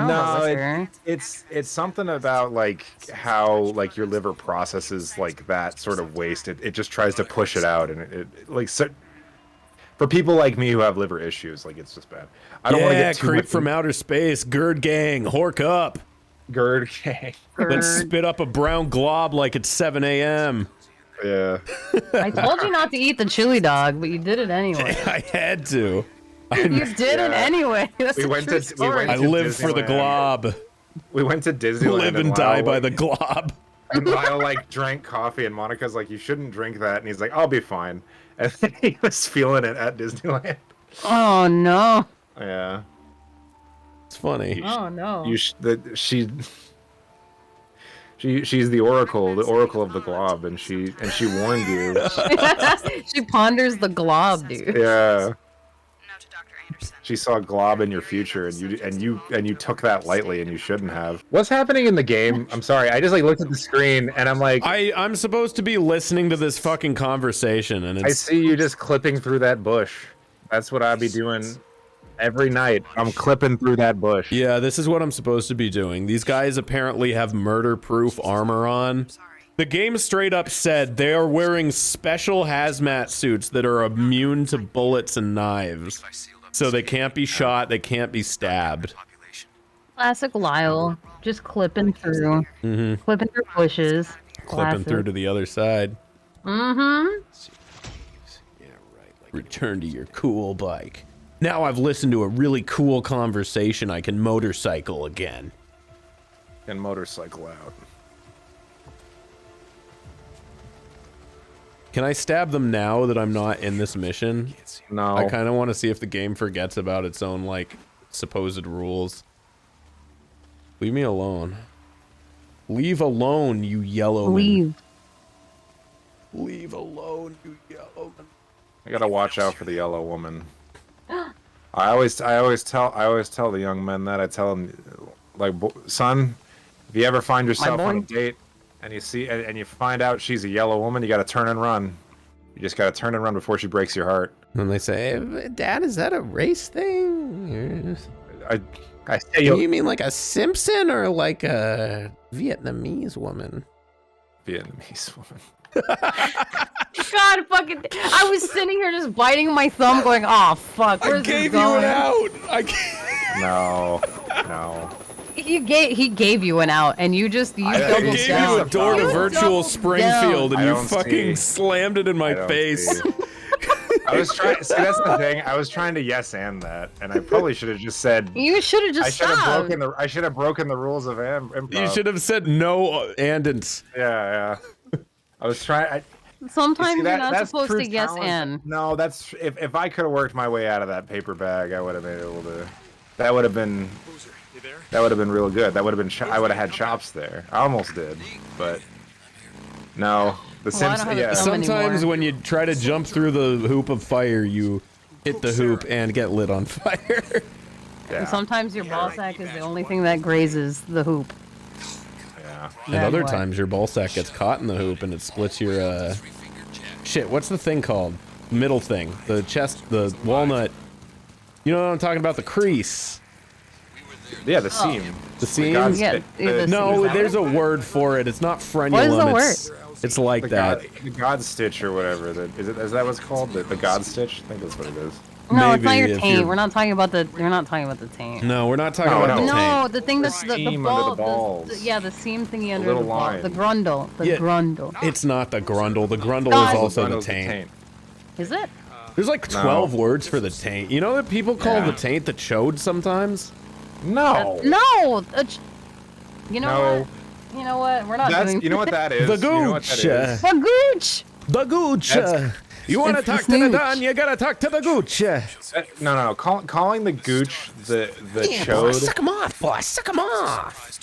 know liquor. it's something about like how like your liver processes like that sort of waste. It just tries to push it out, and it like so, for people like me who have liver issues, like it's just bad. I don't want to get too creep much from outer space, Gerd gang, hork up. GERD. Okay. Let's spit up a brown glob like it's 7 a.m. Yeah. I told you not to eat the chili dog, but you did it anyway. I had to. You did it anyway. That's We a went true to- we story. went I to live for the Disneyland. glob. We went to Disneyland. Live and die Lyle, by like, the glob. And Lyle like drank coffee, and Monica's like, "You shouldn't drink that," and he's like, "I'll be fine." And then he was feeling it at Disneyland. Oh no. Yeah. It's funny. Oh no. She's the oracle of the glob, and she warned you. She ponders the glob, dude. Yeah. Note to Dr. She saw Glob in your future, and you took that lightly, and you shouldn't have. What's happening in the game? I'm sorry. I just like looked at the screen, and I'm like, I'm supposed to be listening to this fucking conversation, and I it's see you just clipping through that bush. That's what I'd be doing every night. I'm clipping through that bush. yeah, this is what I'm supposed to be doing. These guys apparently have murder-proof armor on. The game straight up said they are wearing special hazmat suits that are immune to bullets and knives. So they can't be shot, they can't be stabbed. Classic Lyle, just clipping through. Clipping through bushes. Clipping through to the other side. Mm-hmm. Return to your cool bike. Now I've listened to a really cool conversation, I can motorcycle again. And motorcycle out. Can I stab them now that I'm not in this mission? No. I kind of want to see if the game forgets about its own, like, supposed rules. Leave me alone. Leave alone, you yellow man. Leave alone, you yellow man. I gotta watch out for the yellow woman. I always tell the young men that. I tell them, like, son, if you ever find yourself on a date and you see and you find out she's a yellow woman, you gotta turn and run. You just gotta turn and run before she breaks your heart. And they say, Dad, is that a race thing? I say You mean like a Simpson or like a Vietnamese woman? Vietnamese woman. God fucking! I was sitting here just biting my thumb, going, "Oh fuck, where's this going?" No. He gave you an out, and you doubled I gave down. you a door to You virtual doubled Springfield, down. and you don't fucking see. slammed it in my I don't face. see. I was trying. See, that's the thing. I was trying to yes and that, and I probably should have just said. You should have just stopped. I should have broken the rules of improv. You should have said no and. Yeah. I was trying. Sometimes See, you're not that's supposed true to yes talent. and. No, that's if I could have worked my way out of that paper bag, I would have been able to. That would have been real good. That would have been. I would have had chops there. I almost did, but no. The Well, I don't Sims. have a Yeah. thumb Sometimes anymore. when you try to jump through the hoop of fire, you hit the hoop and get lit on fire. Yeah. Sometimes your ball sack is the only thing that grazes the hoop. Yeah. And Then other what? times your ball sack gets caught in the hoop and it splits your shit, what's the thing called? Middle thing. The chest, the walnut. You know what I'm talking about? The crease. Yeah. The seam. The seam? God's Yeah, stick. the No, seam. there's a word for it. It's not frenulum. What is the It's like The that. God stitch or whatever. Is that what's called? The God stitch? I think that's what it is. No, it's not Maybe your if taint. you're- We're not talking about the. We're not talking about the taint. No, we're not talking No, about no. the taint. No, the thing that's the seam ball. under the balls. Yeah, the seam thingy under little the ball. line. The grundle. The Yeah. grundle. It's not the grundle. The grundle God. is also the Grundle's taint. Is it? There's like 12 words for the taint. You know that people call Yeah. the taint the chode sometimes? No. No. You know No. what? You know what? We're not doing. You know what that is? The You know what that gooch. is? The gooch. The gooch. That's- You want to It's the talk to the snooch. Don, you gotta talk to the gooch. No. Calling the gooch the chode. Suck him off, boss. Suck him off.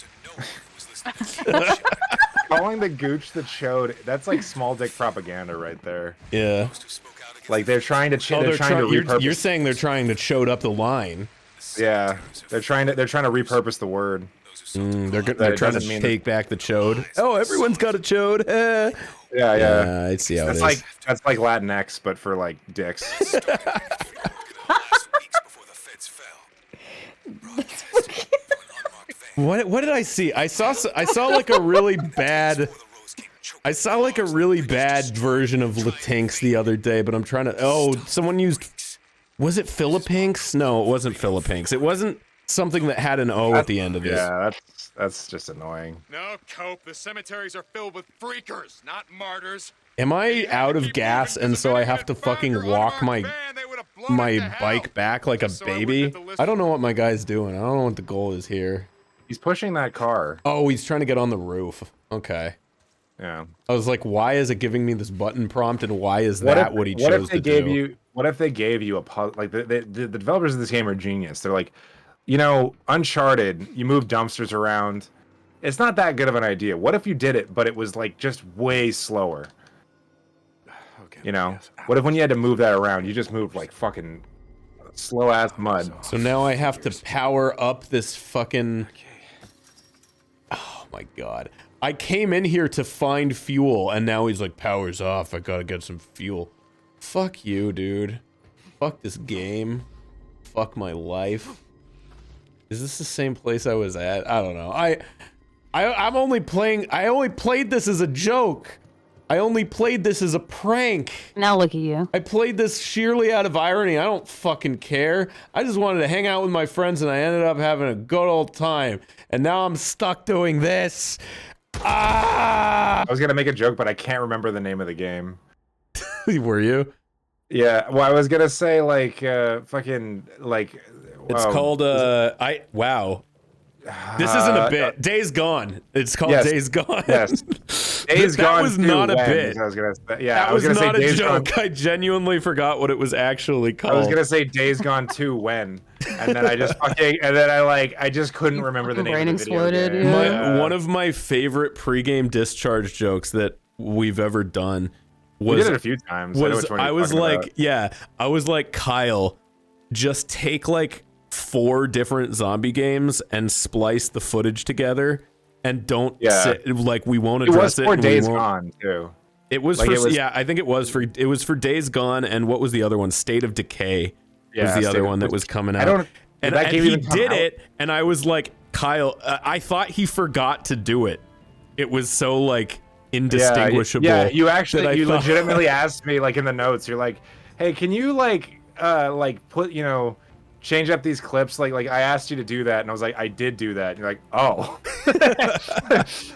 Calling the gooch the chode. That's like small dick propaganda right there. Yeah. Like they're trying to. Oh, They're trying to repurpose. you're saying they're trying to chode up the line. Yeah. They're trying to repurpose the word. They're That trying it to doesn't mean take back the chode. Oh, everyone's got a chode. Yeah. I see how That's it is. that's like Latinx, but for like dicks. What did I see? I saw like a really bad. I saw like a really bad version of Latinx the other day, but I'm trying to. Oh, someone used. Was it Philippinks? No, it wasn't Philippinks. It wasn't something that had an O at the end of it. Yeah, that's just annoying. No, Cope. The cemeteries are filled with freakers, not martyrs. Am I out of gas and so I have to fucking walk my bike back like a baby? I don't know what my guy's doing. I don't know what the goal is here. He's pushing that car. Oh, he's trying to get on the roof. Okay. Yeah. I was like, why is it giving me this button prompt and why is that what he chose to do? What if they gave you a puzzle? Like the developers of this game are genius. They're like, you know, Uncharted, you move dumpsters around. It's not that good of an idea. What if you did it, but it was like just way slower? Okay. You know, yes. what if when you had to move that around, you just moved like fucking slow ass mud. So now I have to power up this fucking... Oh my god. I came in here to find fuel, and now he's like, power's off, I gotta get some fuel. Fuck you, dude. Fuck this game. Fuck my life. Is this the same place I was at? I don't know. I'm only playing... I only played this as a joke. I only played this as a prank. Now look at you. I played this sheerly out of irony. I don't fucking care. I just wanted to hang out with my friends, and I ended up having a good old time. And now I'm stuck doing this. Ah! I was gonna make a joke, but I can't remember the name of the game. Were you? Yeah, well, I was gonna say like fucking like. It's called wow. This isn't a bit. Days Gone. It's called Yes. Days Gone. Yes. Days That Gone was 2 not a when, bit. I was gonna say, yeah, That I was gonna not say a Days joke. Gone. I genuinely forgot what it was actually called. I was gonna say Days Gone 2 when, and then I just fucking, and then I just couldn't remember the name brain of the video exploded, game. yeah. One of my favorite pregame discharge jokes that we've ever done We was did it a few times. I know which one you're I was talking like, about. yeah, I was like, Kyle, just take like 4 different zombie games and splice the footage together, and don't sit, like, we won't It was address it. for and we Days won't- Gone too. It was Like, for it was- yeah, I think it was for Days Gone, and what was the other one? State of Decay was the State other of- one that was coming out. I don't. and, that and game he even come did out? it, and I was like, Kyle, I thought he forgot to do it. It was so like indistinguishable. Yeah, you that I actually, you thought- legitimately asked me like in the notes. You're like, hey, can you like put, you know, change up these clips? Like I asked you to do that, and I was like, I did do that. And you're like, oh.